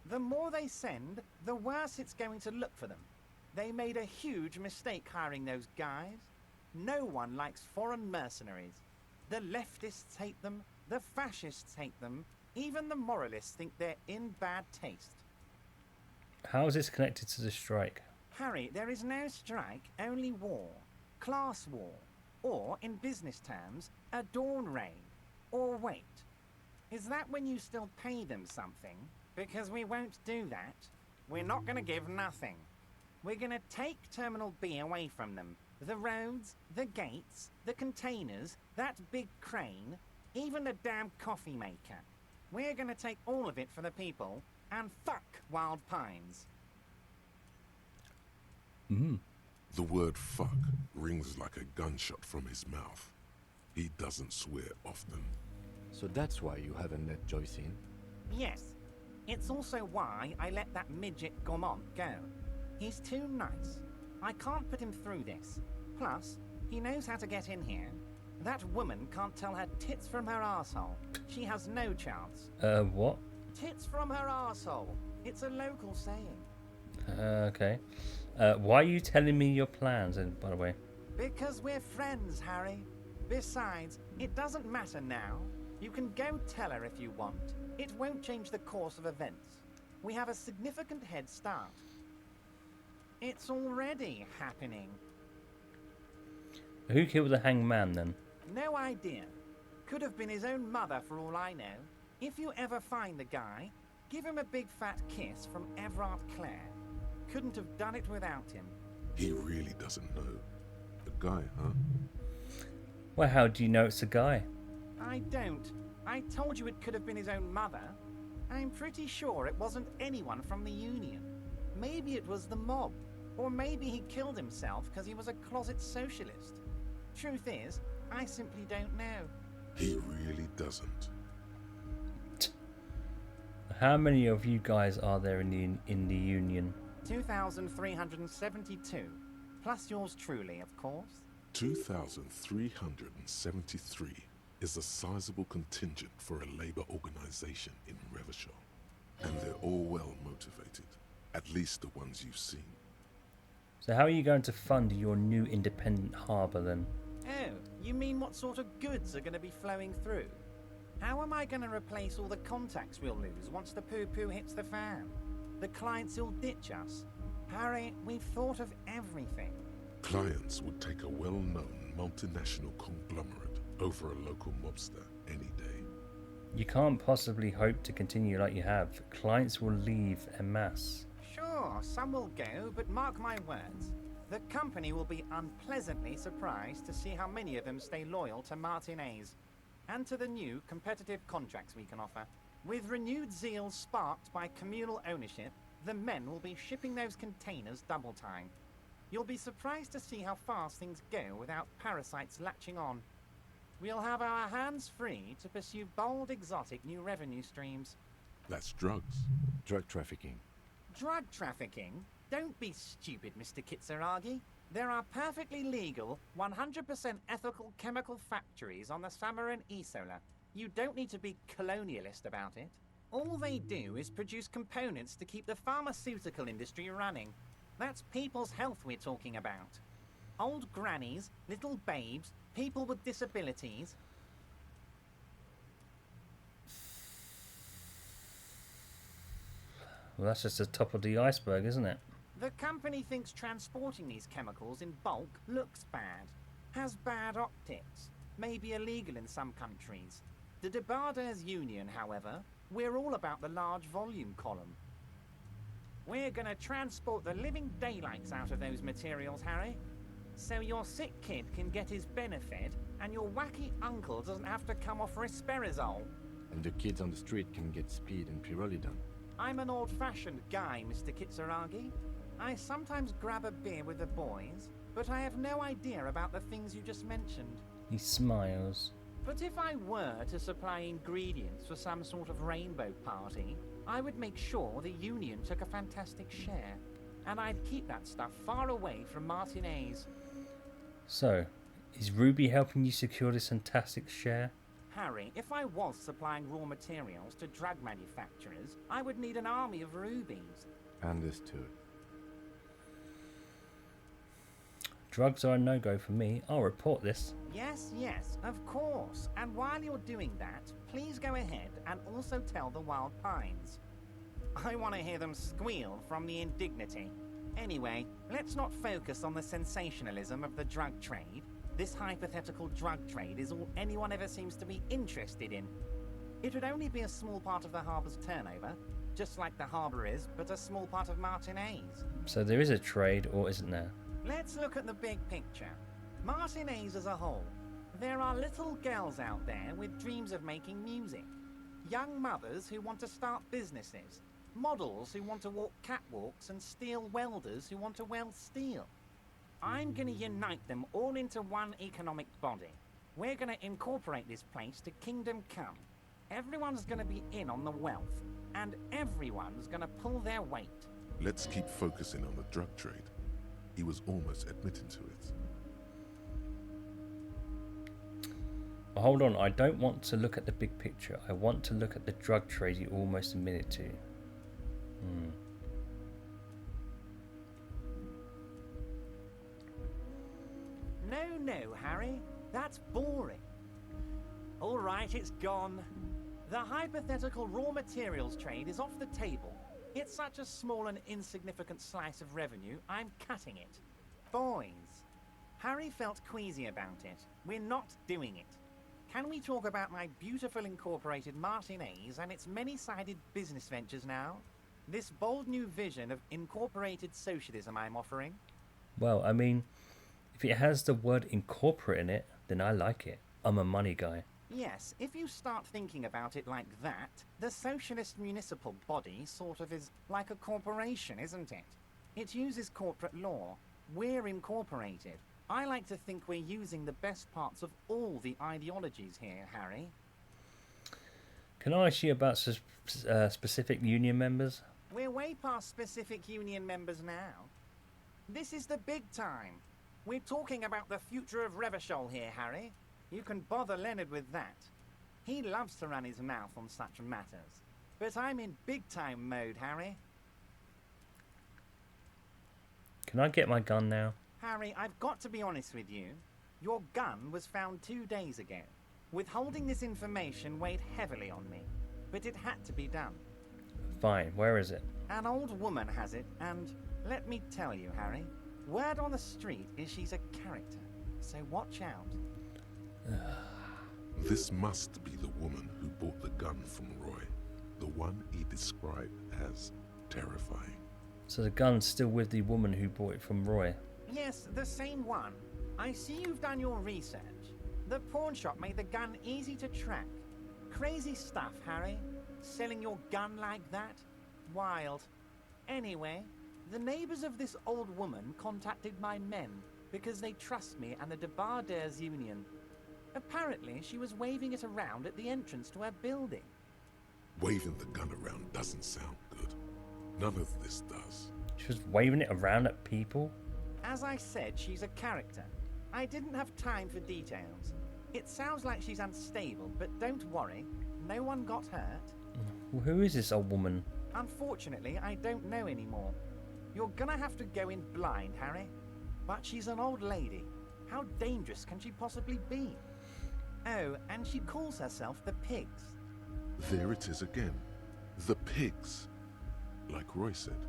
The more they send, the worse it's going to look for them. They made a huge mistake hiring those guys. No one likes foreign mercenaries. The leftists hate them, the fascists hate them, even the moralists think they're in bad taste. How is this connected to the strike? Harry, there is no strike, only war. Class war. Or, in business terms, a dawn raid. Or wait. Is that when you still pay them something? Because we won't do that. We're not going to give nothing. We're going to take Terminal B away from them. The roads, the gates, the containers, that big crane, even the damn coffee maker. We're going to take all of it for the people, and fuck Wild Pines. The word fuck rings like a gunshot from his mouth. He doesn't swear often. So that's why you haven't let Joyce in? Yes. It's also why I let that midget Gaumont go. He's too nice. I can't put him through this. Plus, he knows how to get in here. That woman can't tell her tits from her arsehole. She has no chance. What? Tits from her arsehole. It's a local saying. Okay. Why are you telling me your plans, and by the way? Because we're friends, Harry. Besides, it doesn't matter now. You can go tell her if you want. It won't change the course of events. We have a significant head start. It's already happening. Who killed the hanged man then? No idea. Could have been his own mother for all I know. If you ever find the guy, give him a big fat kiss from Everard Clare. Couldn't have done it without him. He really doesn't know. The guy, huh? Well, how do you know it's a guy? I don't. I told you it could have been his own mother. I'm pretty sure it wasn't anyone from the Union. Maybe it was the mob. Or maybe he killed himself because he was a closet socialist. Truth is, I simply don't know. He really doesn't. How many of you guys are there in the Union? 2,372. Plus yours truly, of course. 2,373 is a sizable contingent for a labor organization in Revachol. And they're all well motivated. At least the ones you've seen. So how are you going to fund your new independent harbour then? Oh, you mean what sort of goods are going to be flowing through? How am I going to replace all the contacts we'll lose once the poo-poo hits the fan? The clients will ditch us. Harry, we've thought of everything. Clients would take a well-known multinational conglomerate over a local mobster any day. You can't possibly hope to continue like you have. Clients will leave en masse. Sure, some will go, but mark my words. The company will be unpleasantly surprised to see how many of them stay loyal to Martinez and to the new competitive contracts we can offer. With renewed zeal sparked by communal ownership, the men will be shipping those containers double time. You'll be surprised to see how fast things go without parasites latching on. We'll have our hands free to pursue bold, exotic new revenue streams. That's drugs. Drug trafficking. Drug trafficking? Don't be stupid, Mr. Kitsuragi. There are perfectly legal, 100% ethical chemical factories on the Samarin Isola. You don't need to be colonialist about it. All they do is produce components to keep the pharmaceutical industry running. That's people's health we're talking about. Old grannies, little babes, people with disabilities. Well, that's just the top of the iceberg, isn't it? The company thinks transporting these chemicals in bulk looks bad, has bad optics, may be illegal in some countries. The Debarders Union, however, we're all about the large volume column. We're gonna transport the living daylights out of those materials, Harry. So your sick kid can get his benefit and your wacky uncle doesn't have to come off risperidone. And the kids on the street can get speed and pyrrolidone. I'm an old-fashioned guy, Mr. Kitsuragi. I sometimes grab a beer with the boys, but I have no idea about the things you just mentioned. He smiles. But if I were to supply ingredients for some sort of rainbow party, I would make sure the Union took a fantastic share. And I'd keep that stuff far away from Martinez. So, is Ruby helping you secure this fantastic share? Harry, if I was supplying raw materials to drug manufacturers, I would need an army of rubies. Understood. Drugs are a no-go for me. I'll report this. Yes, yes, of course. And while you're doing that, please go ahead and also tell the Wild Pines. I want to hear them squeal from the indignity. Anyway, let's not focus on the sensationalism of the drug trade. This hypothetical drug trade is all anyone ever seems to be interested in. It would only be a small part of the harbour's turnover, just like the harbour is, but a small part of Martinez. So there is a trade, or isn't there? Let's look at the big picture. Martinez as a whole. There are little girls out there with dreams of making music. Young mothers who want to start businesses. Models who want to walk catwalks and steel welders who want to weld steel. I'm going to unite them all into one economic body. We're going to incorporate this place to Kingdom Come. Everyone's going to be in on the wealth, and everyone's going to pull their weight. Let's keep focusing on the drug trade. He was almost admitting to it. Well, hold on, I don't want to look at the big picture. I want to look at the drug trade you almost admitted to. No, Harry. That's boring. All right, it's gone. The hypothetical raw materials trade is off the table. It's such a small and insignificant slice of revenue, I'm cutting it. Boys. Harry felt queasy about it. We're not doing it. Can we talk about my beautiful incorporated Martinez and its many-sided business ventures now? This bold new vision of incorporated socialism I'm offering? Well, I mean, if it has the word incorporate in it, then I like it. I'm a money guy. Yes, if you start thinking about it like that, the socialist municipal body sort of is like a corporation, isn't it? It uses corporate law. We're incorporated. I like to think we're using the best parts of all the ideologies here, Harry. Can I ask you about specific union members? We're way past specific union members now. This is the big time. We're talking about the future of Revachol here, Harry. You can bother Leonard with that. He loves to run his mouth on such matters. But I'm in big-time mode, Harry. Can I get my gun now? Harry, I've got to be honest with you. Your gun was found 2 days ago. Withholding this information weighed heavily on me. But it had to be done. Fine, where is it? An old woman has it, and let me tell you, Harry, word on the street is she's a character. So watch out. This must be the woman who bought the gun from Roy. The one he described as terrifying. So the gun's still with the woman who bought it from Roy? Yes, the same one. I see you've done your research. The pawn shop made the gun easy to track. Crazy stuff, Harry. Selling your gun like that? Wild. Anyway, the neighbors of this old woman contacted my men because they trust me and the Debarders Union. Apparently, she was waving it around at the entrance to her building. Waving the gun around doesn't sound good. None of this does. She was waving it around at people? As I said, she's a character. I didn't have time for details. It sounds like she's unstable, but don't worry. No one got hurt. Well, who is this old woman? Unfortunately, I don't know anymore. You're gonna have to go in blind, Harry. But she's an old lady. How dangerous can she possibly be? Oh, and she calls herself the Pigs. There it is again. The pigs. Like Roy said,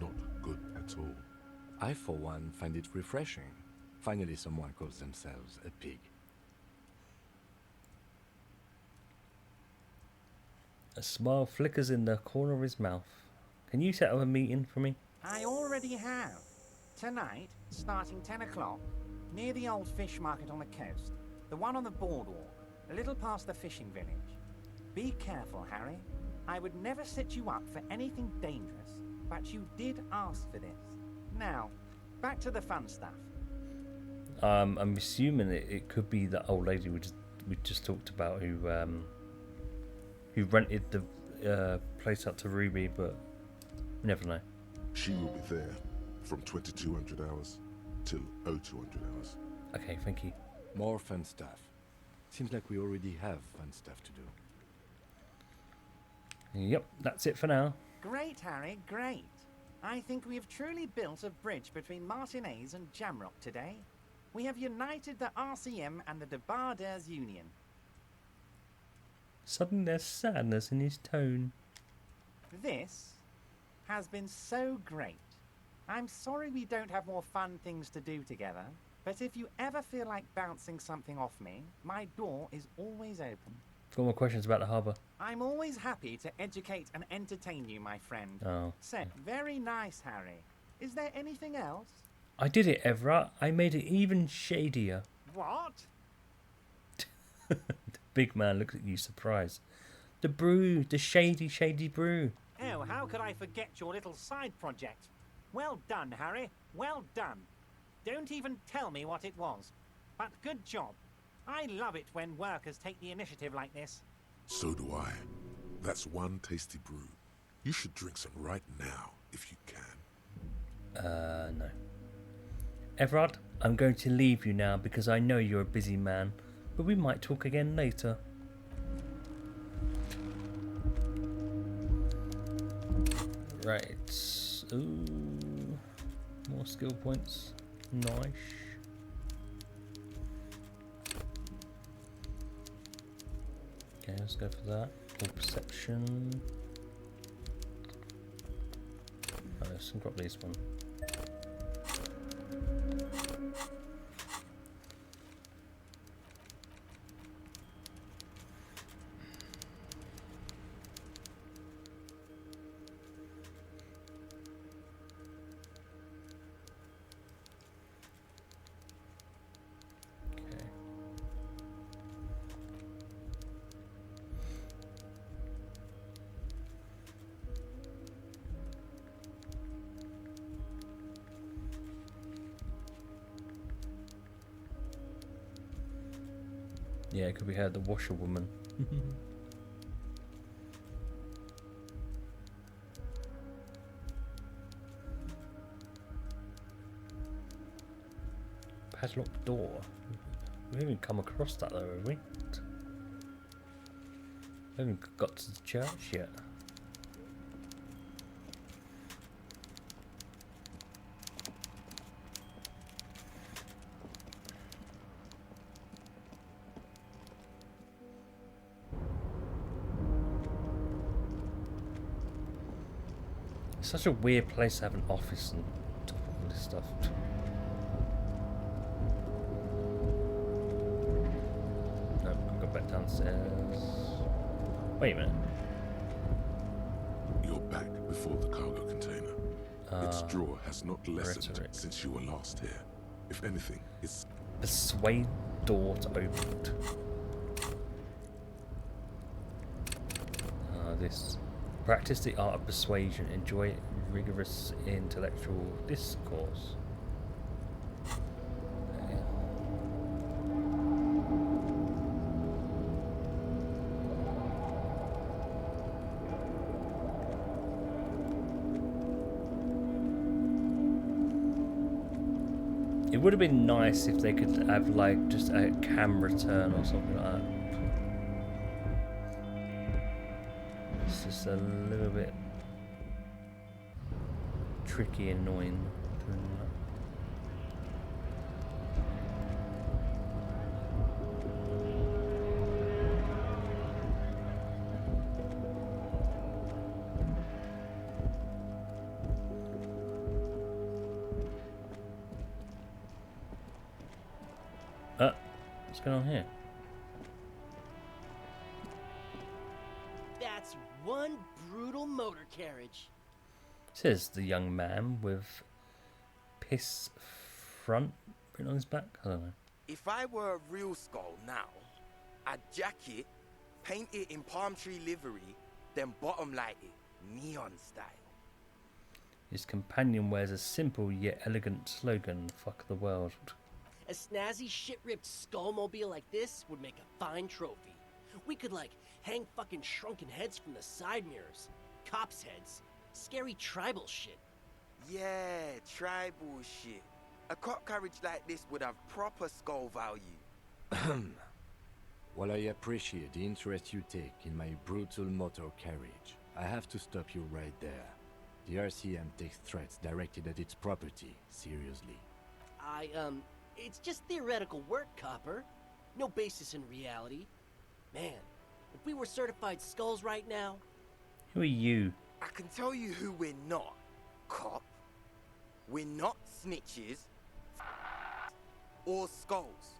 not good at all. I, for one, find it refreshing. Finally, someone calls themselves a pig. A smile flickers in the corner of his mouth. Can you set up a meeting for me? I already have. Tonight, starting 10 o'clock, near the old fish market on the coast. The one on the boardwalk, a little past the fishing village. Be careful, Harry. I would never set you up for anything dangerous, but you did ask for this. Now, back to the fun stuff. I'm assuming it could be that old lady we just talked about who rented the place out to Ruby, but we never know. She will be there from 2200 hours till 0200 hours. Okay, thank you. More fun stuff. Seems like we already have fun stuff to do. Yep, that's it for now. Great, Harry, great. I think we have truly built a bridge between Martinez and Jamrock today. We have united the RCM and the Debarders Union. Suddenly there's sadness in his tone. This has been so great. I'm sorry we don't have more fun things to do together, but if you ever feel like bouncing something off me, my door is always open. Got more questions about the harbour. I'm always happy to educate and entertain you, my friend. Oh. So, very nice, Harry. Is there anything else? I did it, Everett. I made it even shadier. What? The big man looks at you surprised. The brew, the shady brew. Oh, how could I forget your little side project? Well done, Harry. Well done. Don't even tell me what it was. But good job. I love it when workers take the initiative like this. So do I. That's one tasty brew. You should drink some right now, if you can. No. Everard, I'm going to leave you now because I know you're a busy man, but we might talk again later. Right. Ooh. More skill points. Nice. Okay, let's go for that. Or perception. Oh, let's grab this one. Yeah, because we had the washerwoman. Padlocked door. We haven't come across that though, have we? We haven't got to the church yet. It's such a weird place to have an office and top of all this stuff. Nope, I'll go back downstairs. Wait a minute. You're back before the cargo container. Its drawer has not lessened rhetoric. since you were last here. If anything, it's... Persuade door to open. This. Practice the art of persuasion. Enjoy rigorous intellectual discourse. Okay. It would have been nice if they could have like just a camera turn or something like that. It's just a little bit tricky and annoying doing that. What's going on here? That's one brutal motor carriage. Says the young man with piss front written on his back. I don't know. If I were a real skull now, I'd jack it, paint it in palm tree livery, then bottom light it, neon style. His companion wears a simple yet elegant slogan, "Fuck the world." A snazzy shit-ripped skullmobile like this would make a fine trophy. We could, like, hang fucking shrunken heads from the side mirrors. Cops' heads. Scary tribal shit. Yeah, tribal shit. A cop carriage like this would have proper skull value. While I appreciate the interest you take in my brutal motor carriage, I have to stop you right there. The RCM takes threats directed at its property seriously. It's just theoretical work, Copper. No basis in reality. Man, if we were certified skulls right now... Who are you? I can tell you who we're not, cop. We're not snitches or skulls.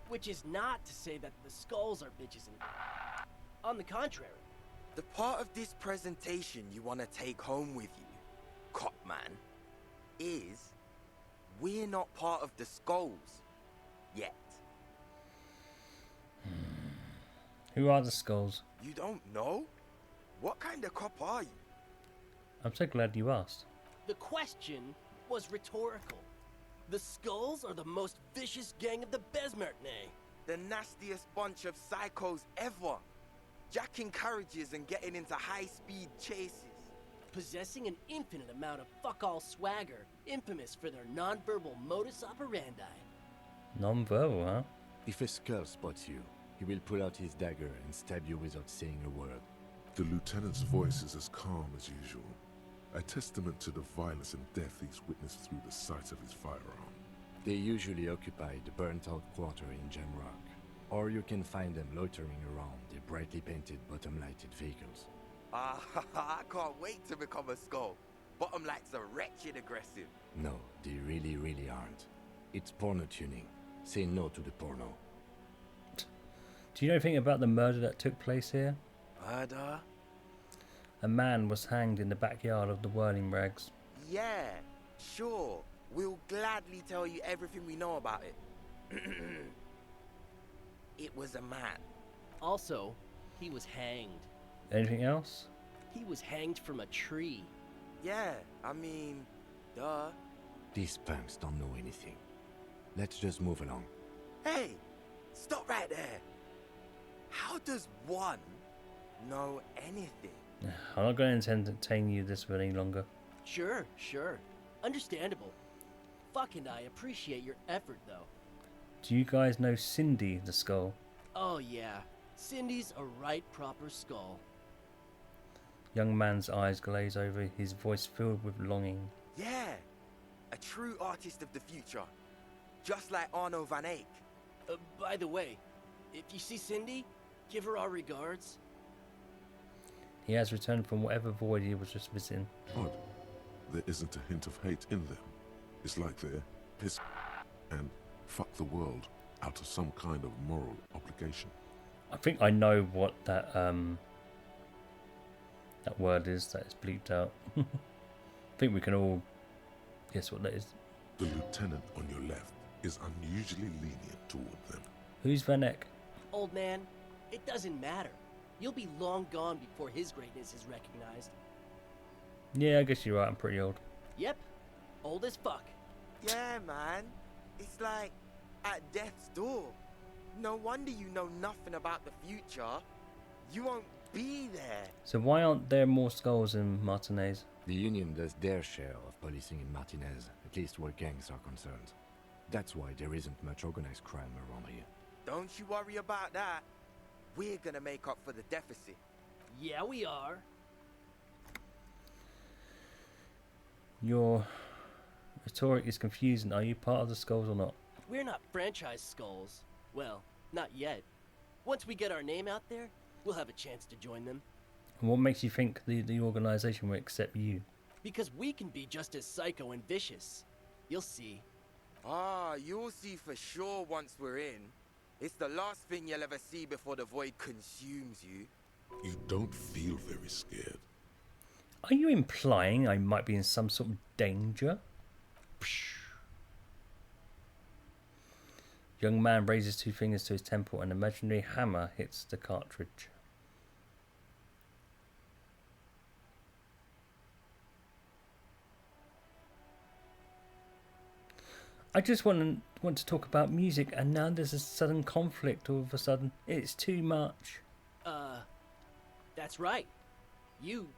Which is not to say that the skulls are bitches and... On the contrary. The part of this presentation you want to take home with you, cop man, is we're not part of the skulls yet. Who are the skulls? You don't know? What kind of cop are you? I'm so glad you asked. The question was rhetorical. The skulls are the most vicious gang of the Besmertne. The nastiest bunch of psychos ever. Jacking carriages and getting into high-speed chases. Possessing an infinite amount of fuck-all swagger, infamous for their non-verbal modus operandi. Non-verbal, huh? If a skull spots you, he will pull out his dagger and stab you without saying a word. The lieutenant's voice is as calm as usual, a testament to the violence and death he's witnessed through the sight of his firearm. They usually occupy the burnt-out quarter in Jamrock, or you can find them loitering around their brightly painted bottom-lighted vehicles. I can't wait to become a skull. Bottom lights are wretched aggressive. No, they really, really aren't. It's porno tuning. Say no to the porno. Do you know anything about the murder that took place here? Murder? A man was hanged in the backyard of the Whirling Rags. Yeah, sure. We'll gladly tell you everything we know about it. It was a man. Also, he was hanged. Anything else? He was hanged from a tree. Yeah, I mean, duh. These punks don't know anything. Let's just move along. Hey, stop right there. How does one know anything? I'm not going to entertain you this any longer. Sure. Understandable. Fuck, and I appreciate your effort, though. Do you guys know Cindy the Skull? Oh, yeah. Cindy's a right proper skull. Young man's eyes glaze over, his voice filled with longing. Yeah, a true artist of the future. Just like Arno van Eyck. By the way, if you see Cindy, give her our regards. He has returned from whatever void he was just visiting. Odd. There isn't a hint of hate in them. It's like they're piss and fuck the world out of some kind of moral obligation. I think I know what that word is that is bleeped out. I think we can all guess what that is. The lieutenant on your left is unusually lenient toward them. Who's Van Eyck? Old man, it doesn't matter. You'll be long gone before his greatness is recognized. Yeah, I guess you're right, I'm pretty old. Yep, old as fuck. Yeah, man. It's like at death's door. No wonder you know nothing about the future. You won't be there. So why aren't there more skulls in Martinez? The Union does their share of policing in Martinez, at least where gangs are concerned. That's why there isn't much organized crime around here. Don't you worry about that. We're gonna make up for the deficit. Yeah, we are. Your rhetoric is confusing. Are you part of the skulls or not? We're not franchise skulls. Well, not yet. Once we get our name out there, we'll have a chance to join them. And what makes you think the organization will accept you? Because we can be just as psycho and vicious. You'll see. Ah, you'll see for sure once we're in. It's the last thing you'll ever see before the void consumes you. You don't feel very scared. Are you implying I might be in some sort of danger? Young man raises two fingers to his temple. An imaginary hammer hits the cartridge. I just want to talk about music, and now there's a sudden conflict all of a sudden. It's too much. That's right. You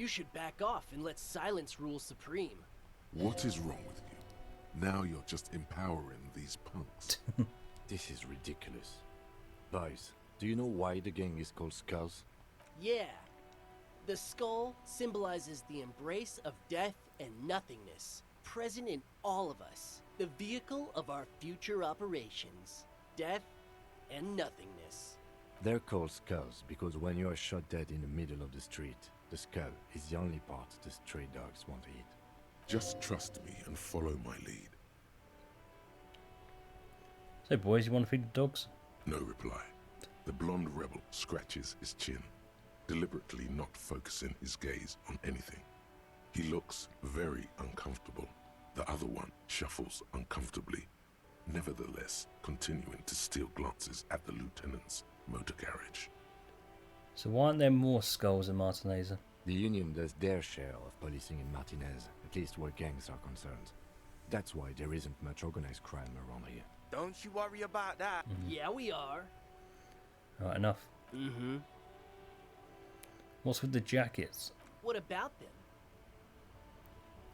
should back off and let silence rule supreme. What is wrong with you? Now you're just empowering these punks. This is ridiculous. Boys, do you know why the gang is called Skulls? Yeah. The skull symbolizes the embrace of death and nothingness, present in all of us. The vehicle of our future operations. Death and nothingness. They're called skulls because when you are shot dead in the middle of the street, the skull is the only part the stray dogs want to eat. Just trust me and follow my lead. So, boys, you want to feed the dogs? No reply. The blonde rebel scratches his chin, deliberately not focusing his gaze on anything. He looks very uncomfortable. The other one shuffles uncomfortably, nevertheless continuing to steal glances at the lieutenant's motor carriage. So why aren't there more skulls in Martinez? The Union does their share of policing in Martinez, at least where gangs are concerned. That's why there isn't much organized crime around here. Don't you worry about that. Yeah, we are. Right, enough. Mm-hmm. What's with the jackets? What about them?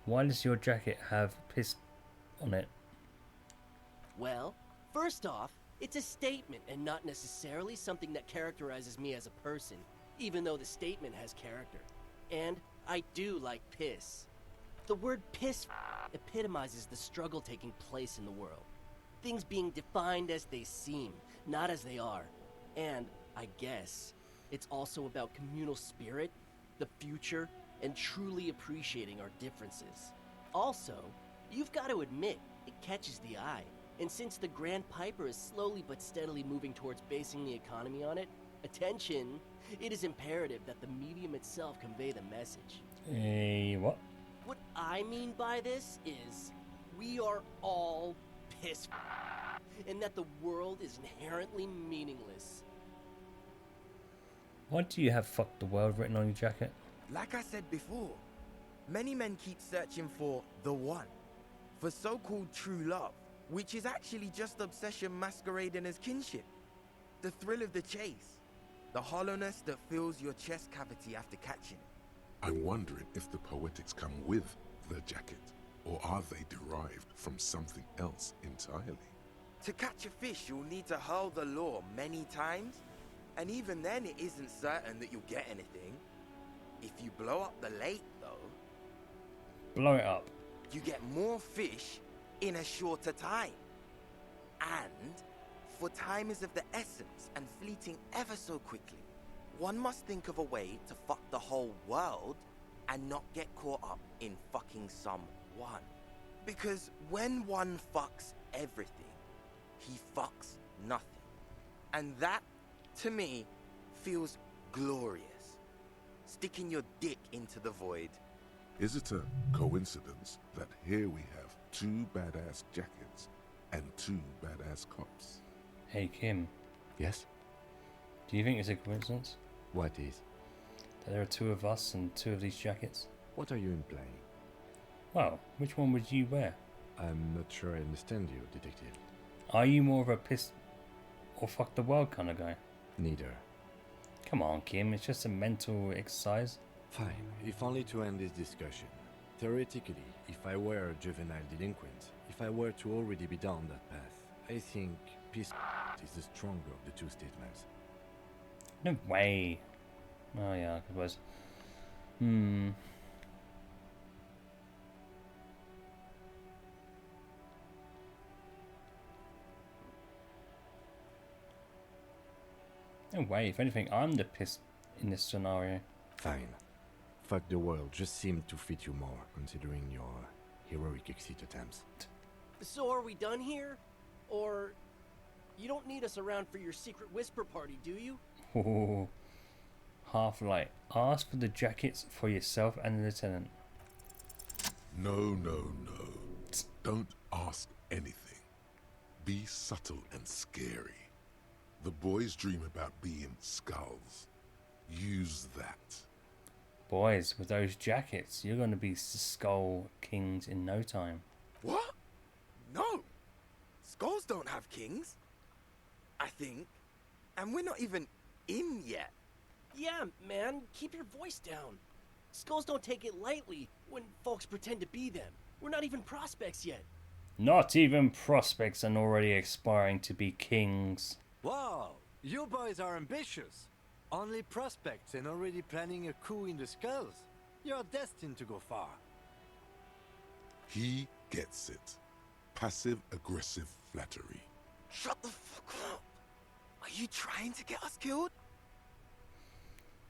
Why does your jacket have piss on it? Well, first off, it's a statement and not necessarily something that characterizes me as a person, even though the statement has character. And I do like piss. The word piss epitomizes the struggle taking place in the world. Things being defined as they seem, not as they are. And, I guess, it's also about communal spirit, the future, and truly appreciating our differences. Also, you've got to admit, it catches the eye. And since the Grand Piper is slowly but steadily moving towards basing the economy on it, attention, it is imperative that the medium itself convey the message. What? What I mean by this is, we are all pissed, and that the world is inherently meaningless. Why do you have "fuck the world" written on your jacket? Like I said before, many men keep searching for the one, for so-called true love, which is actually just obsession masquerading as kinship. The thrill of the chase, the hollowness that fills your chest cavity after catching it. I'm wondering if the poetics come with the jacket, or are they derived from something else entirely? To catch a fish, you'll need to hurl the lure many times, and even then it isn't certain that you'll get anything. If you blow up the lake, though... Blow it up. You get more fish in a shorter time. And, for time is of the essence and fleeting ever so quickly, one must think of a way to fuck the whole world and not get caught up in fucking someone. Because when one fucks everything, he fucks nothing. And that, to me, feels glorious. Sticking your dick into the void. Is it a coincidence that here we have two badass jackets and two badass cops? Hey, Kim. Yes? Do you think it's a coincidence? What is? That there are two of us and two of these jackets? What are you implying? Well, which one would you wear? I'm not sure I understand you, detective. Are you more of a piss or fuck the world kind of guy? Neither. Come on, Kim, it's just a mental exercise. Fine, if only to end this discussion. Theoretically, if I were a juvenile delinquent, if I were to already be down that path, I think peace is the stronger of the two statements. No way. Oh yeah, it was. No way, if anything, I'm the piss in this scenario. Fine. Fuck the world just seemed to fit you more, considering your heroic exit attempts. So are we done here? Or... you don't need us around for your secret whisper party, do you? Oh, Half-Light. Ask for the jackets for yourself and the lieutenant. No. Don't ask anything. Be subtle and scary. The boys dream about being skulls. Use that. Boys, with those jackets, you're going to be skull kings in no time. What? No. Skulls don't have kings. I think. And we're not even in yet. Yeah, man, keep your voice down. Skulls don't take it lightly when folks pretend to be them. We're not even prospects yet. Not even prospects and already aspiring to be kings. Wow, you boys are ambitious. Only prospects and already planning a coup in the skulls. You're destined to go far. He gets it. Passive-aggressive flattery. Shut the fuck up! Are you trying to get us killed?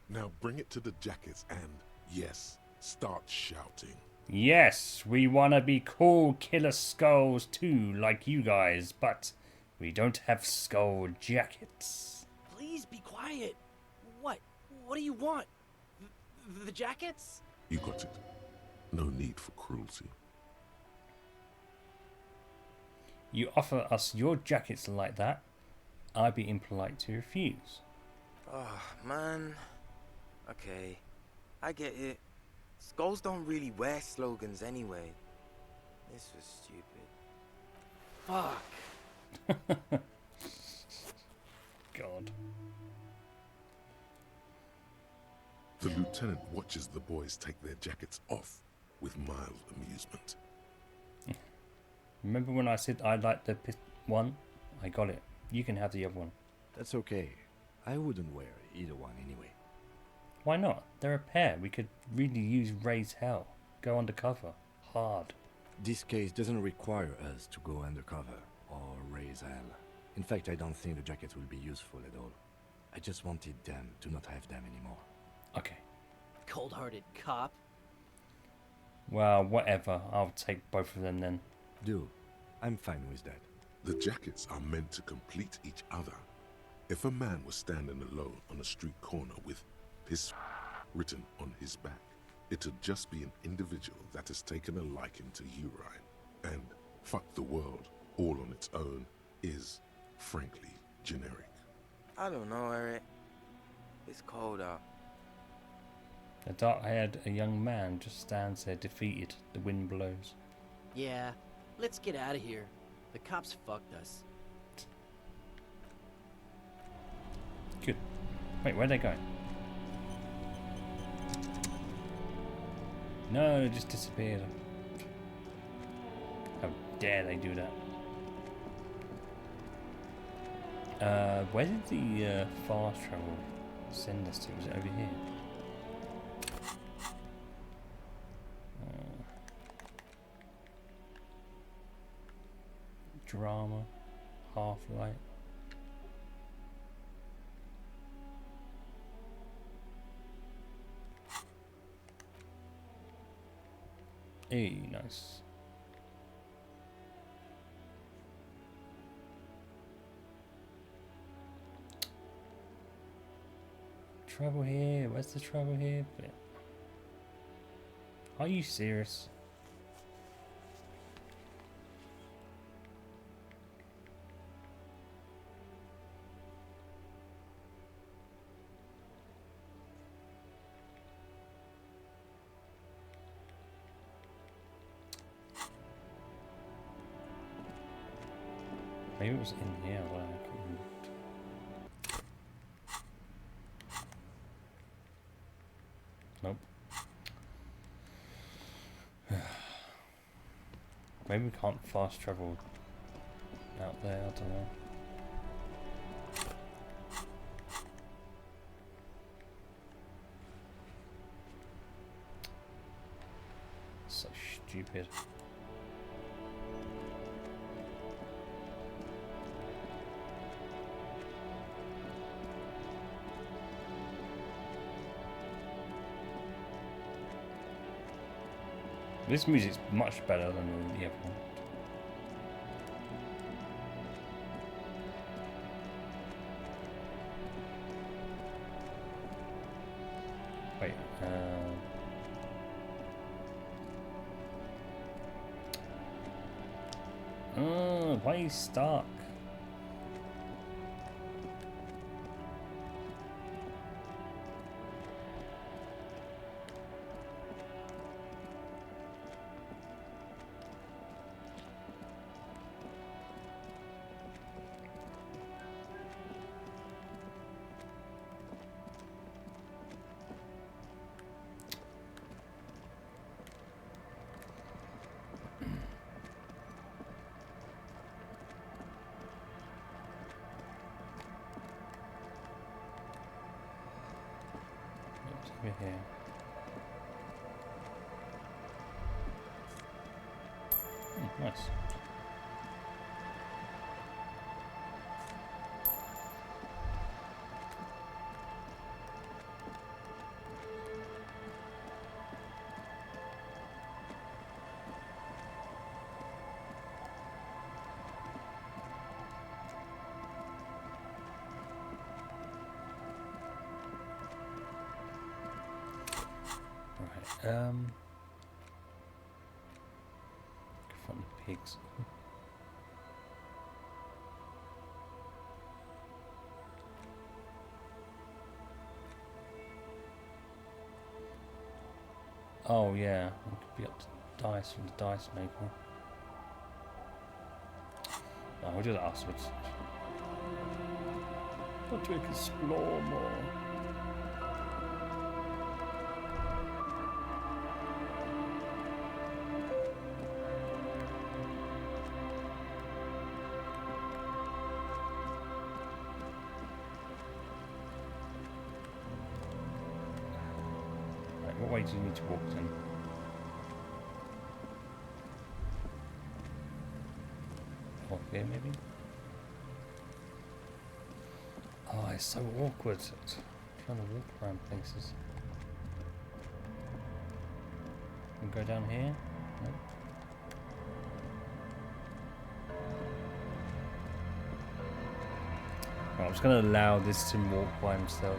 Now bring it to the jackets and, yes, start shouting. Yes, we want to be cool killer skulls too, like you guys, but we don't have skull jackets. Please be quiet. What? What do you want? The jackets? You got it. No need for cruelty. You offer us your jackets like that, I'd be impolite to refuse. Oh, man. Okay, I get it. Skulls don't really wear slogans anyway. This was stupid. Fuck. God. The lieutenant watches the boys take their jackets off with mild amusement. Remember when I said I liked the one? I got it. You can have the other one. That's okay. I wouldn't wear either one anyway. Why not? They're a pair. We could really use raise hell. Go undercover. Hard. This case doesn't require us to go undercover or raise hell. In fact, I don't think the jackets will be useful at all. I just wanted them to not have them anymore. Okay. Cold-hearted cop. Well, whatever. I'll take both of them then. Do. I'm fine with that. The jackets are meant to complete each other. If a man was standing alone on a street corner with "piss" written on his back, it'd just be an individual that has taken a liking to urine. And fuck the world all on its own is, frankly, generic. I don't know, Eric. It's cold out. A dark-haired young man just stands there defeated. The wind blows. Yeah, let's get out of here. The cops fucked us. Good. Wait, where are they going? No, it just disappeared. How dare they do that? Where did the fast travel send us to? Was it over here? Drama, Half-Light. Hey, nice. Trouble here. Where's the trouble here bit? Are you serious? Maybe it was in here, but I couldn't. Nope. Maybe we can't fast travel out there, I don't know. So stupid. This music's much better than the other one. Wait, oh, why are you stuck? here. Nice. Right, from the pigs. Oh yeah, we could be up to dice from the dice maker. No, we'll do that afterwards. Want to explore more. What way do you need to walk then? Walk here maybe? Oh, it's so awkward trying to walk around places. And go down here? No? Right, I'm just going to allow this to walk by himself.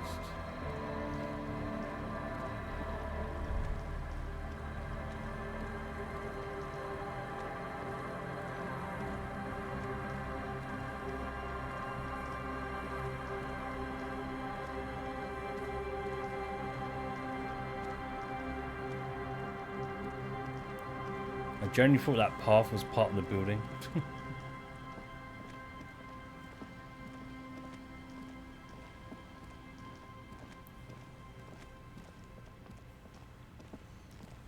I genuinely thought that path was part of the building.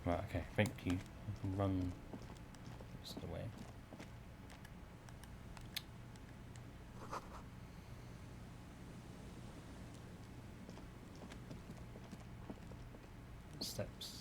Right, okay, thank you. I can run just the way. Steps.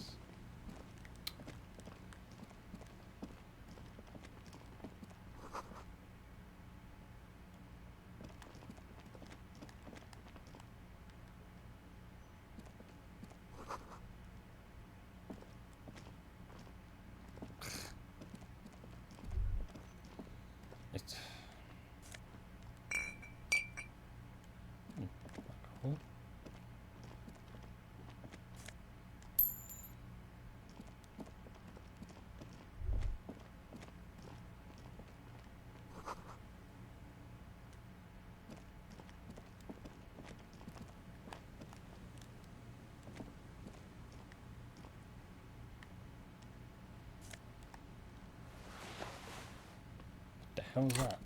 Cool. What the hell's that?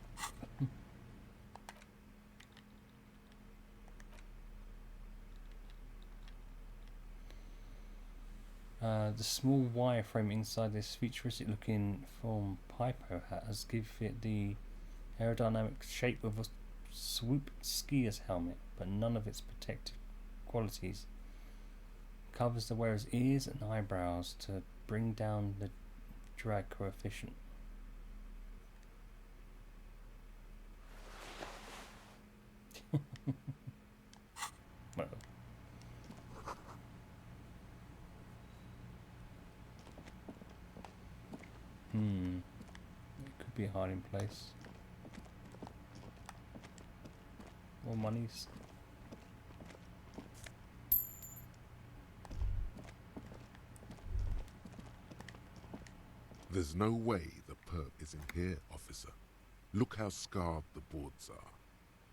The small wireframe inside this futuristic looking foam Pipo hat has given it the aerodynamic shape of a swoop skier's helmet, but none of its protective qualities. Covers the wearer's ears and eyebrows to bring down the drag coefficient. Well. It could be a hiding place. More monies. There's no way the perp is in here, officer. Look how scarred the boards are.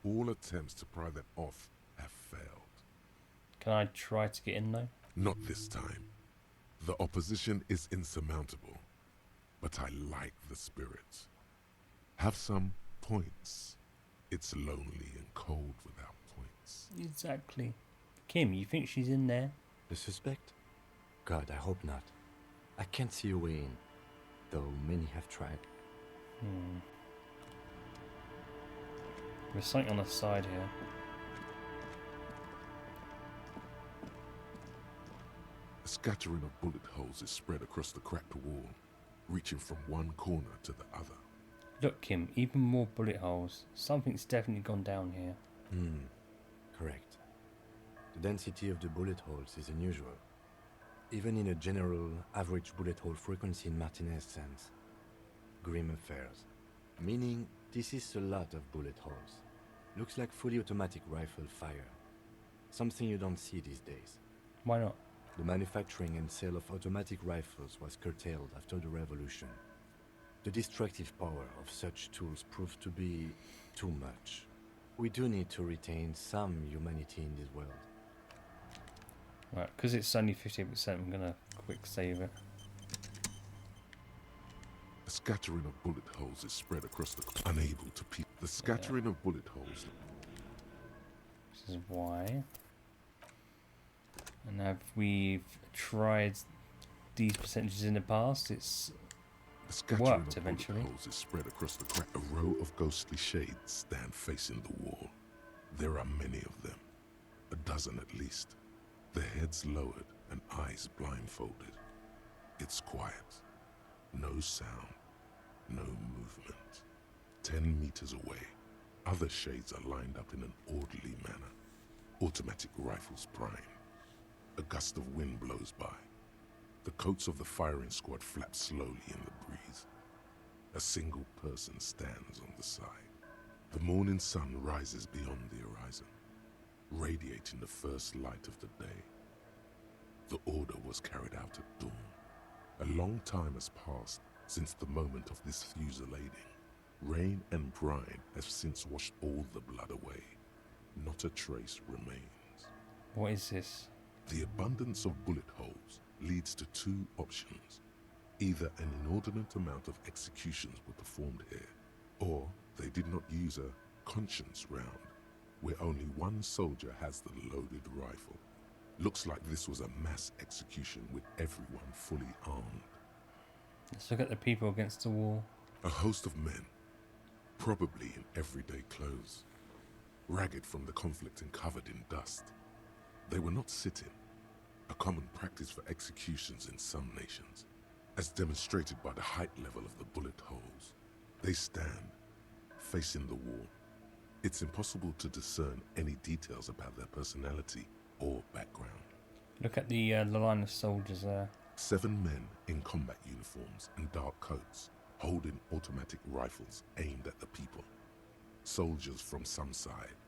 All attempts to pry them off have failed. Can I try to get in though? Not this time. The opposition is insurmountable. But I like the spirit. Have some points. It's lonely and cold without points. Exactly. Kim, you think she's in there? The suspect? God, I hope not. I can't see a way in, though many have tried. There's something on the side here. scattering of bullet holes is spread across the cracked wall, reaching from one corner to the other. Look, Kim, even more bullet holes. Something's definitely gone down here. Correct. The density of the bullet holes is unusual. Even in a general average bullet hole frequency in Martinez sense. Grim affairs. Meaning, this is a lot of bullet holes. Looks like fully automatic rifle fire. Something you don't see these days. Why not? The manufacturing and sale of automatic rifles was curtailed after the revolution. The destructive power of such tools proved to be too much. We do need to retain some humanity in this world. Right, because it's only 50%, I'm gonna quick save it. A scattering of bullet holes is spread across the unable to peep. The scattering of bullet holes. This is why. And have we tried these percentages in the past? It's worked eventually. Bullet holes is spread across the crack. A row of ghostly shades stand facing the wall. There are many of them, a dozen at least. Their heads lowered and eyes blindfolded. It's quiet. No sound. No movement. 10 meters away, other shades are lined up in an orderly manner. Automatic rifles primed. A gust of wind blows by. The coats of the firing squad flap slowly in the breeze. A single person stands on the side. The morning sun rises beyond the horizon, radiating the first light of the day. The order was carried out at dawn. A long time has passed since the moment of this fusillading. Rain and brine have since washed all the blood away. Not a trace remains. What is this? The abundance of bullet holes leads to two options. Either an inordinate amount of executions were performed here, or they did not use a conscience round, where only one soldier has the loaded rifle. Looks like this was a mass execution with everyone fully armed. Let's look at the people against the wall. A host of men, probably in everyday clothes, ragged from the conflict and covered in dust. They were not sitting, a common practice for executions in some nations, as demonstrated by the height level of the bullet holes. They stand, facing the wall. It's impossible to discern any details about their personality or background. Look at the line of soldiers there. 7 men in combat uniforms and dark coats, holding automatic rifles aimed at the people. Soldiers from some side,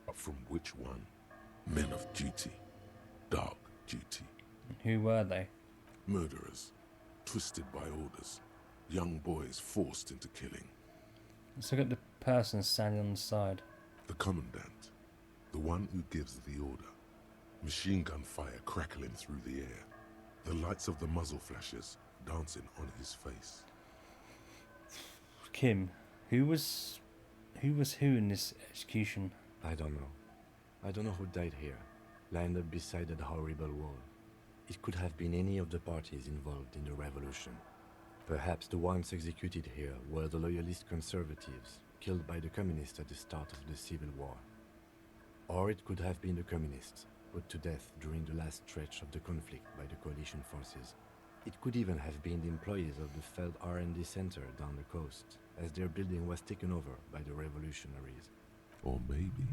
but from which one? Men of duty. Dark duty. Who were they? Murderers, twisted by orders. Young boys forced into killing. Let's look at the person standing on the side. The commandant, the one who gives the order. Machine gun fire crackling through the air. The lights of the muzzle flashes dancing on his face. Kim, who was who in this execution? I don't know. I don't know who died here, lined up beside that horrible wall. It could have been any of the parties involved in the revolution. Perhaps the ones executed here were the loyalist conservatives, killed by the communists at the start of the Civil War. Or it could have been the communists, put to death during the last stretch of the conflict by the coalition forces. It could even have been the employees of the failed R&D center down the coast, as their building was taken over by the revolutionaries. Or maybe...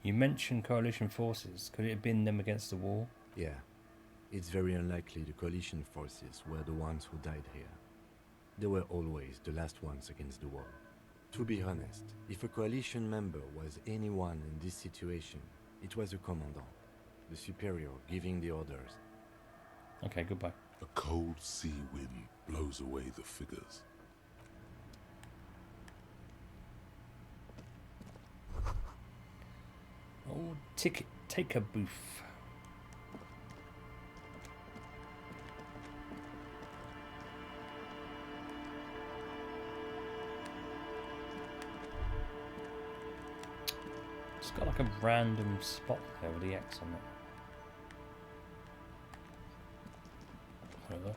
You mentioned coalition forces. Could it have been them against the wall? Yeah. It's very unlikely the coalition forces were the ones who died here. They were always the last ones against the wall. To be honest, if a coalition member was anyone in this situation, it was the commandant, the superior giving the orders. Okay, goodbye. A cold sea wind blows away the figures. Oh, take a booth. It's got like a random spot there with the X on it. Whatever.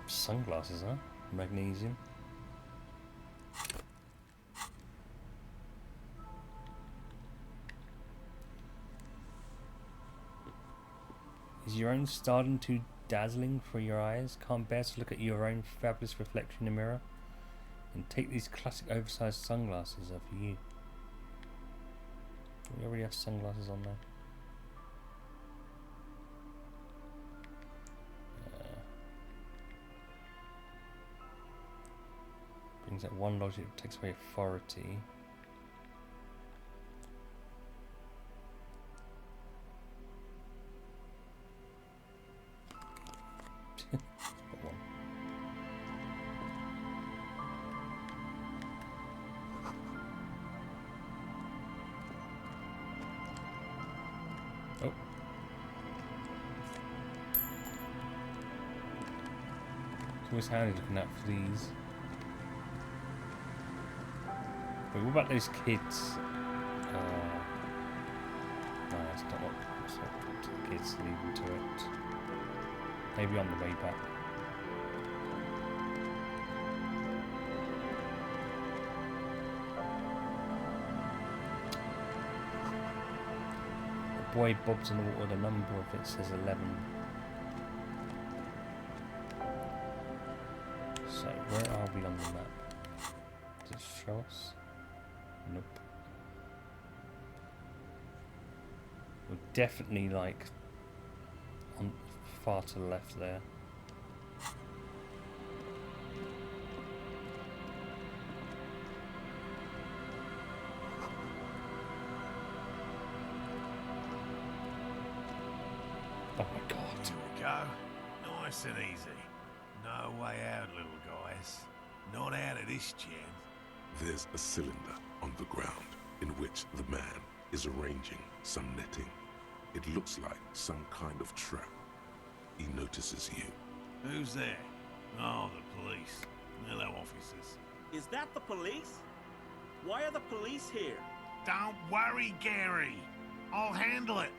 Sunglasses, huh? Magnesium. Is your own stardom too dazzling for your eyes? Can't bear to look at your own fabulous reflection in the mirror? And take these classic oversized sunglasses are for you. We already have sunglasses on there. Brings out one logic, takes away authority. Got one. Oh. It's always handy looking out for these. Wait, what about those kids? No, it's not what it's up to the kids, leave them to it. Maybe on the way back. The boy bobs in the water, the number of it says 11. So, where are we on the map? Does it show us? Nope. We're definitely like on far to the left there. Oh my god. Here we go. Nice and easy. No way out, little guys. Not out of this jam. There's a cylinder on the ground in which the man is arranging some netting. It looks like some kind of trap. He notices you. Who's there? Oh, the police. Hello, officers. Is that the police? Why are the police here? Don't worry, Gary. I'll handle it.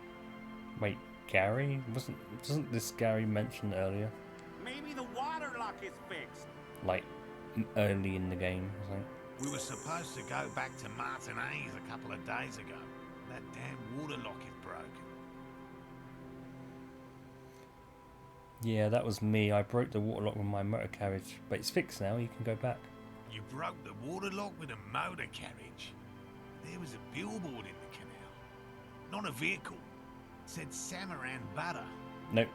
Wait, Gary? Wasn't this Gary mentioned earlier? Maybe the water lock is fixed. Like early in the game, I think. We were supposed to go back to Martinez a couple of days ago. That damn water lock is broken. Yeah, that was me. I broke the water lock with my motor carriage, but it's fixed now. You can go back. You broke the water lock with a motor carriage? There was a billboard in the canal. Not a vehicle. It said Samaran Butter. Nope.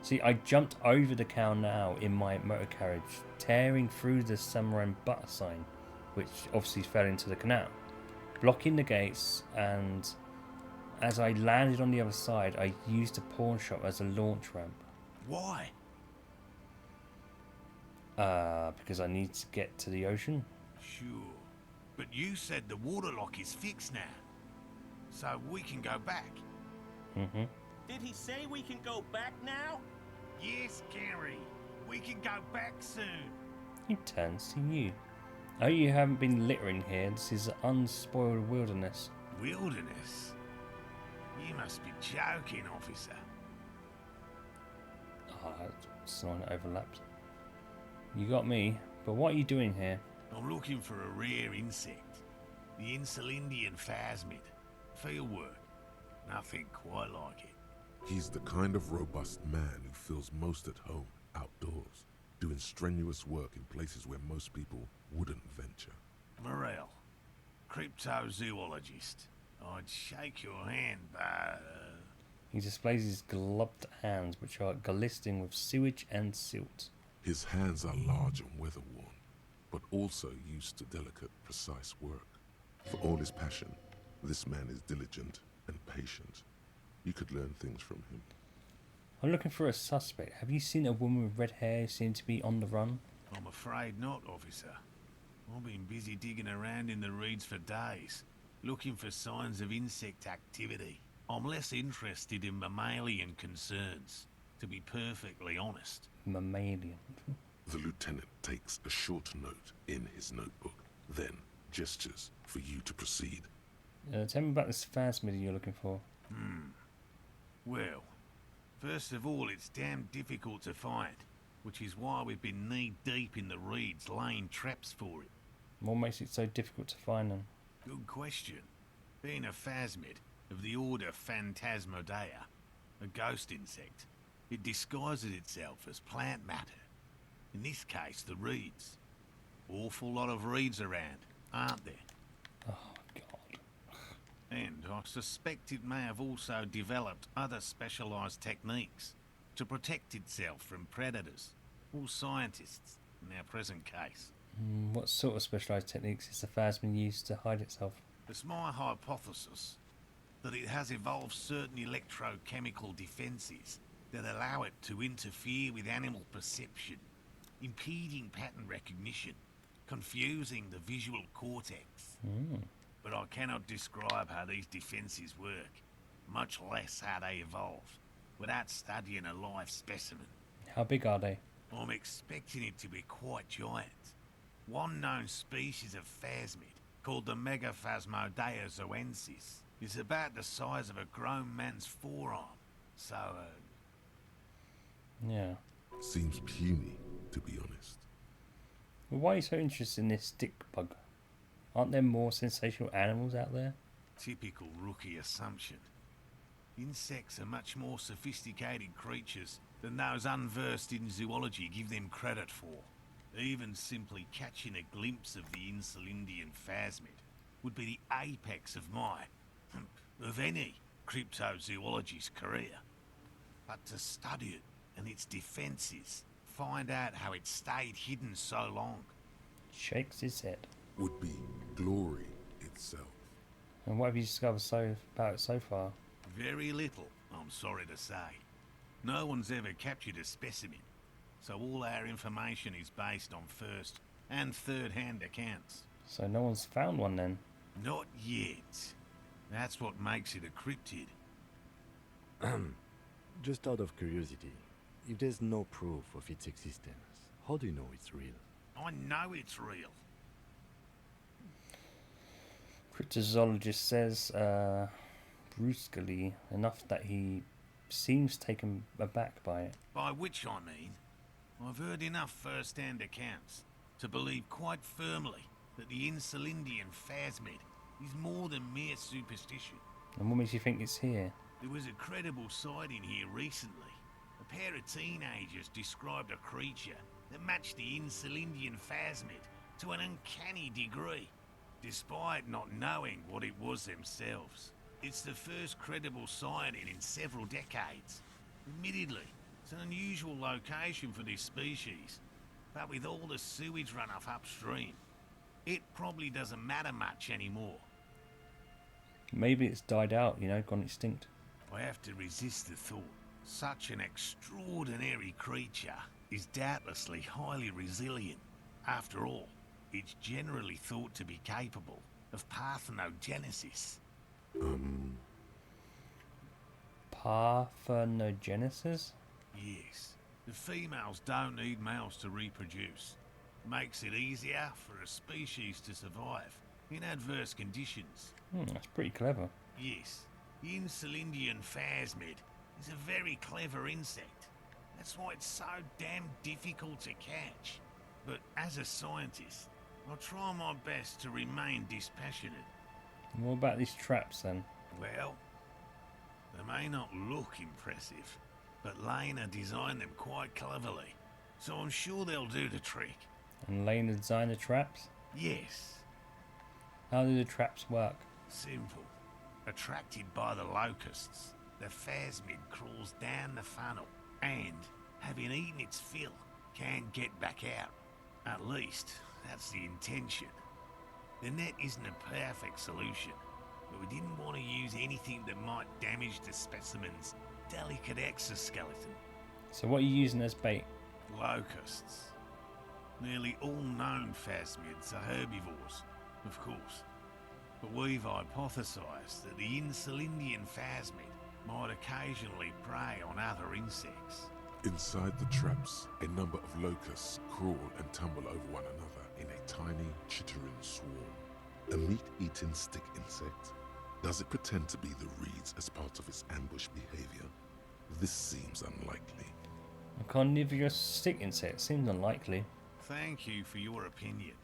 See, I jumped over the cow now in my motor carriage, tearing through the Samaran Butter sign, which obviously fell into the canal, blocking the gates, and as I landed on the other side, I used a pawn shop as a launch ramp. Why? Because I need to get to the ocean. Sure. But you said the water lock is fixed now. So we can go back. Mm-hmm. Did he say we can go back now? Yes, Gary. We can go back soon. He turns to you. Oh, you haven't been littering here. This is an unspoiled wilderness. Wilderness? You must be joking, officer. Oh, that's not overlapped. You got me, but what are you doing here? I'm looking for a rare insect. The Insulindian phasmid. Fieldwork. Nothing quite like it. He's the kind of robust man who feels most at home outdoors, doing strenuous work in places where most people wouldn't venture. Morel, cryptozoologist. I'd shake your hand, but... He displays his gloved hands, which are glistening with sewage and silt. His hands are large and weather-worn, but also used to delicate, precise work. For all his passion, this man is diligent and patient. You could learn things from him. I'm looking for a suspect. Have you seen a woman with red hair who seems to be on the run? I'm afraid not, officer. I've been busy digging around in the reeds for days, looking for signs of insect activity. I'm less interested in mammalian concerns, to be perfectly honest. Mammalian. The lieutenant takes a short note in his notebook, then gestures for you to proceed. Tell me about this phasmid you're looking for. Well, first of all, it's damn difficult to find. which is why we've been knee-deep in the reeds laying traps for it. What makes it so difficult to find them? Good question. Being a phasmid of the order Phantasmodea, a ghost insect, it disguises itself as plant matter. In this case, the reeds. Awful lot of reeds around, aren't there? Oh, God. And I suspect it may have also developed other specialised techniques to protect itself from predators or scientists, in our present case. What sort of specialised techniques is the phasmid used to hide itself? It's my hypothesis that it has evolved certain electrochemical defences that allow it to interfere with animal perception, impeding pattern recognition, confusing the visual cortex. But I cannot describe how these defences work, much less how they evolve, without studying a live specimen. How big are they? I'm expecting it to be quite giant. One known species of phasmid, called the Megaphasmodea zoensis, is about the size of a grown man's forearm. So, Yeah. Seems puny, to be honest. Well, why are you so interested in this stick bug? Aren't there more sensational animals out there? typical rookie assumption. Insects are much more sophisticated creatures than those unversed in zoology give them credit for. Even simply catching a glimpse of the Insulindian phasmid would be the apex of of any cryptozoologist's career. But to study it and its defences, find out how it stayed hidden so long. Shakes his head. Would be glory itself. And what have you discovered about it so far? Very little, I'm sorry to say. No one's ever captured a specimen, so all our information is based on first and third-hand accounts. So no one's found one then? Not yet. That's what makes it a cryptid. Just out of curiosity, if there's no proof of its existence, how do you know it's real? I know it's real. Cryptozoologist says, brusquely enough that he seems taken aback by it. By which I mean, I've heard enough first-hand accounts to believe quite firmly that the Insulindian phasmid is more than mere superstition. And what makes you think it's here? There was a credible sighting here recently. A pair of teenagers described a creature that matched the Insulindian phasmid to an uncanny degree, despite not knowing what it was themselves. It's the first credible sighting in several decades. Admittedly, it's an unusual location for this species, but with all the sewage runoff upstream, it probably doesn't matter much anymore. Maybe it's died out, gone extinct. I have to resist the thought. Such an extraordinary creature is doubtlessly highly resilient. After all, it's generally thought to be capable of parthenogenesis. Parthenogenesis? Yes. The females don't need males to reproduce. Makes it easier for a species to survive in adverse conditions. That's pretty clever. Yes. The Insulindian phasmid is a very clever insect. That's why it's so damn difficult to catch. But as a scientist, I'll try my best to remain dispassionate. And what about these traps then? Well, they may not look impressive, but Lena designed them quite cleverly, so I'm sure they'll do the trick. And Lena designed the traps? Yes. How do the traps work? Simple. Attracted by the locusts, the phasmid crawls down the funnel and, having eaten its fill, can't get back out. At least, that's the intention. The net isn't a perfect solution, but we didn't want to use anything that might damage the specimen's delicate exoskeleton. So what are you using as bait? Locusts. Nearly all known phasmids are herbivores, of course. But we've hypothesized that the Insulindian phasmid might occasionally prey on other insects. Inside the traps, a number of locusts crawl and tumble over one another in a tiny, chittering swarm. A meat-eating stick insect? Does it pretend to be the reeds as part of its ambush behavior? This seems unlikely. A carnivorous stick insect seems unlikely. Thank you for your opinion.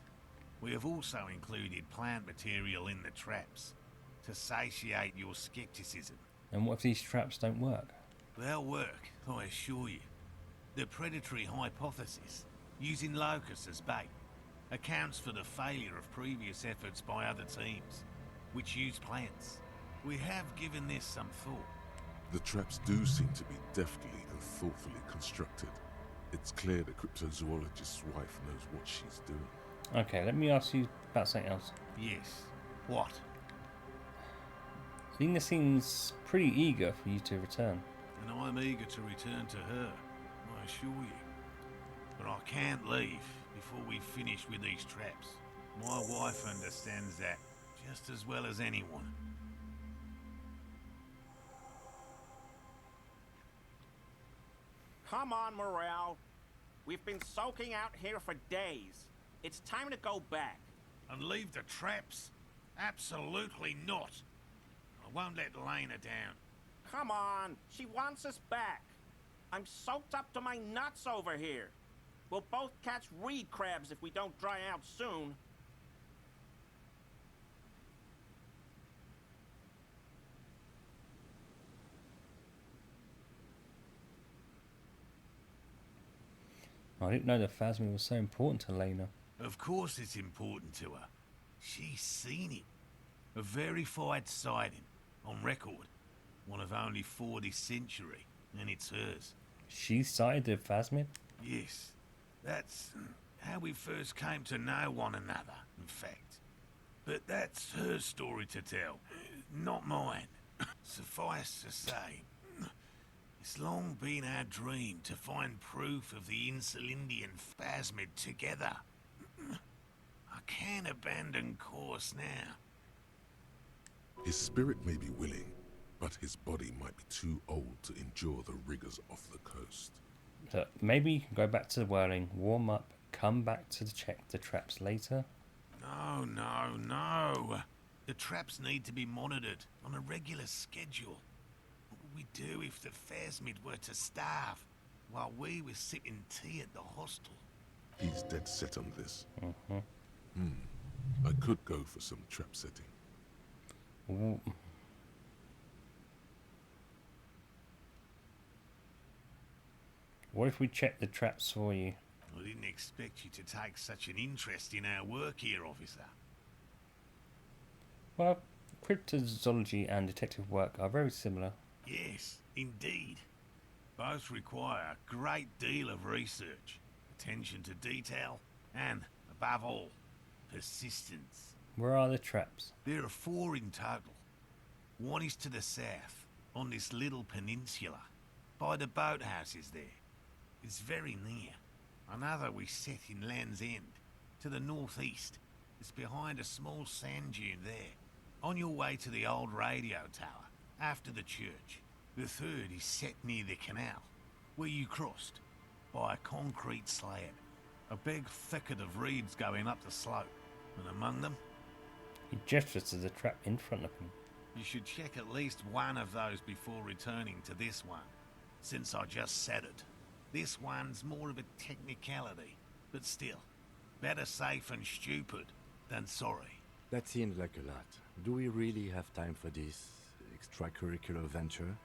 We have also included plant material in the traps to satiate your skepticism. And what if these traps don't work? They'll work, I assure you. The predatory hypothesis, using locusts as bait, accounts for the failure of previous efforts by other teams, which use plants. We have given this some thought. The traps do seem to be deftly and thoughtfully constructed. It's clear the cryptozoologist's wife knows what she's doing. Okay, let me ask you about something else. Yes. What? Lena seems pretty eager for you to return. And I'm eager to return to her, I assure you. But I can't leave before we finish with these traps. My wife understands that just as well as anyone. Come on, Morel. We've been soaking out here for days. It's time to go back. And leave the traps? Absolutely not. I won't let Lena down. Come on, she wants us back. I'm soaked up to my nuts over here. We'll both catch reed crabs if we don't dry out soon. I didn't know the Phasma was so important to Lena. Of course it's important to her. She's seen it. A verified sighting, on record. One of only 4 this century, and it's hers. She sighted the Phasmid? Yes. That's how we first came to know one another, in fact. But that's her story to tell, not mine. Suffice to say, it's long been our dream to find proof of the Insulindian Phasmid together. I can't abandon course now. His spirit may be willing, but his body might be too old to endure the rigors of the coast. So maybe you can go back to the whirling, warm up, come back to check the traps later? No, no, no. The traps need to be monitored on a regular schedule. What would we do if the Phasmid were to starve while we were sipping tea at the hostel? He's dead set on this. Mm-hmm. I could go for some trap setting. Ooh. What if we check the traps for you? I didn't expect you to take such an interest in our work here, officer. Well, cryptozoology and detective work are very similar. Yes, indeed. Both require a great deal of research, attention to detail, and, above all, persistence. Where are the traps? There are 4 in total. One is to the south, on this little peninsula, by the boathouses there. It's very near. Another we set in Land's End, to the northeast. It's behind a small sand dune there, on your way to the old radio tower, after the church. The third is set near the canal, where you crossed, by a concrete slab. A big thicket of reeds going up the slope, and among them... He gestures to the trap in front of him. You should check at least one of those before returning to this one, since I just said it. This one's more of a technicality, but still, better safe and stupid than sorry. That seems like a lot. Do we really have time for this extracurricular venture?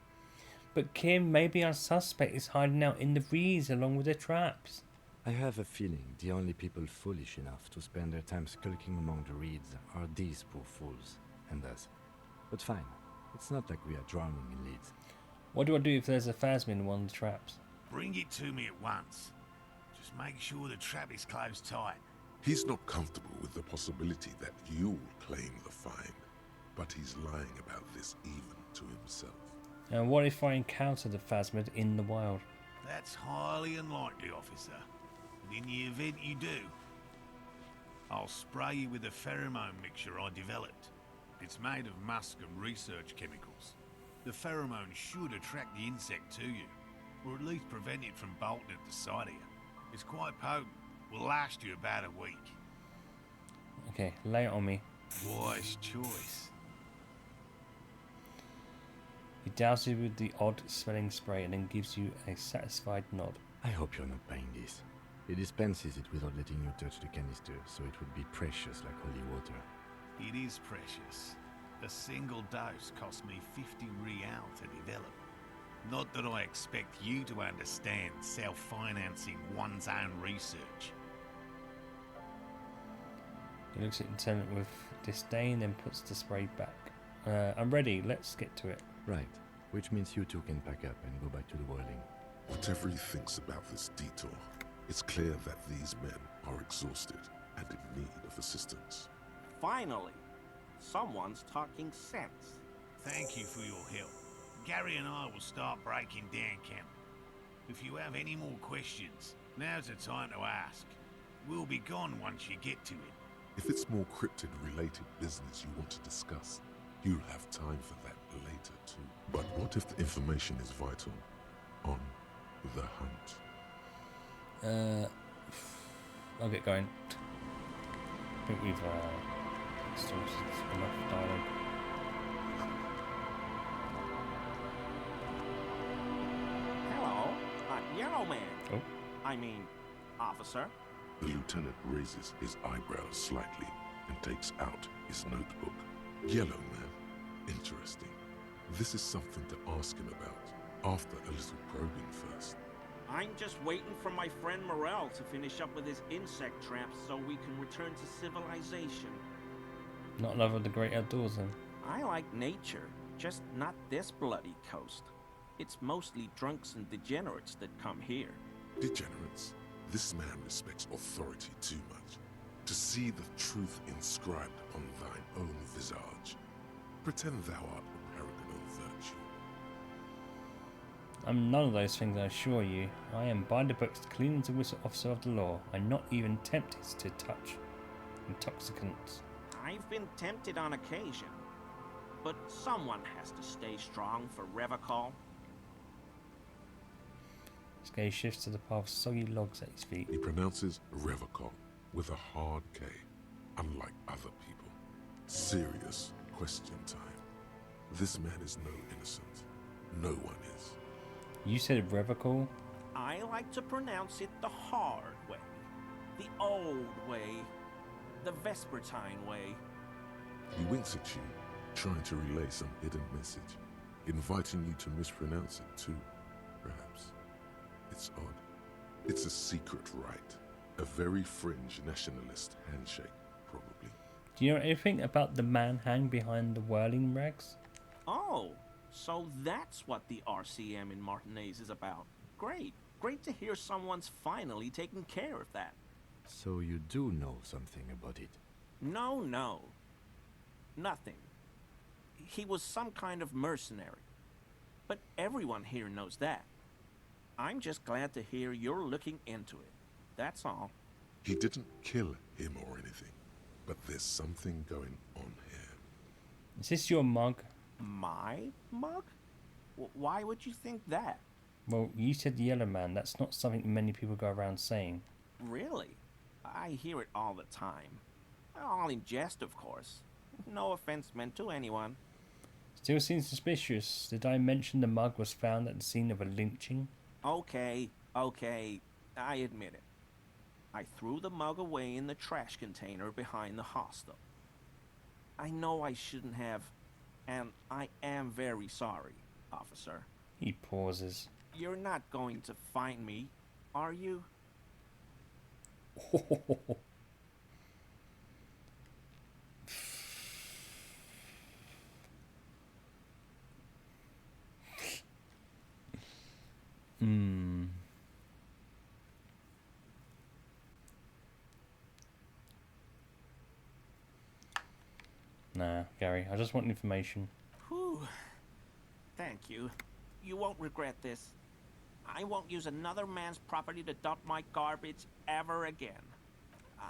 But Kim, maybe our suspect is hiding out in the reeds along with the traps. I have a feeling the only people foolish enough to spend their time skulking among the reeds are these poor fools, and us. But fine, it's not like we are drowning in leads. What do I do if there's a Phasma in one of the traps? Bring it to me at once. Just make sure the trap is closed tight. He's not comfortable with the possibility that you'll claim the find, but he's lying about this even to himself. And what if I encounter the Phasmid in the wild? That's highly unlikely, officer. But in the event you do, I'll spray you with a pheromone mixture I developed. It's made of musk and research chemicals. The pheromone should attract the insect to you, or at least prevent it from bolting at the sight of you. It's quite potent. Will last you about a week. Okay, lay it on me. Wise choice. He douses you with the odd smelling spray and then gives you a satisfied nod. I hope you're not buying this. He dispenses it without letting you touch the canister, so it would be precious like holy water. It is precious. A single dose cost me 50 real to develop. Not that I expect you to understand self-financing one's own research. He looks at the lieutenant with disdain, then puts the spray back. I'm ready. Let's get to it. Right. Which means you two can pack up and go back to the whirling. Whatever he thinks about this detour, it's clear that these men are exhausted and in need of assistance. Finally, someone's talking sense. Thank you for your help. Gary and I will start breaking down camp. If you have any more questions, now's the time to ask. We'll be gone once you get to it. If it's more cryptid-related business you want to discuss, you'll have time for that later too. But what if the information is vital on the hunt? I'll get going. I think we've exhausted enough dialogue. Hello, Yellow Man. Oh. I mean, officer. The lieutenant raises his eyebrows slightly and takes out his notebook. Yellow Man. Interesting. This is something to ask him about after a little probing first. I'm just waiting for my friend Morel to finish up with his insect traps so we can return to civilization. Not love of the great outdoors then. I like nature, just not this bloody coast. It's mostly drunks and degenerates that come here. Degenerates? This man respects authority too much. To see the truth inscribed upon thine own visage. Pretend thou art a paragon of virtue. I'm none of those things, I assure you. I am by the books, clean as a whistle officer of the law. I'm not even tempted to touch intoxicants. I've been tempted on occasion, but someone has to stay strong for Revacol. His gaze shifts to the pile of soggy logs at his feet. He pronounces Revacol with a hard K, unlike other people. Serious question time. This man is no innocent. No one is. You said Revacol? I like to pronounce it the hard way, the old way, the Vespertine way. He winks at you, trying to relay some hidden message, inviting you to mispronounce it too, perhaps. It's odd. It's a secret rite, a very fringe nationalist handshake, probably. Do you know anything about the man hanging behind the whirling rags? Oh, so that's what the RCM in Martinez is about. Great. Great to hear someone's finally taking care of that. So you do know something about it? No. Nothing. He was some kind of mercenary. But everyone here knows that. I'm just glad to hear you're looking into it. That's all. He didn't kill him or anything, but there's something going on here. Is this your mug? My mug? Why would you think that? Well, you said the Yellow Man. That's not something many people go around saying. Really? I hear it all the time. All in jest, of course. No offense meant to anyone. Still seems suspicious. Did I mention the mug was found at the scene of a lynching? Okay, I admit it. I threw the mug away in the trash container behind the hostel. I know I shouldn't have, and I am very sorry, officer. He pauses. You're not going to find me, are you? Nah, Gary, I just want information. Whew. Thank you. You won't regret this. I won't use another man's property to dump my garbage ever again.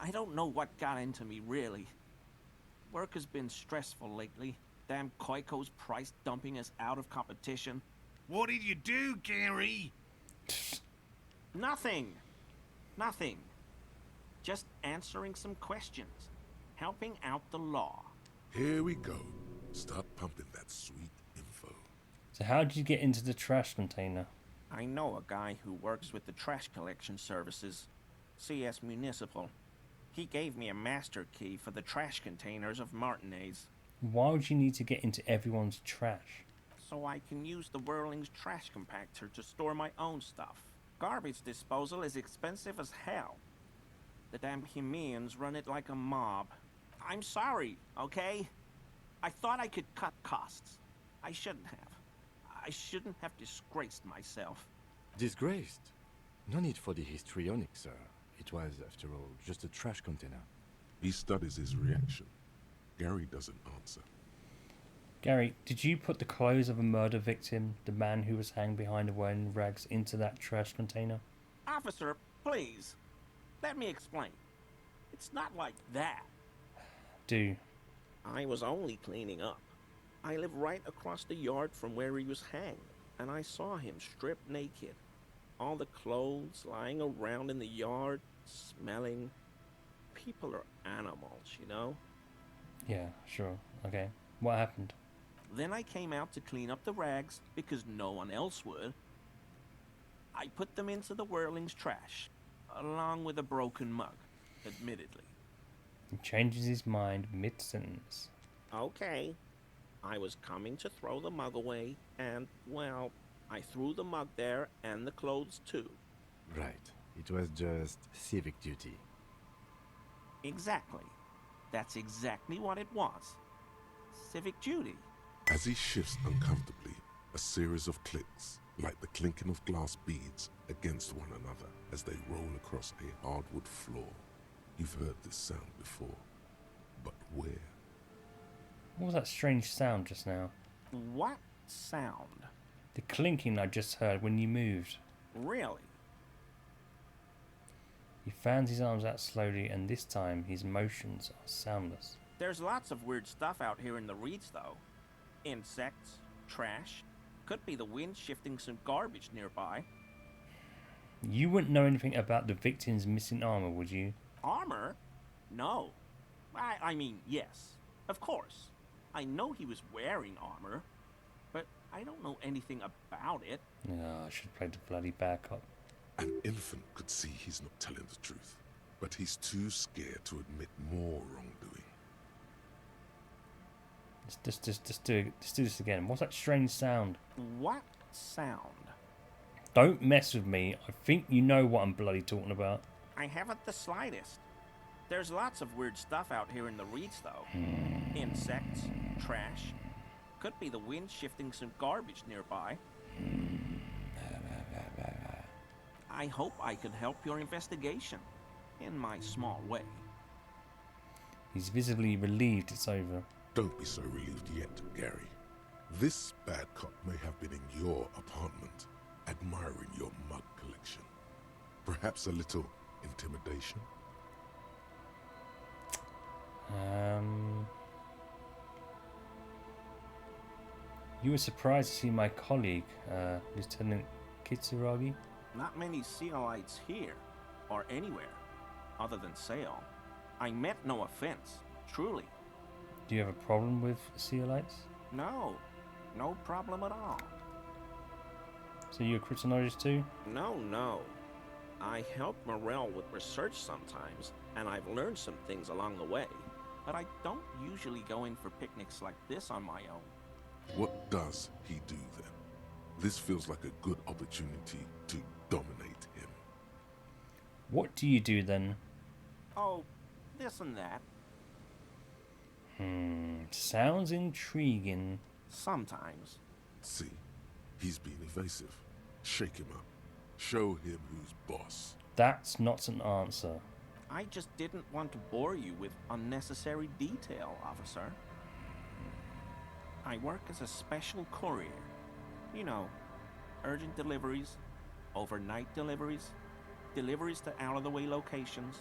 I don't know what got into me, really. Work has been stressful lately. Damn Koiko's price dumping us out of competition. What did you do, Gary? Nothing. Just answering some questions. Helping out the law. Here we go. Start pumping that sweet info. So how did you get into the trash container? I know a guy who works with the trash collection services, CS Municipal. He gave me a master key for the trash containers of Martinez. Why would you need to get into everyone's trash? So I can use the Whirling's trash compactor to store my own stuff. Garbage disposal is expensive as hell. The damn Hemians run it like a mob. I'm sorry, okay? I thought I could cut costs. I shouldn't have. I shouldn't have disgraced myself. Disgraced? No need for the histrionic, sir. It was, after all, just a trash container. He studies his reaction. Gary doesn't answer. Gary, did you put the clothes of a murder victim, the man who was hanged behind the wearing rags, into that trash container? Officer, please. Let me explain. It's not like that. Do. I was only cleaning up. I live right across the yard from where he was hanged, and I saw him stripped naked. All the clothes lying around in the yard, smelling. People are animals, you know? Yeah, sure. Okay. What happened? Then I came out to clean up the rags because no one else would. I put them into the Whirling's trash, along with a broken mug, admittedly. He changes his mind mid-sentence. Okay. I was coming to throw the mug away, and, well, I threw the mug there and the clothes too. Right. It was just civic duty. Exactly. That's exactly what it was. Civic duty. As he shifts uncomfortably, a series of clicks, like the clinking of glass beads against one another as they roll across a hardwood floor. You've heard this sound before, but where? What was that strange sound just now? What sound? The clinking I just heard when you moved. Really? He fans his arms out slowly, and this time his motions are soundless. There's lots of weird stuff out here in the reeds, though. Insects, trash. Could be the wind shifting some garbage nearby. You wouldn't know anything about the victim's missing armor, would you? Armor? No. I mean, yes. Of course. I know he was wearing armor, but I don't know anything about it. No, I should play the bloody backup. An infant could see he's not telling the truth, but he's too scared to admit more wrongdoing. Just do this again. What's that strange sound? What sound? Don't mess with me. I think you know what I'm bloody talking about. I haven't the slightest. There's lots of weird stuff out here in the reeds, though. Insects, trash. Could be the wind shifting some garbage nearby. I hope I can help your investigation, in my small way. He's visibly relieved it's over. Don't be so relieved yet, Gary. This bad cop may have been in your apartment, admiring your mug collection. Perhaps a little intimidation? You were surprised to see my colleague, Lieutenant Kitsuragi? Not many Sealites here, or anywhere, other than Sale. I meant no offense, truly. Do you have a problem with Sealites? No, no problem at all. So you're a criminologist too? No. I help Morel with research sometimes, and I've learned some things along the way. But I don't usually go in for picnics like this on my own. What does he do then? This feels like a good opportunity to dominate him. What do you do then? Oh, this and that. Sounds intriguing. Sometimes. See, he's being evasive. Shake him up. Show him who's boss. That's not an answer. I just didn't want to bore you with unnecessary detail, officer. I work as a special courier. You know, urgent deliveries, overnight deliveries, deliveries to out-of-the-way locations.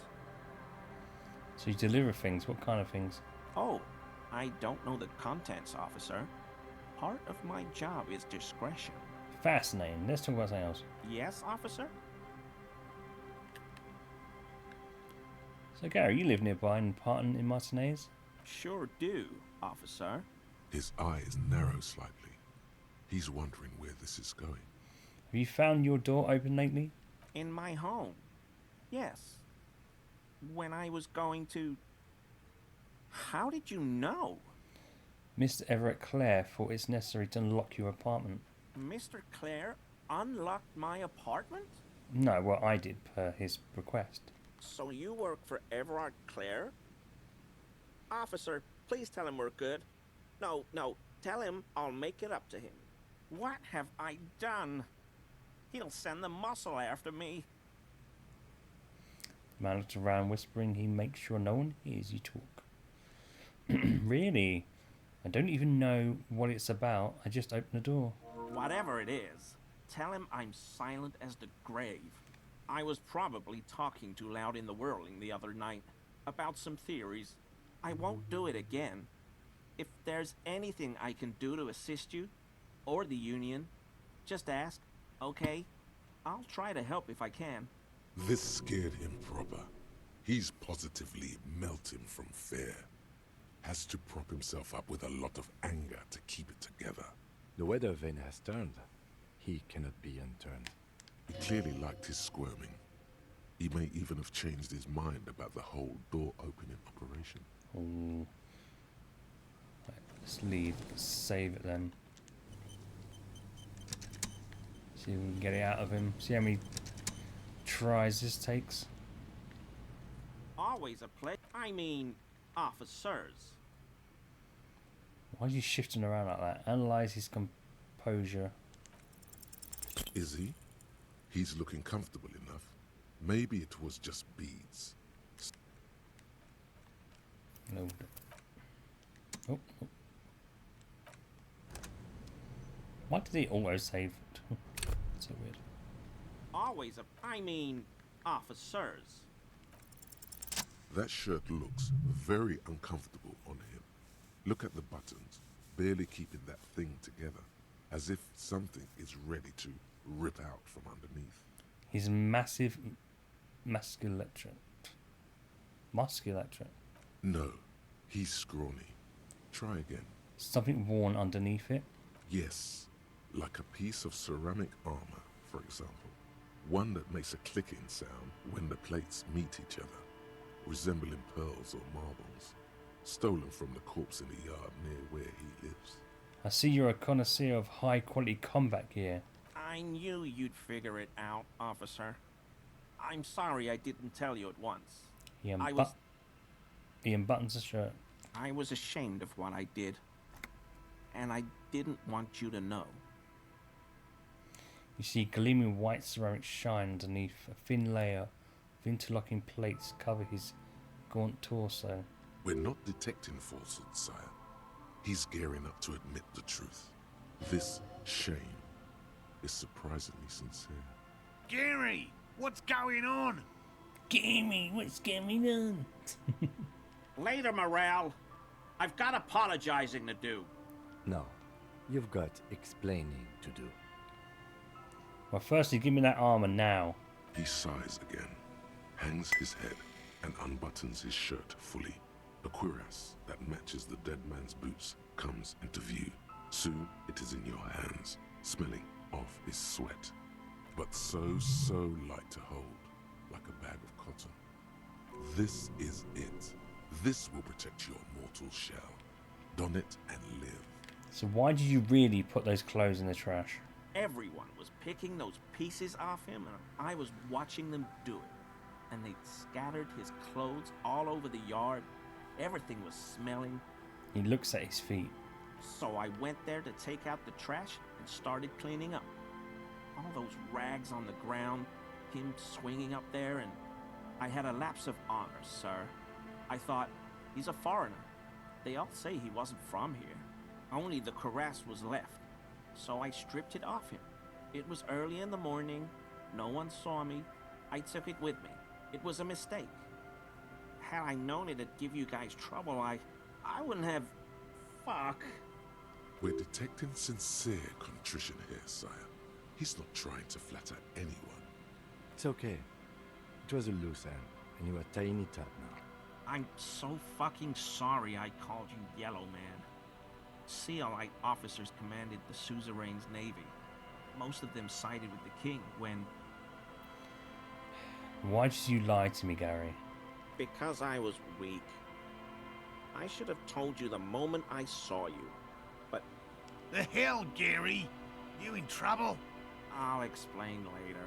So you deliver things? What kind of things? Oh, I don't know the contents, officer. Part of my job is discretion. Fascinating. Let's talk about something else. Yes, officer? So Gary, you live nearby in Parton in Martinez? Sure do, officer. His eyes narrow slightly. He's wondering where this is going. Have you found your door open lately? In my home. Yes. When I was going to... How did you know? Mr. Everett Clare thought it's necessary to unlock your apartment. Mr. Clare unlocked my apartment? No, well, I did per his request. So you work for Everard Clare? Officer, please tell him we're good. No, tell him I'll make it up to him. What have I done? He'll send the muscle after me. The man looked around, whispering he makes sure no one hears you talk. Really? I don't even know what it's about. I just opened the door. Whatever it is, tell him I'm silent as the grave. I was probably talking too loud in the whirling the other night about some theories. I won't do it again. If there's anything I can do to assist you, or the Union, just ask, okay? I'll try to help if I can. This scared him proper. He's positively melting from fear. Has to prop himself up with a lot of anger to keep it together. The weather vane has turned. He cannot be unturned. He clearly liked his squirming. He may even have changed his mind about the whole door-opening operation. Ooh. Right, let's leave. Let's save it then. See if we can get it out of him. See how many tries this takes. Always a play. I mean, officers. Why is he shifting around like that? Analyze his composure. Is he? He's looking comfortable enough. Maybe it was just beads. No. Oh. Why did he auto-save? So weird. Always a... I mean, officers. That shirt looks very uncomfortable on him. Look at the buttons, barely keeping that thing together, as if something is ready to rip out from underneath. He's massive musculature. No, he's scrawny. Try again. Something worn underneath it? Yes, like a piece of ceramic armor, for example. One that makes a clicking sound when the plates meet each other, resembling pearls or marbles, stolen from the corpse in the yard near where he lives. I see you're a connoisseur of high-quality combat gear. I knew you'd figure it out, officer. I'm sorry I didn't tell you at once. He unbuttons the shirt. I was ashamed of what I did. And I didn't want you to know. You see gleaming white ceramic shine underneath. A thin layer of interlocking plates cover his gaunt torso. We're not detecting falsehood, sire. He's gearing up to admit the truth. This shame is surprisingly sincere. Gary, what's going on? Gary, what's going on? Later, Morale. I've got apologizing to do. No, you've got explaining to do. Well, firstly, give me that armor now. He sighs again, hangs his head, and unbuttons his shirt fully. A cuirass that matches the dead man's boots comes into view. Soon it is in your hands, smelling of his sweat, but so light to hold, like a bag of cotton. This is it. This will protect your mortal shell. Don it and live. So why did you really put those clothes in the trash? Everyone was picking those pieces off him, and I was watching them do it. And they'd scattered his clothes all over the yard. Everything was smelling. He looks at his feet. So I went there to take out the trash and started cleaning up. All those rags on the ground, him swinging up there, and I had a lapse of honor, sir. I thought, he's a foreigner. They all say he wasn't from here. Only the cuirass was left. So I stripped it off him. It was early in the morning. No one saw me. I took it with me. It was a mistake. Had I known it'd give you guys trouble, I wouldn't have... Fuck. We're detecting sincere contrition here, sire. He's not trying to flatter anyone. It's okay. It was a loose end, and you are tying it up now. I'm so fucking sorry I called you Yellow Man. CLI officers commanded the suzerain's navy. most of them sided with the king when... Why did you lie to me, Gary? Because I was weak. I should have told you the moment I saw you, but... The hell, Gary? You in trouble? I'll explain later.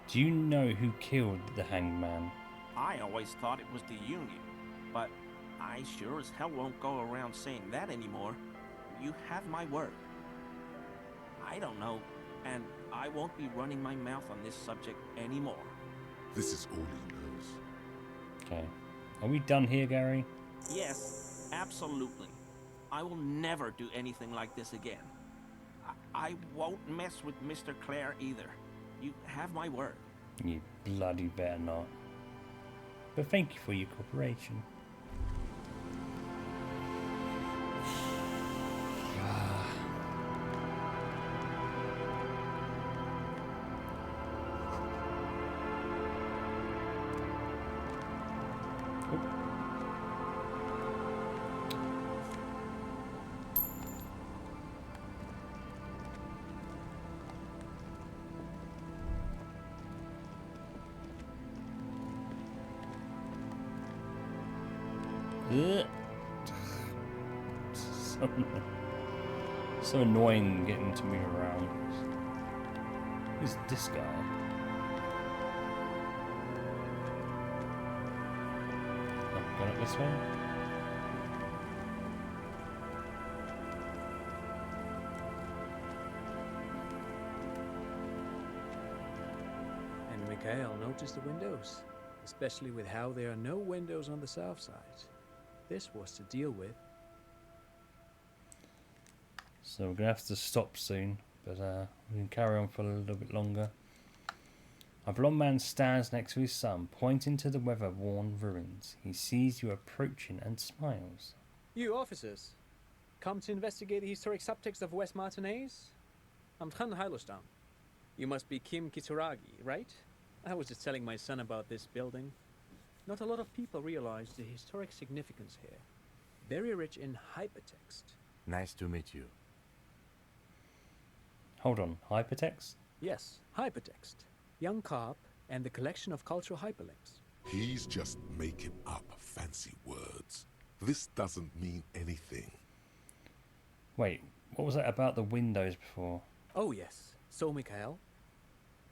Do you know who killed the hanged man? I always thought it was the Union, but I sure as hell won't go around saying that anymore. You have my word. I don't know, and I won't be running my mouth on this subject anymore. This is all he knows. Okay. Are we done here, Gary? Yes, absolutely. I will never do anything like this again. I won't mess with Mr. Clare either. You have my word. You bloody better not. But thank you for your cooperation. Ugh. So annoying getting to move around. Who's this guy? Oh, going up this way? And Mikhail noticed the windows, especially with how there are no windows on the south side. This was to deal with. So we're gonna have to stop soon, but we can carry on for a little bit longer. A blond man stands next to his son, pointing to the weather-worn ruins. He sees you approaching and smiles. You officers, come to investigate the historic subtext of West Martinez? I'm Tran Heilostam. You must be Kim Kitsuragi, right? I was just telling my son about this building. Not a lot of people realize the historic significance here. Very rich in hypertext. Nice to meet you. Hold on, hypertext? Yes, hypertext. Young Carp and the collection of cultural hyperlinks. He's just making up fancy words. This doesn't mean anything. Wait, what was that about the windows before? Oh yes, so Mikhail.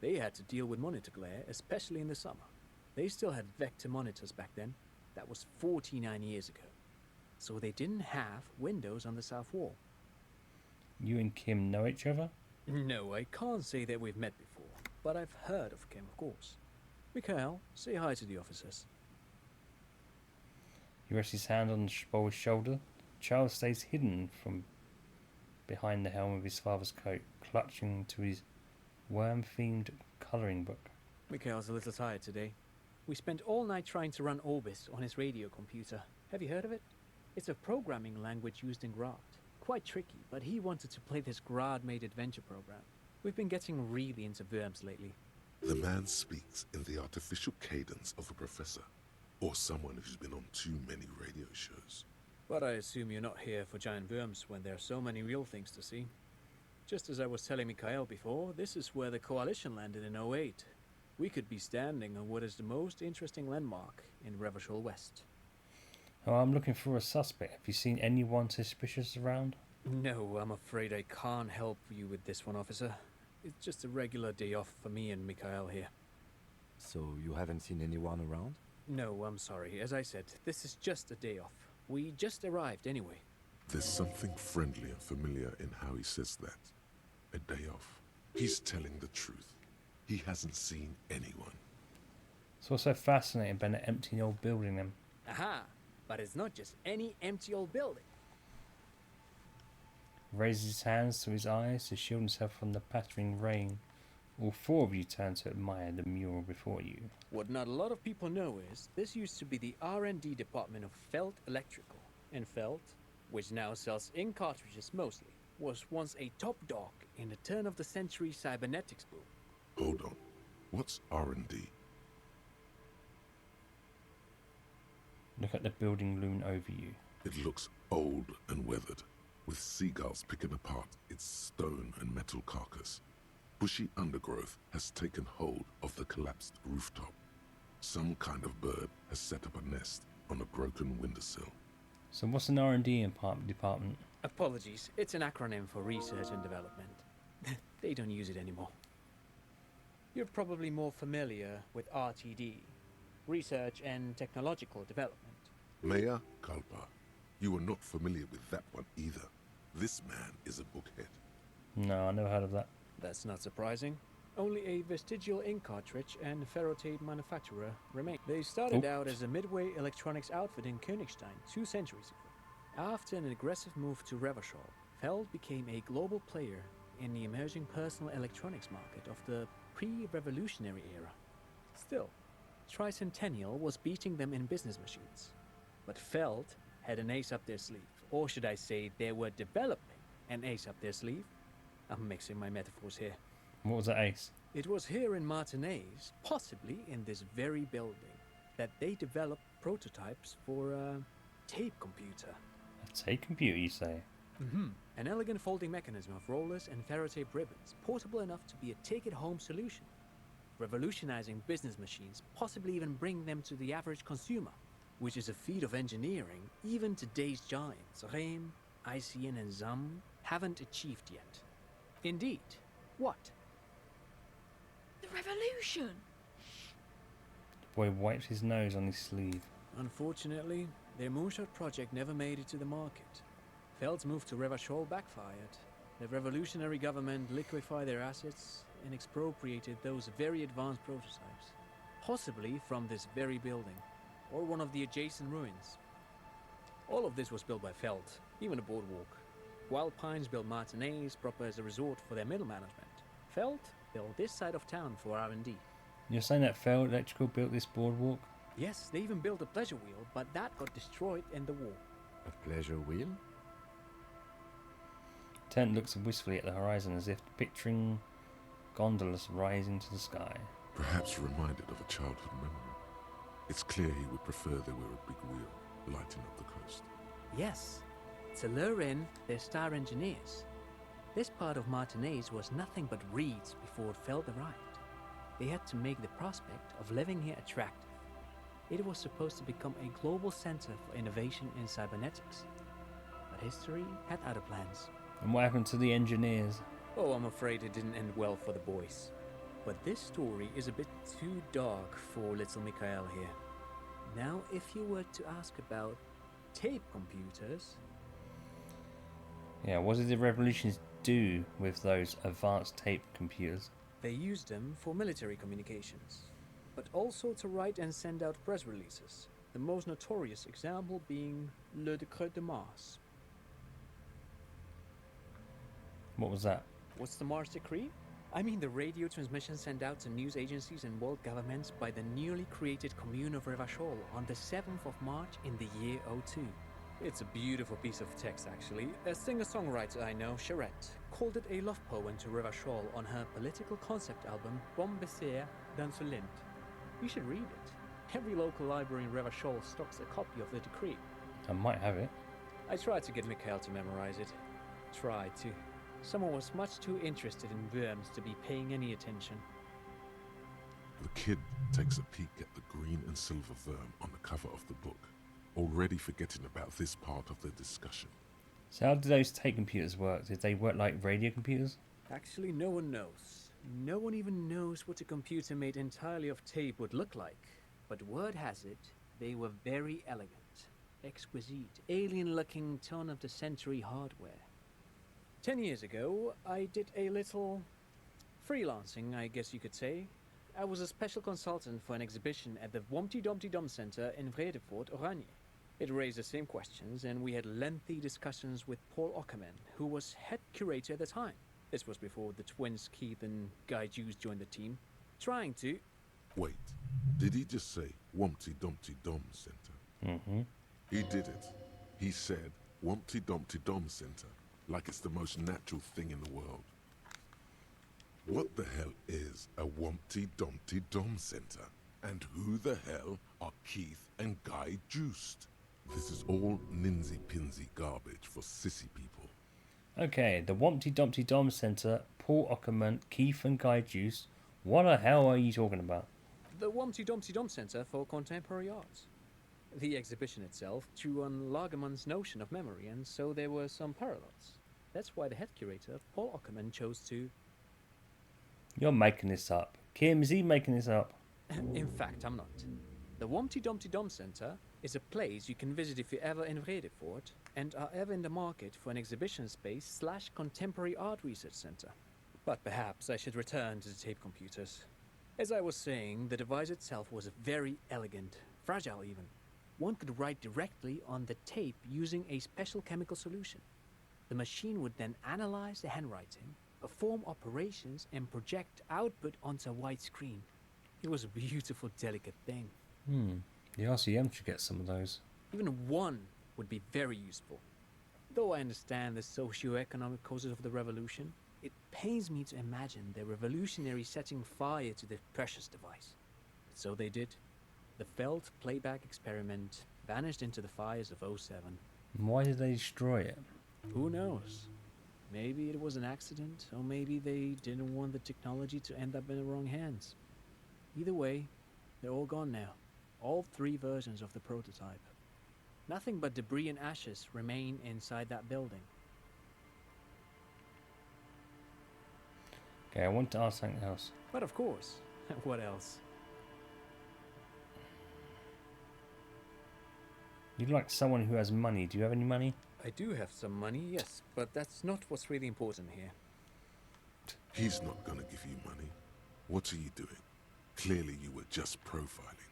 They had to deal with monitor glare, especially in the summer. They still had vector monitors back then. That was 49 years ago. So they didn't have windows on the south wall. You and Kim know each other? No, I can't say that we've met before, but I've heard of Kim, of course. Mikhail, say hi to the officers. He rests his hand on the boy's shoulder. The child stays hidden from behind the helm of his father's coat, clutching to his worm-themed colouring book. Mikhail's a little tired today. We spent all night trying to run Orbis on his radio computer. Have you heard of it? It's a programming language used in Grad. Quite tricky, but he wanted to play this Grad-made adventure program. We've been getting really into Worms lately. The man speaks in the artificial cadence of a professor, or someone who's been on too many radio shows. But I assume you're not here for giant worms when there are so many real things to see. Just as I was telling Mikhail before, this is where the Coalition landed in '08. We could be standing on what is the most interesting landmark in Revachol West. Oh, I'm looking for a suspect. Have you seen anyone suspicious around? No, I'm afraid I can't help you with this one, officer. It's just a regular day off for me and Mikhail here. So you haven't seen anyone around? No, I'm sorry. As I said, this is just a day off. We just arrived anyway. There's something friendly and familiar in how he says that. A day off. He's telling the truth. He hasn't seen anyone. It's also fascinating about an empty old building then. Aha! But it's not just any empty old building. He raises his hands to his eyes to shield himself from the pattering rain. All four of you turn to admire the mural before you. What not a lot of people know is, this used to be the R&D department of Felt Electrical. And Felt, which now sells ink cartridges mostly, was once a top dog in the turn-of-the-century cybernetics boom. Hold on. What's R&D? Look at the building looming over you. It looks old and weathered, with seagulls picking apart its stone and metal carcass. Bushy undergrowth has taken hold of the collapsed rooftop. Some kind of bird has set up a nest on a broken windowsill. So what's an R&D department? Apologies, it's an acronym for research and development. They don't use it anymore. You're probably more familiar with RTD, Research and Technological Development. Mea culpa. You are not familiar with that one either. This man is a bookhead. No, I never heard of that. That's not surprising. Only a vestigial ink cartridge and ferrotape manufacturer remain. They started out as a midway electronics outfit in Königstein 2 centuries ago. After an aggressive move to Revachol, Feld became a global player in the emerging personal electronics market of the pre-revolutionary era. Still, Tricentennial was beating them in business machines. But Feld had an ace up their sleeve. Or should I say, they were developing an ace up their sleeve? I'm mixing my metaphors here. What was that ace? It was here in Martinez, possibly in this very building, that they developed prototypes for a tape computer. A tape computer, you say? Mm-hmm. An elegant folding mechanism of rollers and ferrotape ribbons, portable enough to be a take-it-home solution. Revolutionizing business machines, possibly even bring them to the average consumer, which is a feat of engineering even today's giants, Rehm, ICN and ZAM, haven't achieved yet. Indeed. What? The revolution! The boy wiped his nose on his sleeve. Unfortunately, their moonshot project never made it to the market. Feld's move to Revachol backfired. The revolutionary government liquefied their assets and expropriated those very advanced prototypes, possibly from this very building, or one of the adjacent ruins. All of this was built by Feld, even a boardwalk. Wild Pines built Martinez proper as a resort for their middle management. Feld built this side of town for R&D. You're saying that Feld Electrical built this boardwalk? Yes, they even built a pleasure wheel, but that got destroyed in the war. A pleasure wheel? Tent looks wistfully at the horizon as if picturing gondolas rising to the sky. Perhaps reminded of a childhood memory. It's clear he would prefer there were a big wheel lighting up the coast. Yes, to lure in their star engineers. This part of Martinez was nothing but reeds before Feld arrived. They had to make the prospect of living here attractive. It was supposed to become a global center for innovation in cybernetics. But history had other plans. And what happened to the engineers? Oh, I'm afraid it didn't end well for the boys. But this story is a bit too dark for little Mikhail here. Now, if you were to ask about tape computers... Yeah, what did the revolutions do with those advanced tape computers? They used them for military communications, but also to write and send out press releases, the most notorious example being Le Décret de Mars. What was that? What's the Mars Decree? I mean the radio transmission sent out to news agencies and world governments by the newly created Commune of Revachol on the 7th of March in the year 02. It's a beautiful piece of text, actually. A singer-songwriter I know, Charette, called it a love poem to Revachol on her political concept album, Bon Baiser dans ce Lind. You should read it. Every local library in Revachol stocks a copy of the decree. I might have it. I tried to get Mikhail to memorize it. Tried to. Someone was much too interested in worms to be paying any attention. The kid takes a peek at the green and silver worm on the cover of the book, already forgetting about this part of the discussion. So how do those tape computers work? Did they work like radio computers? Actually, no one knows. No one even knows what a computer made entirely of tape would look like. But word has it, they were very elegant, exquisite, alien-looking turn-of-the-century hardware. 10 years ago, I did a little freelancing, I guess you could say. I was a special consultant for an exhibition at the Wompty Dumpty Dum Center in Vredefort, Oranje. It raised the same questions, and we had lengthy discussions with Paul Ockerman, who was head curator at the time. This was before the twins Keith and Guy Jews joined the team, trying to... Wait, did he just say Wompty Dumpty Dum Center? Mm-hmm. He did it. He said Wompty Dumpty Dum Center, like it's the most natural thing in the world. What the hell is a Wompty Dumpty Dum Center? And who the hell are Keith and Guy Juiced? This is all ninsy-pinsy garbage for sissy people. Okay, the Wompty Dumpty Dom Centre, Paul Ockerman, Keith and Guy Juice. What the hell are you talking about? The Wompty Dumpty Dom Centre for Contemporary Art. The exhibition itself drew on Lagerman's notion of memory, and so there were some parallels. That's why the head curator, Paul Ockerman, chose to... You're making this up. Kim, is he making this up? In fact, I'm not. The Wompty Dumpty Dom Centre is a place you can visit if you're ever in Vredefort and are ever in the market for an exhibition space / contemporary art research centre. But perhaps I should return to the tape computers. As I was saying, the device itself was very elegant, fragile even. One could write directly on the tape using a special chemical solution. The machine would then analyze the handwriting, perform operations, and project output onto a white screen. It was a beautiful, delicate thing. The RCM should get some of those. Even one would be very useful. Though I understand the socio-economic causes of the revolution, it pains me to imagine the revolutionaries setting fire to the precious device. But so they did. The Feld playback experiment vanished into the fires of '07. Why did they destroy it? Who knows? Maybe it was an accident, or maybe they didn't want the technology to end up in the wrong hands. Either way, they're all gone now. All 3 versions of the prototype. Nothing but debris and ashes remain inside that building. Okay, I want to ask something else. But of course, what else? You're like someone who has money. Do you have any money? I do have some money, yes, but that's not what's really important here. He's not gonna give you money. What are you doing? Clearly you were just profiling.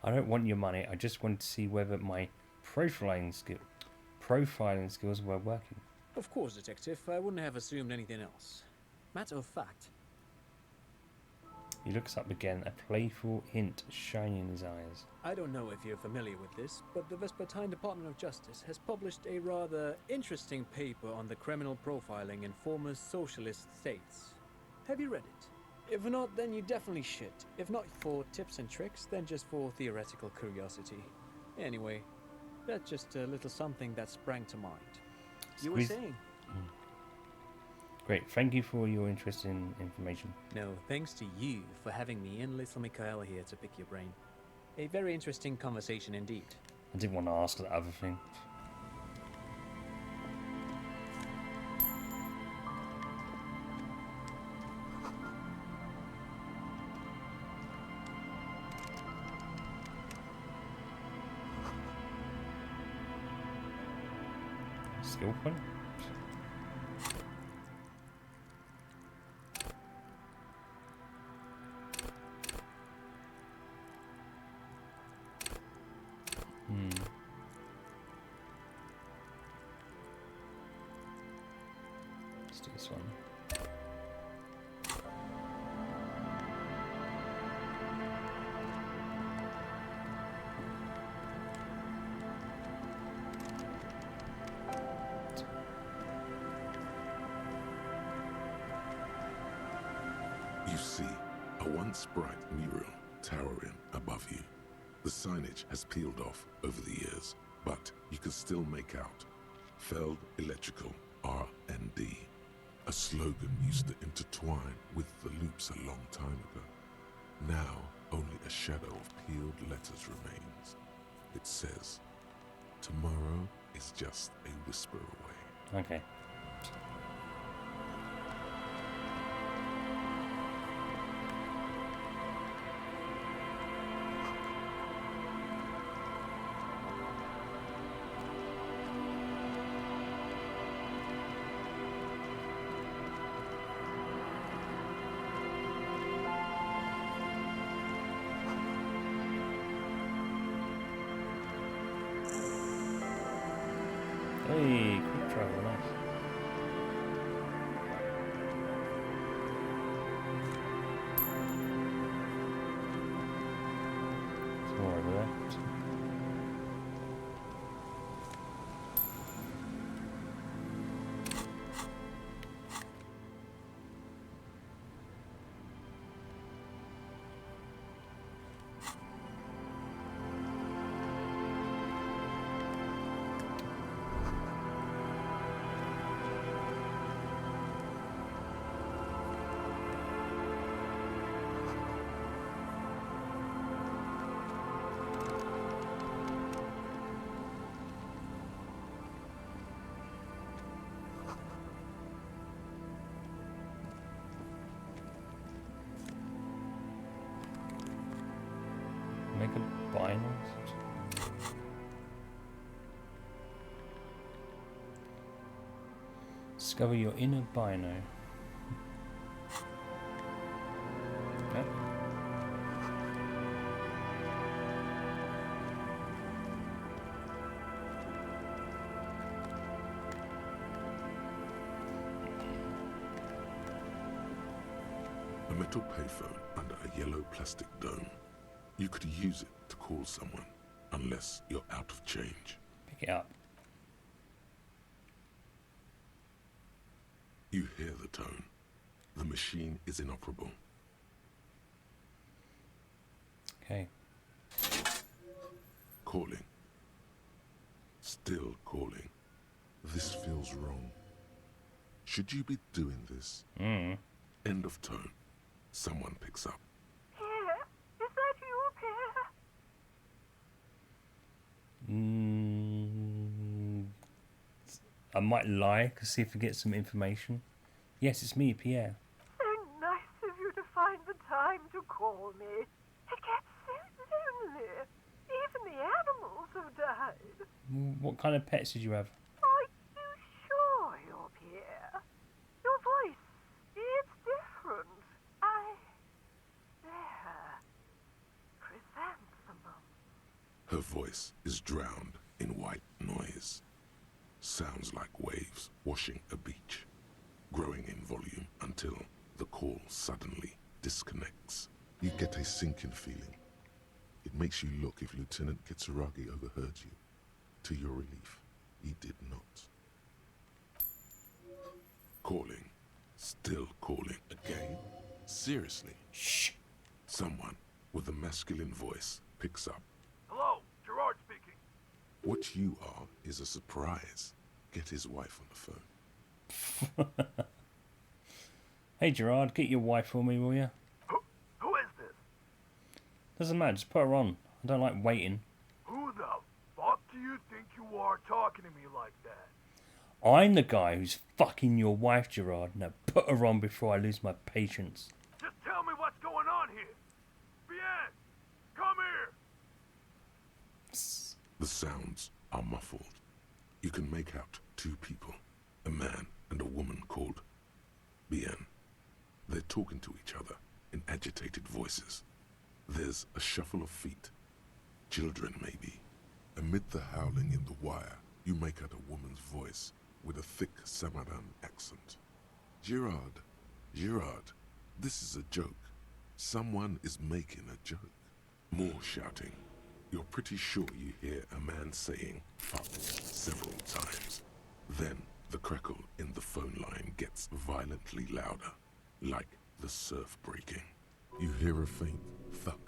I don't want your money. I just wanted to see whether my profiling skills were working. Of course, Detective. I wouldn't have assumed anything else. Matter of fact. He looks up again, a playful hint shining in his eyes. I don't know if you're familiar with this, but the Vespertine Department of Justice has published a rather interesting paper on the criminal profiling in former socialist states. Have you read it? If not, then you definitely should. If not for tips and tricks, then just for theoretical curiosity. Anyway, that's just a little something that sprang to mind. You were saying? Great, thank you for your interest in information. No, thanks to you for having me and little Michaela here to pick your brain. A very interesting conversation indeed. I didn't want to ask that other thing. Skill point? Let's do this one. You see, a once bright mural towering above you. The signage has peeled off over the years, but you can still make out Feld Electrical R&D. A slogan used to intertwine with the loops a long time ago. Now, only a shadow of peeled letters remains. It says, tomorrow is just a whisper away. Okay. Hey, quick travel, nice. Discover your inner bino. Okay. A metal payphone under a yellow plastic dome. You could use it to call someone, unless you're out of change. Pick it up. You hear the tone. The machine is inoperable. Okay. Calling. Still calling. This feels wrong. Should you be doing this? End of tone. Someone picks up. Pierre, is that you, Pierre? I might lie to see if I get some information. Yes, it's me, Pierre. So nice of you to find the time to call me. It gets so lonely. Even the animals have died. What kind of pets did you have? Are you sure you're Pierre? Your voice, it's different. There. Chrysanthemum. Her voice is drowned in white noise. Sounds like waves washing a beach, growing in volume until the call suddenly disconnects. You get a sinking feeling. It makes you look if Lieutenant Kitsuragi overheard you. To your relief, he did not. Calling. Still calling. Again? Seriously? Shh. Someone with a masculine voice picks up. Hello, Gerard speaking. What you are is a surprise. Get his wife on the phone. Hey Gerard, get your wife for me, will you? Who is this? Doesn't matter, just put her on. I don't like waiting. Who the fuck do you think you are talking to me like that? I'm the guy who's fucking your wife, Gerard. Now put her on before I lose my patience. Just tell me what's going on here. Bien, come here. The sounds are muffled. You can make out two people, a man and a woman called Bien. They're talking to each other in agitated voices. There's a shuffle of feet. Children, maybe. Amid the howling in the wire, you make out a woman's voice with a thick Samaran accent. Gerard, this is a joke. Someone is making a joke. More shouting. You're pretty sure you hear a man saying fuck several times. Then the crackle in the phone line gets violently louder, like the surf breaking. You hear a faint thud.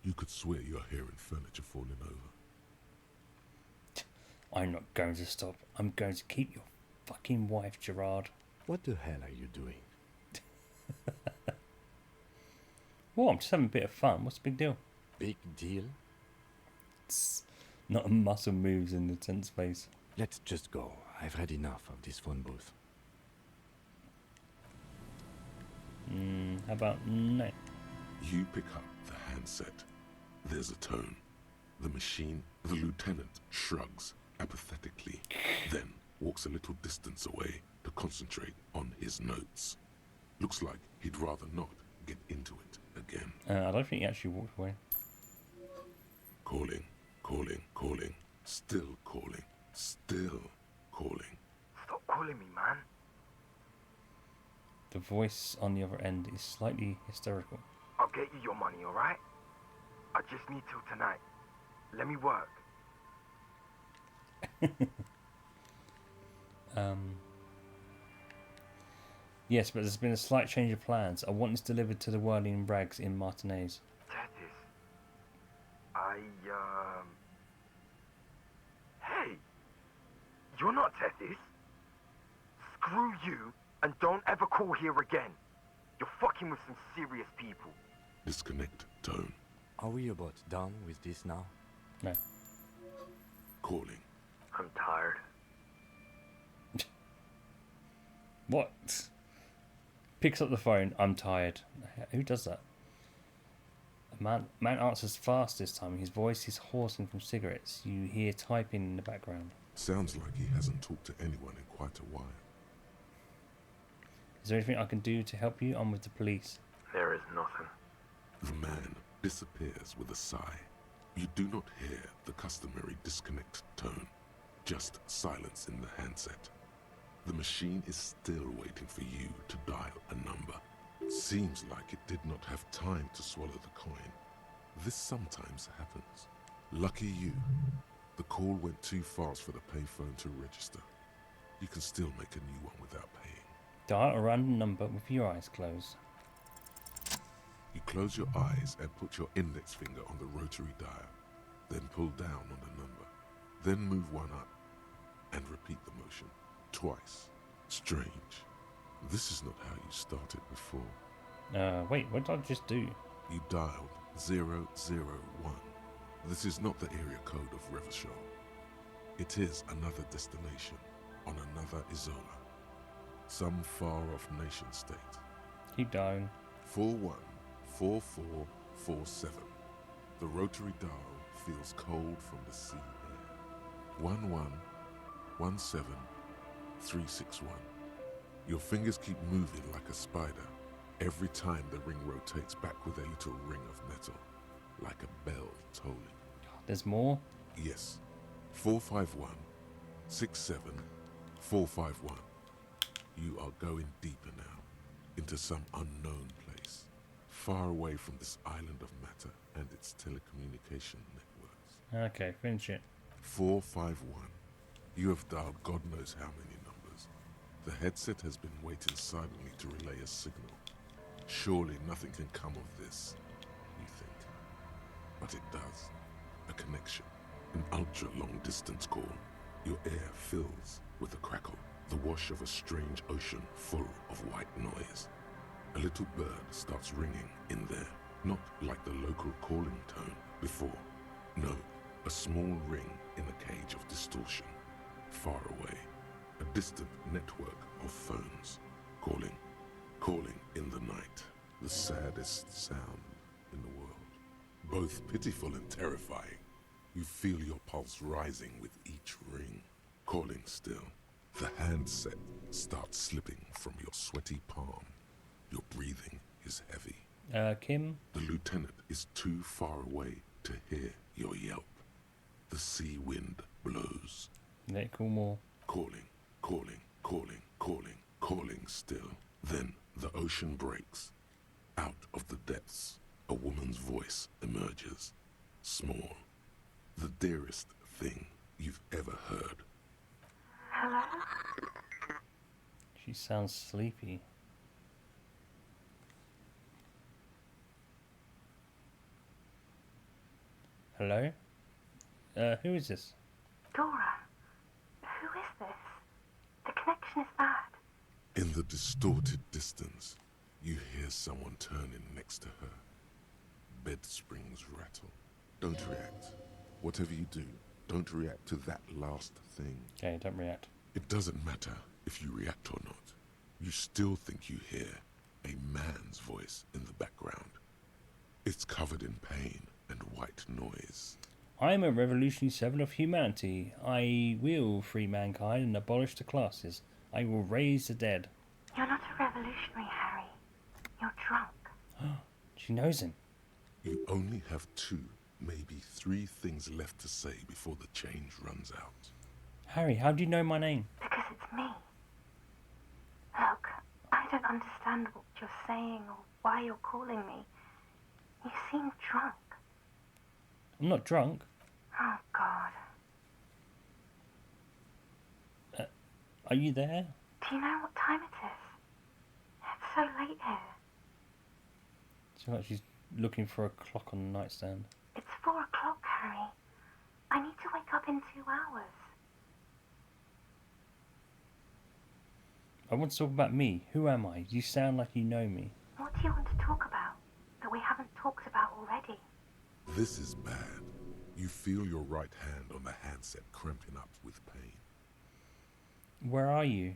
You could swear you're hearing furniture falling over. I'm not going to stop. I'm going to keep your fucking wife, Gerard. What the hell are you doing? Well, I'm just having a bit of fun. What's the big deal? Big deal? It's not a muscle moves in the tense space. Let's just go. I've had enough of this phone booth. How about no? You pick up the handset. There's a tone. The lieutenant shrugs apathetically, then walks a little distance away to concentrate on his notes. Looks like he'd rather not get into it again. I don't think he actually walked away. Calling. Still calling. Still calling. Stop calling me, man. The voice on the other end is slightly hysterical. I'll get you your money, alright? I just need till tonight. Let me work. Yes, but there's been a slight change of plans. I want this delivered to the Whirling Brags in Martinez. Tethys. Hey! You're not Tethys. Screw you, and don't ever call here again. You're fucking with some serious people. Disconnect tone. Are we about done with this now? No. Calling. I'm tired. What? Picks up the phone. I'm tired. Who does that? A man answers fast this time. His voice is hoarse and from cigarettes. You hear typing in the background. Sounds like he hasn't talked to anyone in quite a while. Is there anything I can do to help you? I'm with the police. There is nothing. The man disappears with a sigh. You do not hear the customary disconnect tone, just silence in the handset. The machine is still waiting for you to dial a number. Seems like it did not have time to swallow the coin. This sometimes happens. Lucky you. The call went too fast for the payphone to register. You can still make a new one without paying. Dial a random number with your eyes closed. You close your eyes and put your index finger on the rotary dial. Then pull down on the number. Then move one up. And repeat the motion. Twice. Strange. This is not how you started before. Wait, what did I just do? You dialed 001. This is not the area code of Revachol. It is another destination on another Isola. Some far-off nation-state. Keep dialing. 414447. The rotary dial feels cold from the sea air. 1117361. Your fingers keep moving like a spider. Every time the ring rotates back with a little ring of metal, like a bell tolling. There's more? Yes. 451-67451. You are going deeper now, into some unknown place, far away from this island of matter and its telecommunication networks. Okay, finish it. 451. You have dialed God knows how many numbers. The headset has been waiting silently to relay a signal. Surely nothing can come of this, you think. But it does. A connection. An ultra-long distance call. Your air fills with a crackle. The wash of a strange ocean full of white noise. A little bird starts ringing in there. Not like the local calling tone before. No, a small ring in a cage of distortion. Far away. A distant network of phones. Calling in the night. The saddest sound in the world. Both pitiful and terrifying. You feel your pulse rising with each ring. Calling still. The handset starts slipping from your sweaty palm. Your breathing is heavy. Kim? The lieutenant is too far away to hear your yelp. The sea wind blows. Let it cool more. Calling still. Then the ocean breaks. Out of the depths, a woman's voice emerges. Small. The dearest thing you've ever heard. Hello? She sounds sleepy. Hello? Who is this? Dora. Who is this? The connection is bad. In the distorted distance, you hear someone turning next to her. Bed springs rattle. Don't react. Whatever you do, don't react to that last thing. Okay, don't react. It doesn't matter if you react or not. You still think you hear a man's voice in the background. It's covered in pain and white noise. I am a revolutionary servant of humanity. I will free mankind and abolish the classes. I will raise the dead. You're not a revolutionary, Harry. You're drunk. She knows him. You only have 2, maybe 3 things left to say before the change runs out. Harry, how do you know my name? Because it's me. Look, I don't understand what you're saying or why you're calling me. You seem drunk. I'm not drunk. Oh, God. Are you there? Do you know what time it is? It's so late here. It's like she's looking for a clock on the nightstand. It's 4 o'clock, Harry. I need to wake up in 2 hours. I want to talk about me. Who am I? You sound like you know me. What do you want to talk about that we haven't talked about already? This is bad. You feel your right hand on the handset cramping up with pain. Where are you?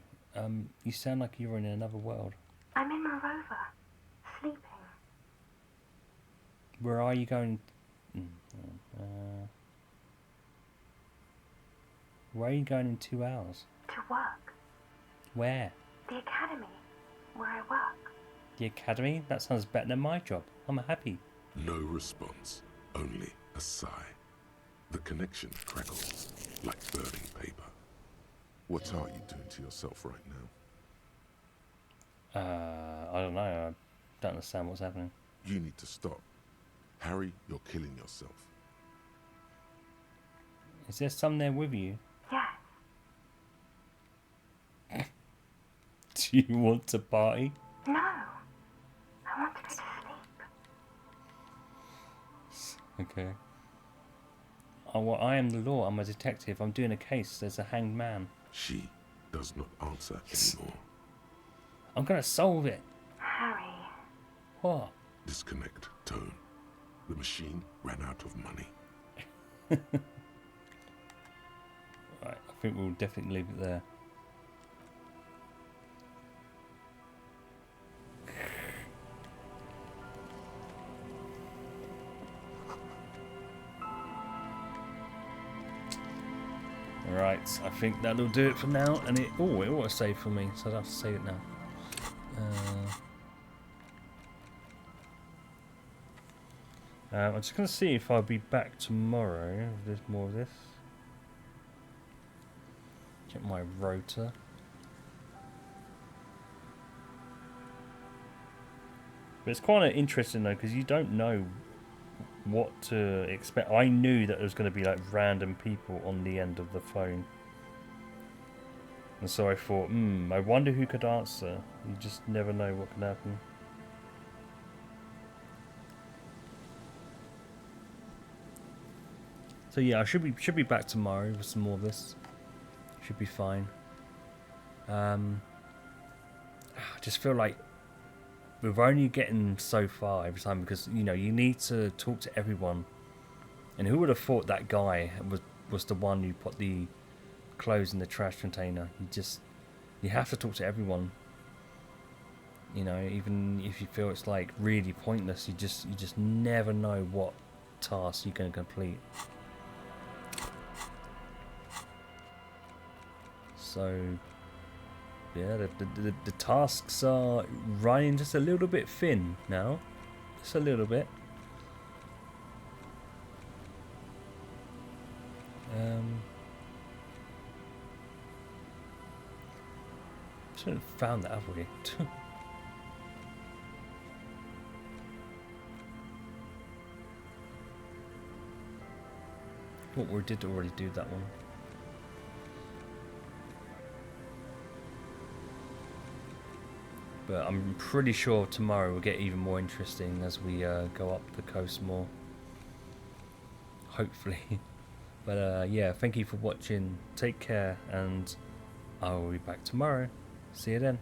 You sound like you're in another world. I'm in Morova, sleeping. Where are you going? Where are you going in 2 hours? To work. Where? The academy. where I work. The academy? That sounds better than my job. I'm happy. No response, only a sigh. The connection crackles like burning paper. What are you doing to yourself right now? I don't know. I don't understand what's happening. You need to stop. Harry, you're killing yourself. Is there some there with you? Yes. Do you want to party? No. I want to go to sleep. Okay. Oh, well, I am the law. I'm a detective. I'm doing a case. There's a hanged man. She does not answer anymore. I'm gonna solve it. Harry. What? Disconnect tone. The machine ran out of money. Right, I think we'll definitely leave it there. Right, I think that'll do it for now. And it auto save for me, so I'll have to save it now. I'm just going to see if I'll be back tomorrow. If there's more of this. Check my rotor. But it's quite interesting though, because you don't know what to expect. I knew that there was going to be like random people on the end of the phone. And so I thought, I wonder who could answer. You just never know what can happen. So yeah, I should be back tomorrow with some more of this. Should be fine. I just feel like we're only getting so far every time, because you know you need to talk to everyone. And who would have thought that guy was the one who put the clothes in the trash container? You have to talk to everyone. You know, even if you feel it's like really pointless, you just never know what task you're going to complete. So yeah, the tasks are running just a little bit thin now. Just a little bit. Should have found that, have we? What we did already do that one. But I'm pretty sure tomorrow will get even more interesting as we go up the coast more. Hopefully. But yeah, thank you for watching. Take care, and I will be back tomorrow. See you then.